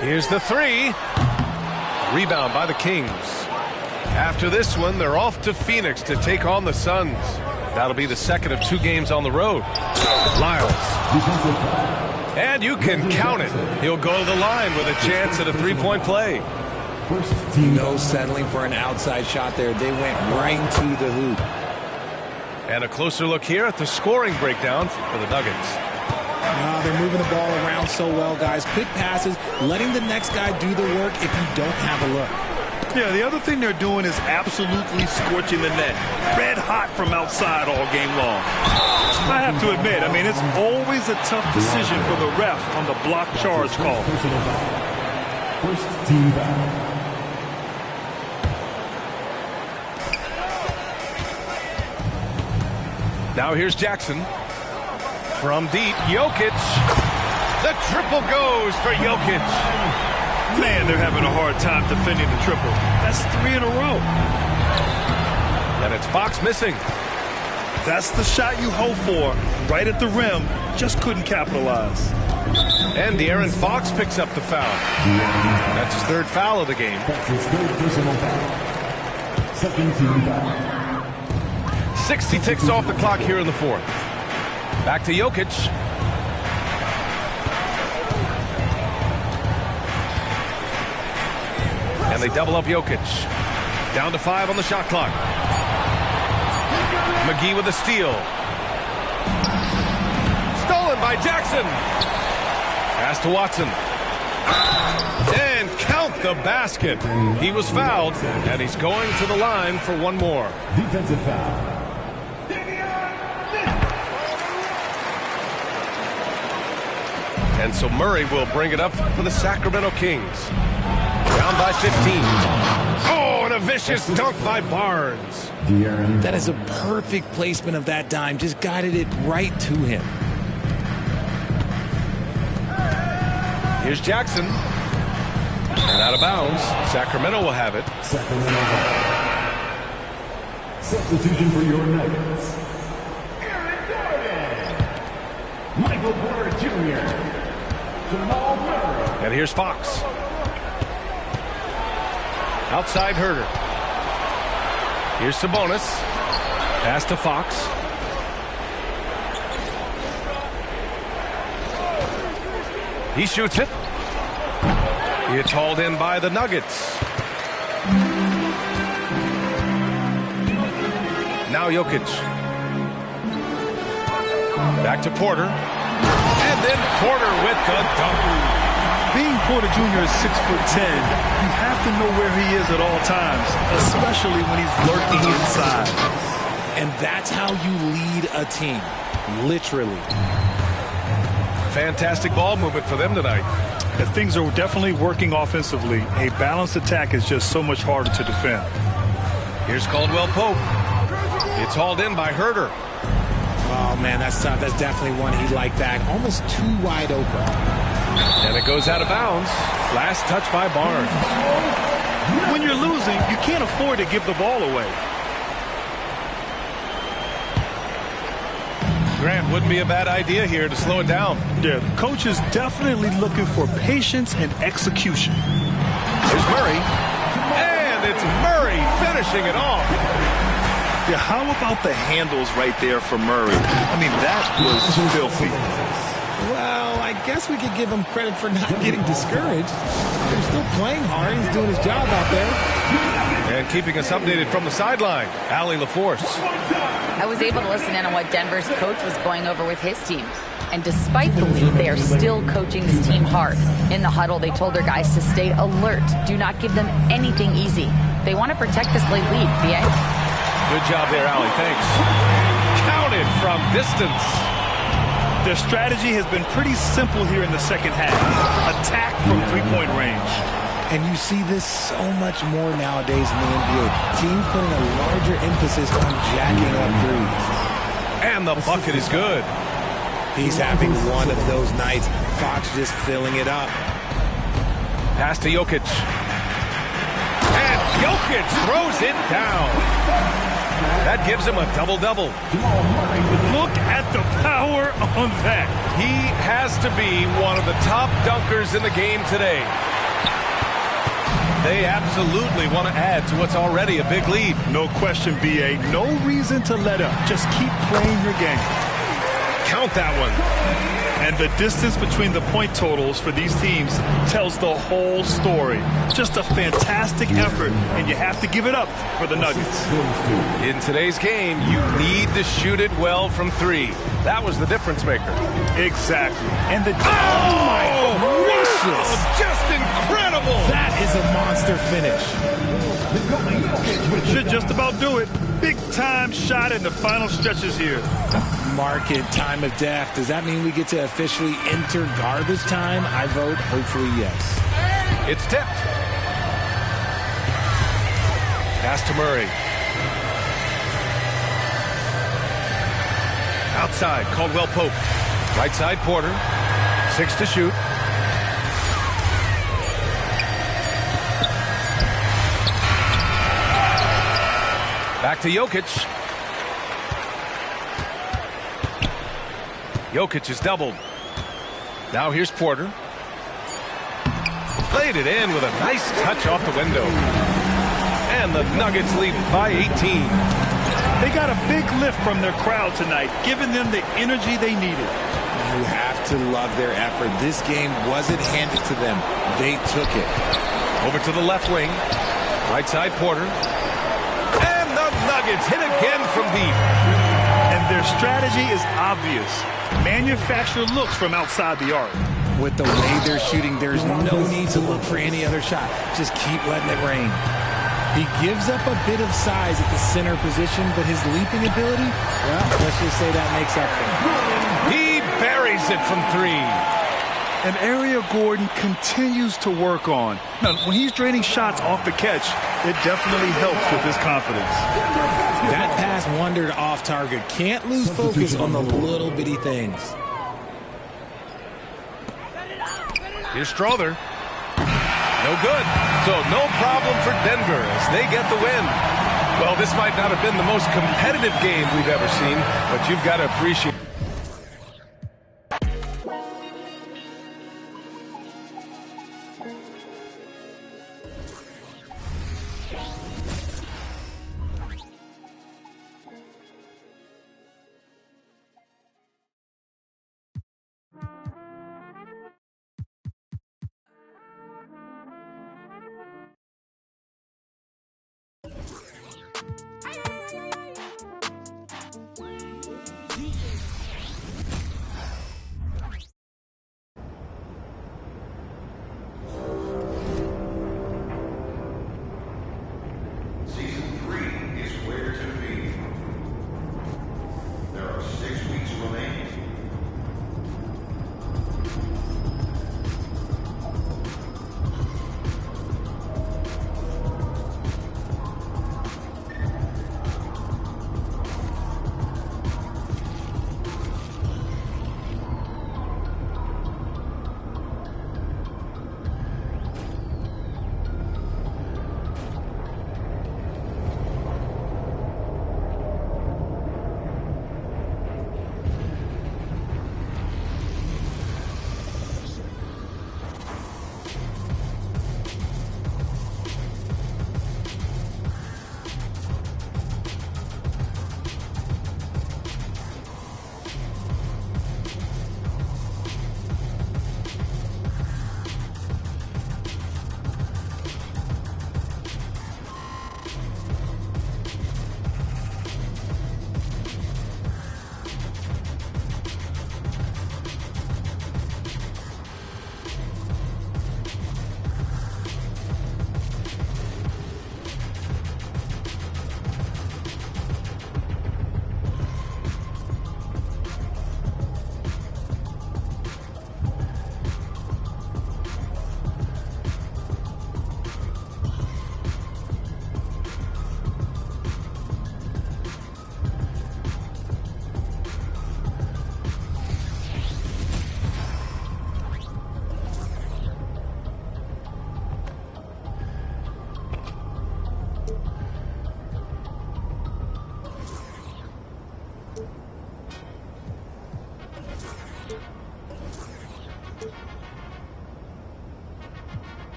Here's the 3. Rebound by the Kings. After this one, they're off to Phoenix to take on the Suns. That'll be the second of 2 games on the road. Lyles. And you can count it. He'll go to the line with a chance at a 3-point play. No settling for an outside shot there. They went right to the hoop. And a closer look here at the scoring breakdown for the Nuggets. They're moving the ball around so well, guys. Quick passes, letting the next guy do the work if you don't have a look. Yeah, the other thing they're doing is absolutely scorching the net. Red hot from outside all game long. I have to admit, I mean, it's always a tough decision for the ref on the block charge call. First team foul. Now here's Jackson. From deep, Jokic. The triple goes for Jokic. Man, they're having a hard time defending the triple. That's 3 in a row. And it's Fox missing. That's the shot you hope for. Right at the rim. Just couldn't capitalize. And De'Aaron Fox picks up the foul. That's his 3rd foul of the game. That's his 3rd personal foul. Second team foul. 60 ticks off the clock here in the 4th. Back to Jokic. And they double up Jokic. Down to 5 on the shot clock. McGee with a steal. Stolen by Jackson. Pass to Watson. And count the basket. He was fouled, and he's going to the line for one more. Defensive foul. And so Murray will bring it up for the Sacramento Kings. Down by 15. Oh, and a vicious dunk by Barnes. That is a perfect placement of that dime. Just guided it right to him. Here's Jackson. And out of bounds. Sacramento will have it. Substitution for your Nuggets. Michael Porter Jr. Jamal Murray. And here's Fox. Outside Herter. Here's Sabonis. Pass to Fox. He shoots it. It's hauled in by the Nuggets. Now Jokic. Back to Porter. And then Porter with the dunk. Being Porter Jr. is 6'10", you have to know where he is at all times, especially when he's lurking inside. And that's how you lead a team, literally. Fantastic ball movement for them tonight. The things are definitely working offensively. A balanced attack is just so much harder to defend. Here's Caldwell Pope. It's hauled in by Herter. Oh, man, that's tough. That's definitely one he'd like back. Almost too wide open. And it goes out of bounds. Last touch by Barnes. When you're losing, you can't afford to give the ball away. Grant, wouldn't be a bad idea here to slow it down. Yeah, the coach is definitely looking for patience and execution. There's Murray. And it's Murray finishing it off. Yeah, how about the handles right there for Murray? I mean, that was filthy. Well, I guess we could give him credit for not getting discouraged. They're still playing hard. He's doing his job out there. And keeping us updated from the sideline, Allie LaForce. I was able to listen in on what Denver's coach was going over with his team. And despite the lead, they are still coaching this team hard. In the huddle, they told their guys to stay alert. Do not give them anything easy. They want to protect this late lead, BA. Good job there, Allie. Thanks. Counted from distance. Their strategy has been pretty simple here in the second half. Attack from three-point range. And you see this so much more nowadays in the NBA. Teams putting a larger emphasis on jacking up threes. And the bucket is good. He's having one of those nights. Fox just filling it up. Pass to Jokic. And Jokic throws it down. That gives him a double-double. Look at the power on that. He has to be one of the top dunkers in the game today. They absolutely want to add to what's already a big lead. No question, BA. No reason to let up. Just keep playing your game. Count that one. And the distance between the point totals for these teams tells the whole story. Just a fantastic effort, and you have to give it up for the Nuggets. In today's game, you need to shoot it well from three. That was the difference maker. Exactly. And the oh my gracious! Just incredible! That is a monster finish. Should just about do it. Big time shot in the final stretches here. Mark it, time of death. Does that mean we get to officially enter garbage time? I vote hopefully yes. It's tipped. Pass to Murray. Outside, Caldwell Pope. Right side, Porter. 6 to shoot. Back to Jokic. Jokic is doubled. Now here's Porter. Played it in with a nice touch off the window. And the Nuggets lead by 18. They got a big lift from their crowd tonight, giving them the energy they needed. You have to love their effort. This game wasn't handed to them. They took it. Over to the left wing. Right side, Porter. And the Nuggets hit again from deep. And their strategy is obvious. Manufacture looks from outside the arc. With the way they're shooting, there's no need to look for any other shot. Just keep letting it rain. He gives up a bit of size at the center position, but his leaping ability, well, let's just say that makes up for it. He buries it from 3. An area Gordon continues to work on. Now, when he's draining shots off the catch, it definitely helps with his confidence. That pass wandered off target. Can't lose focus on the little bitty things. Here's Strother. No good. So no problem for Denver as they get the win. Well, this might not have been the most competitive game we've ever seen, but you've got to appreciate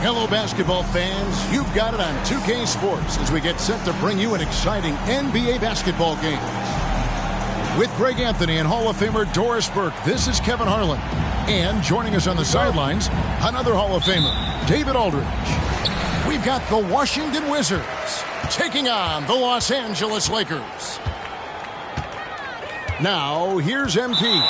Hello, basketball fans. You've got it on 2K Sports as we get set to bring you an exciting NBA basketball game. With Greg Anthony and Hall of Famer Doris Burke, this is Kevin Harlan. And joining us on the sidelines, another Hall of Famer, David Aldridge. We've got the Washington Wizards taking on the Los Angeles Lakers. Now, here's MP.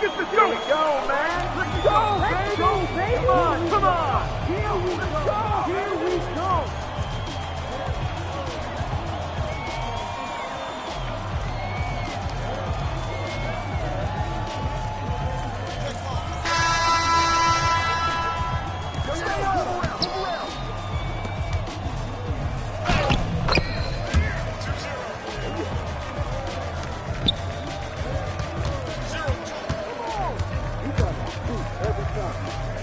get this going. Here we go, man. Let's go, baby. Come on, come on. Here we go. Here we go. Every time.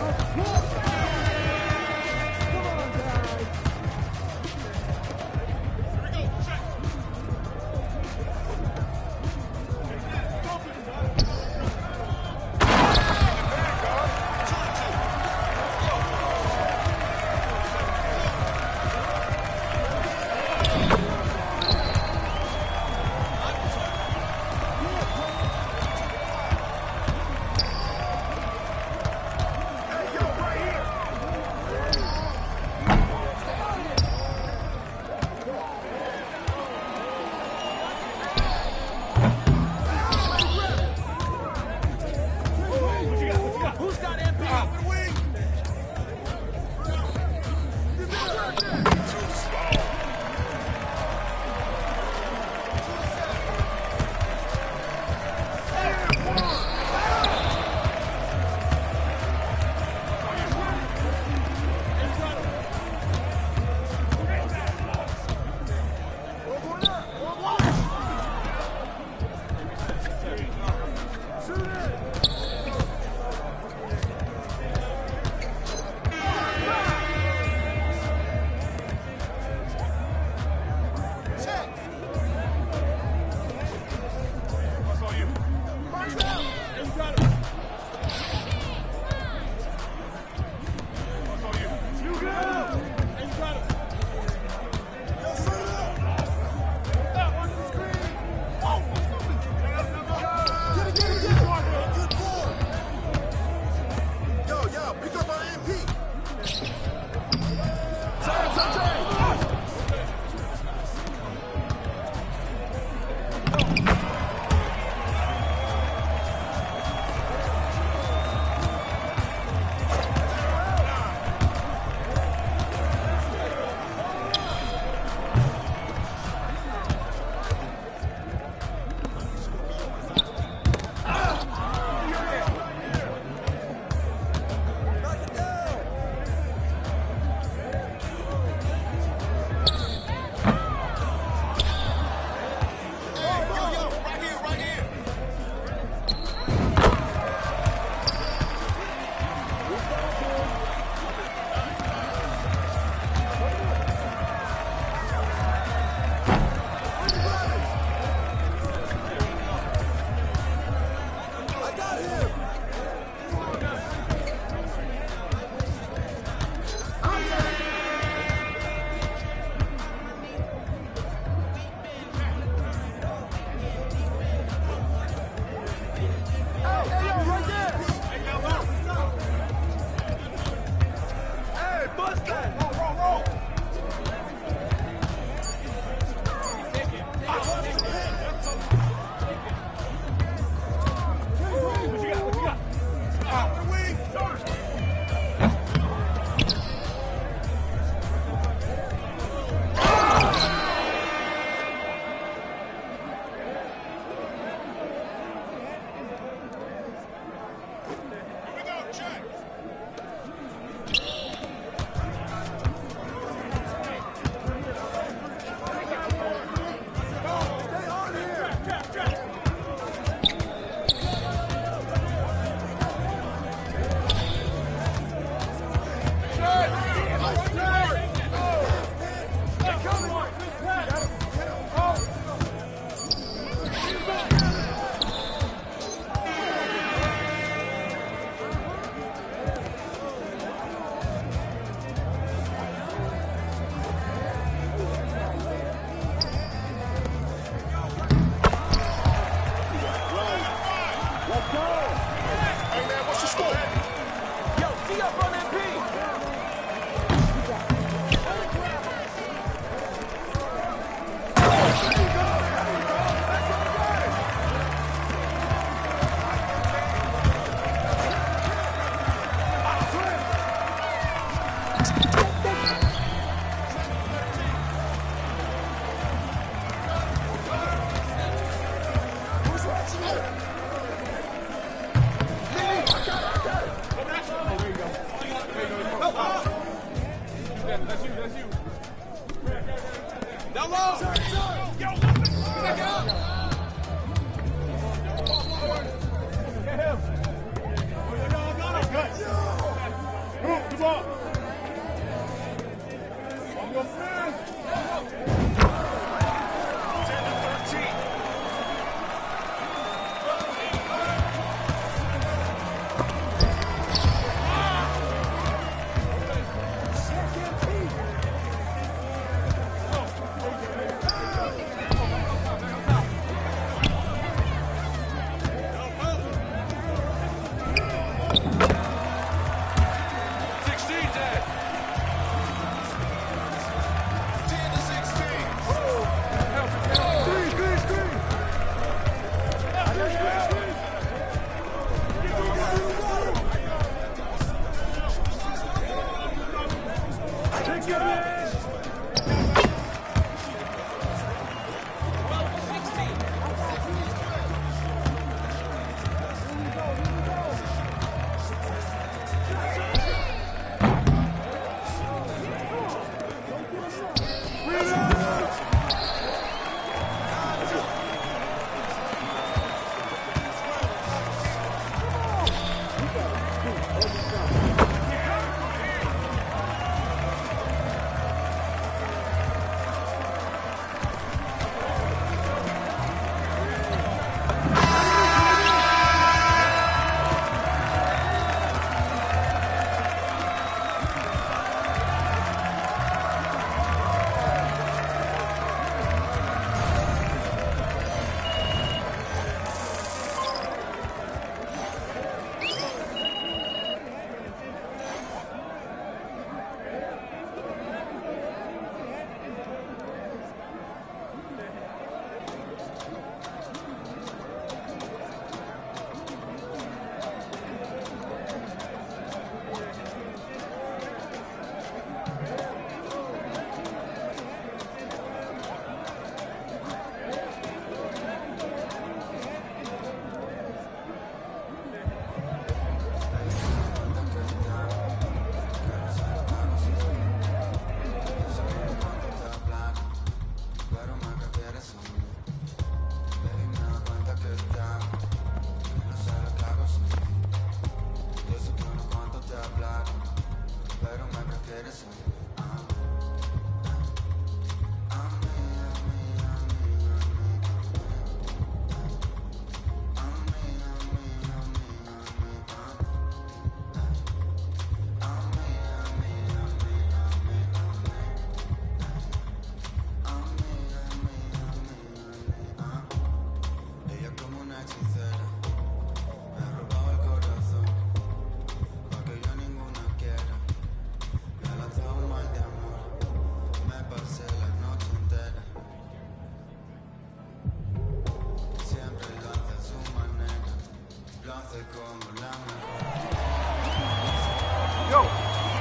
Yo,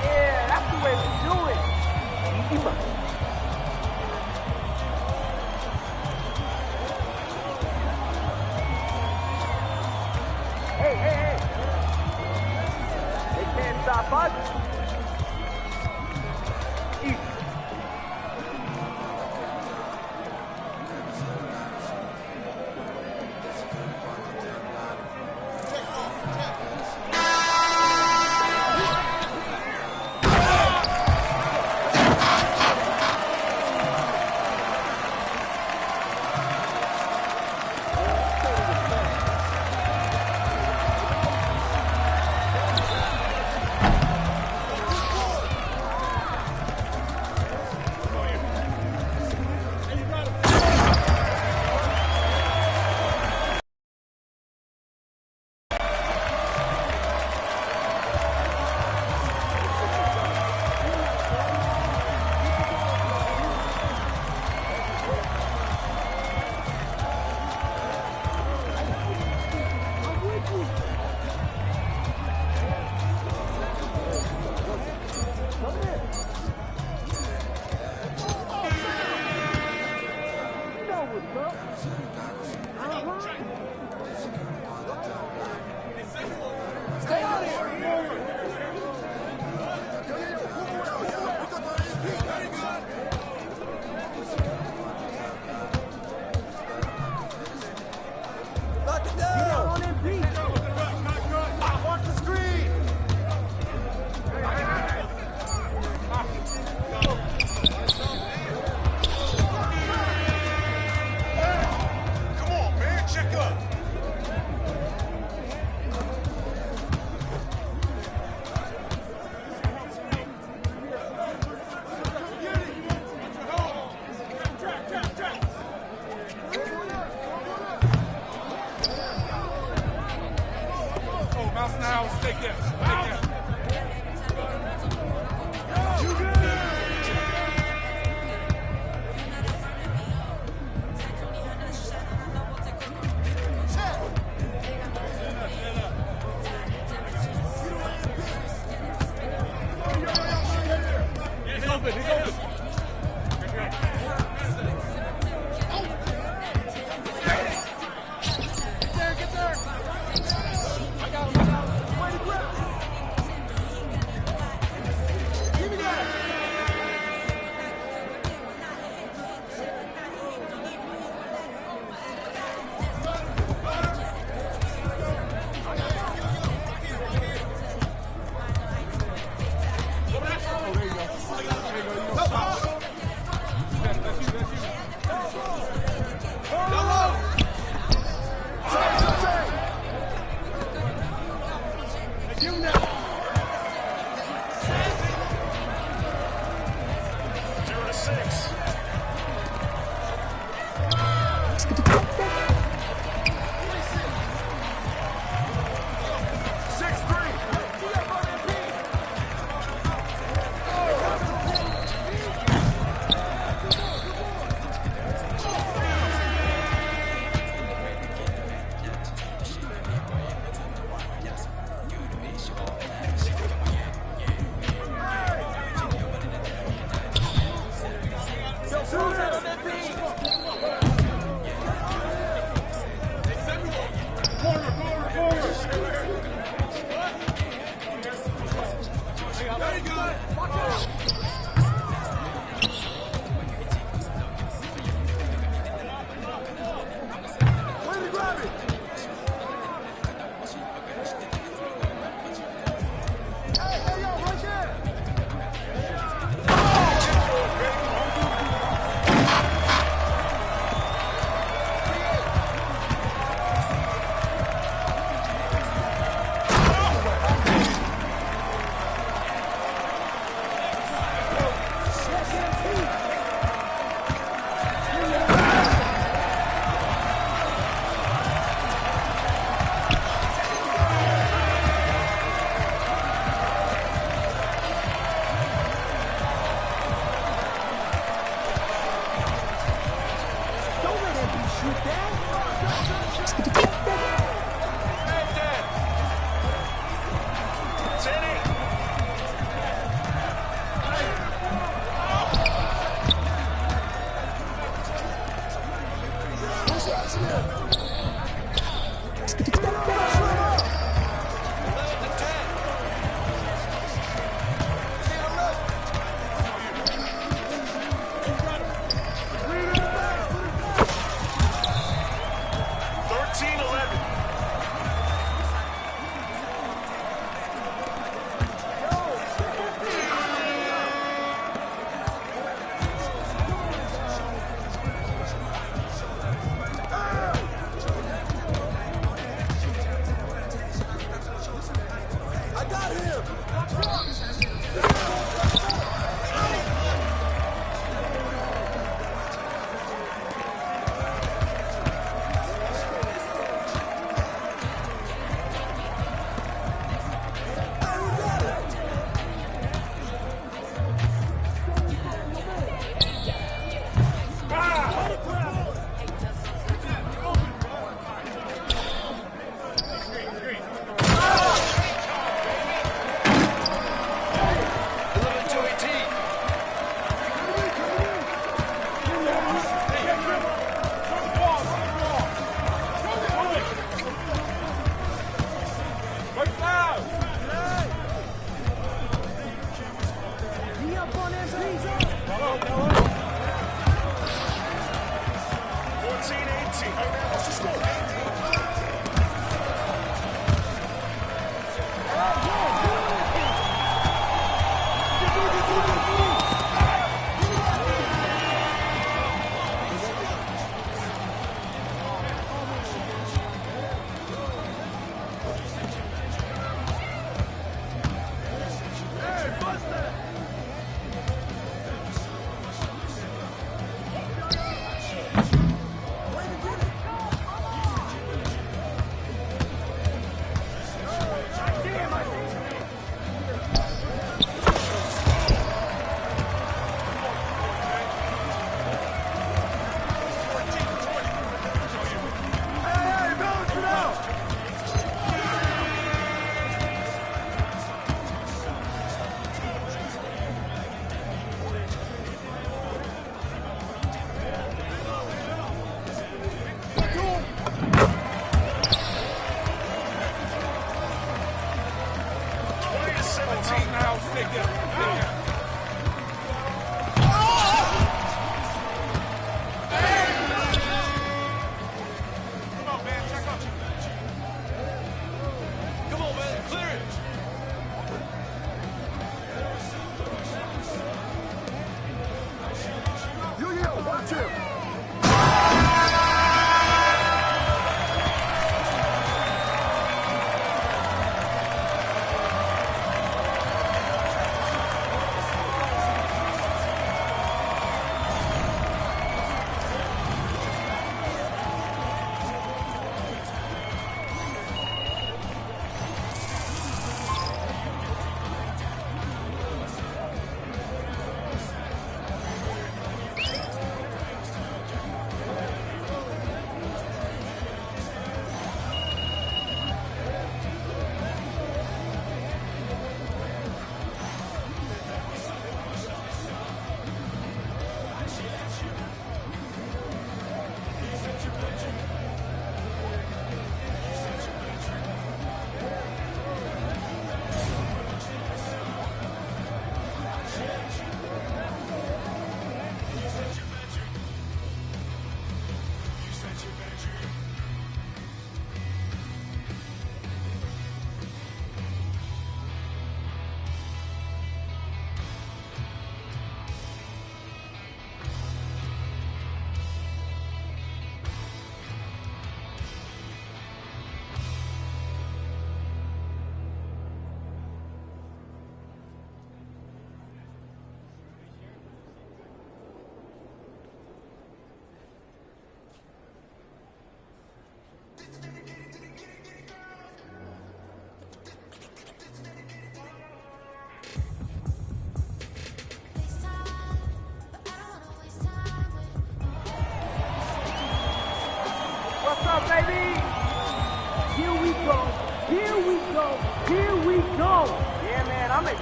yeah, that's the way we do it. Easy money. Hey, hey, hey. They can't stop us. Easy.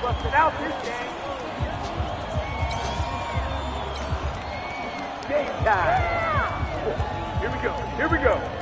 Busted out this game. Game time. Here we we go. Here we go.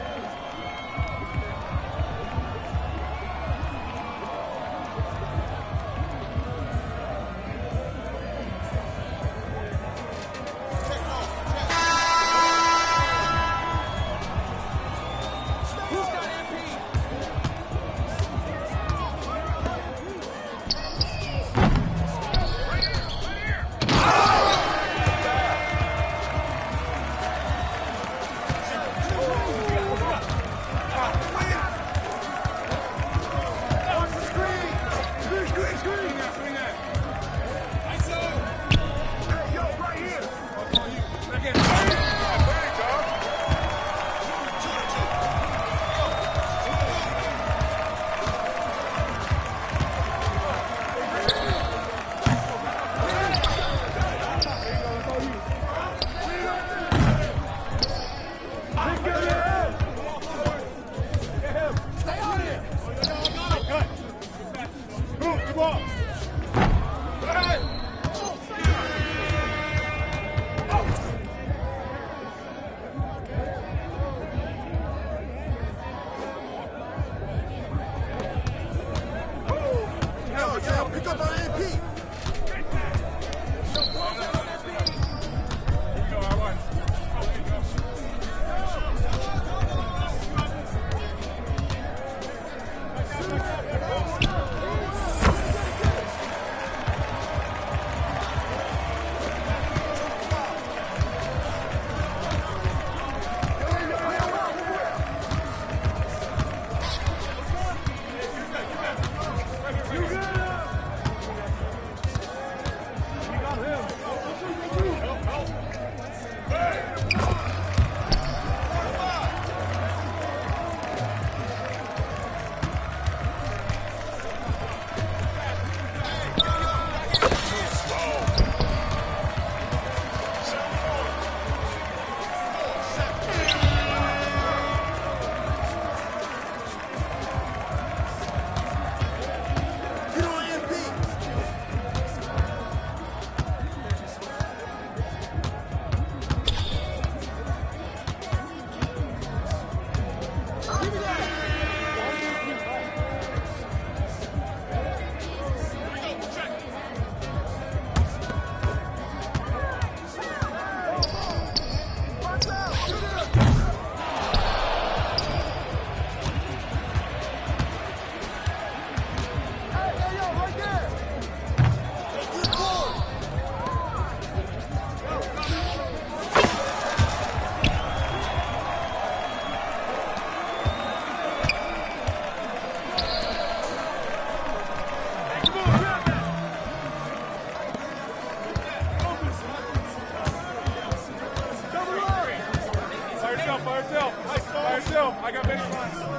I got baseline.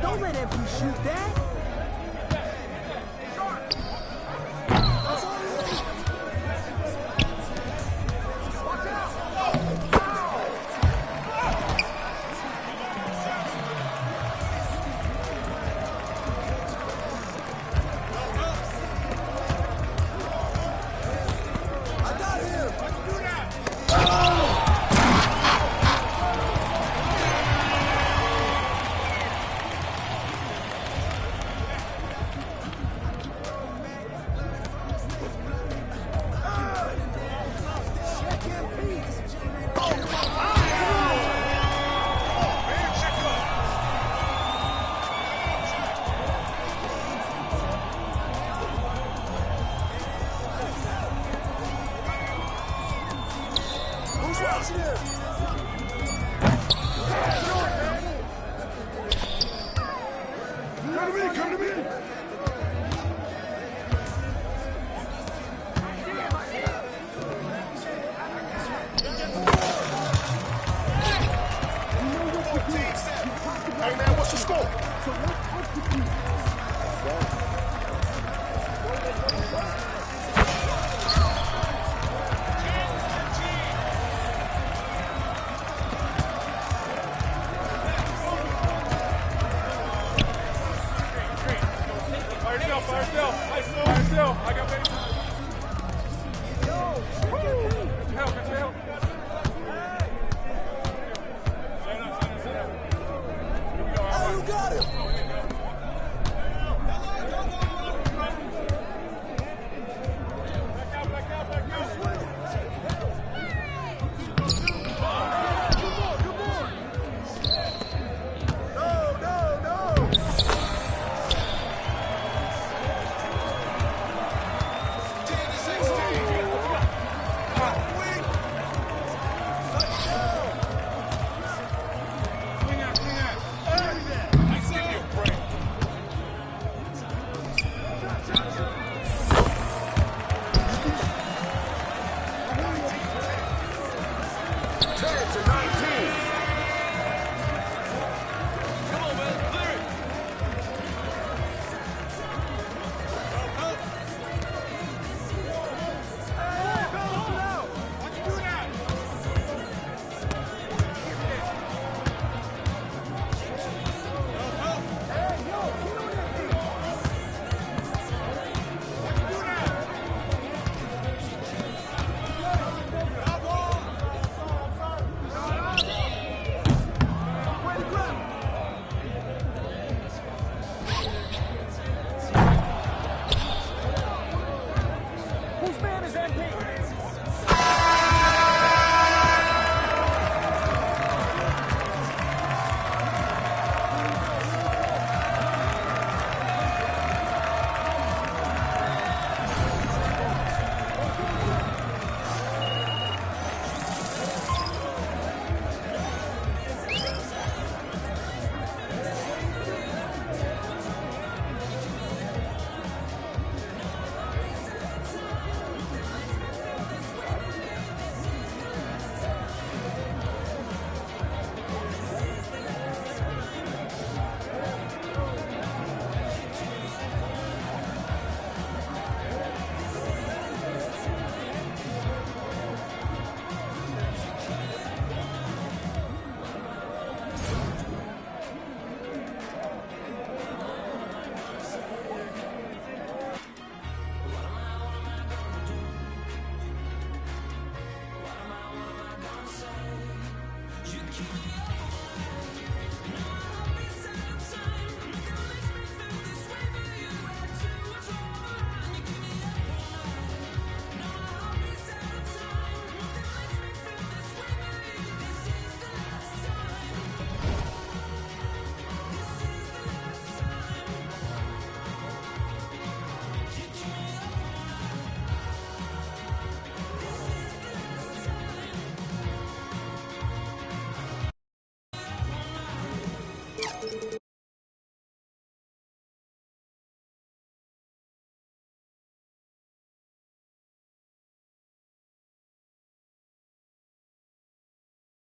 Don't let Every shoot that. Who's watching him?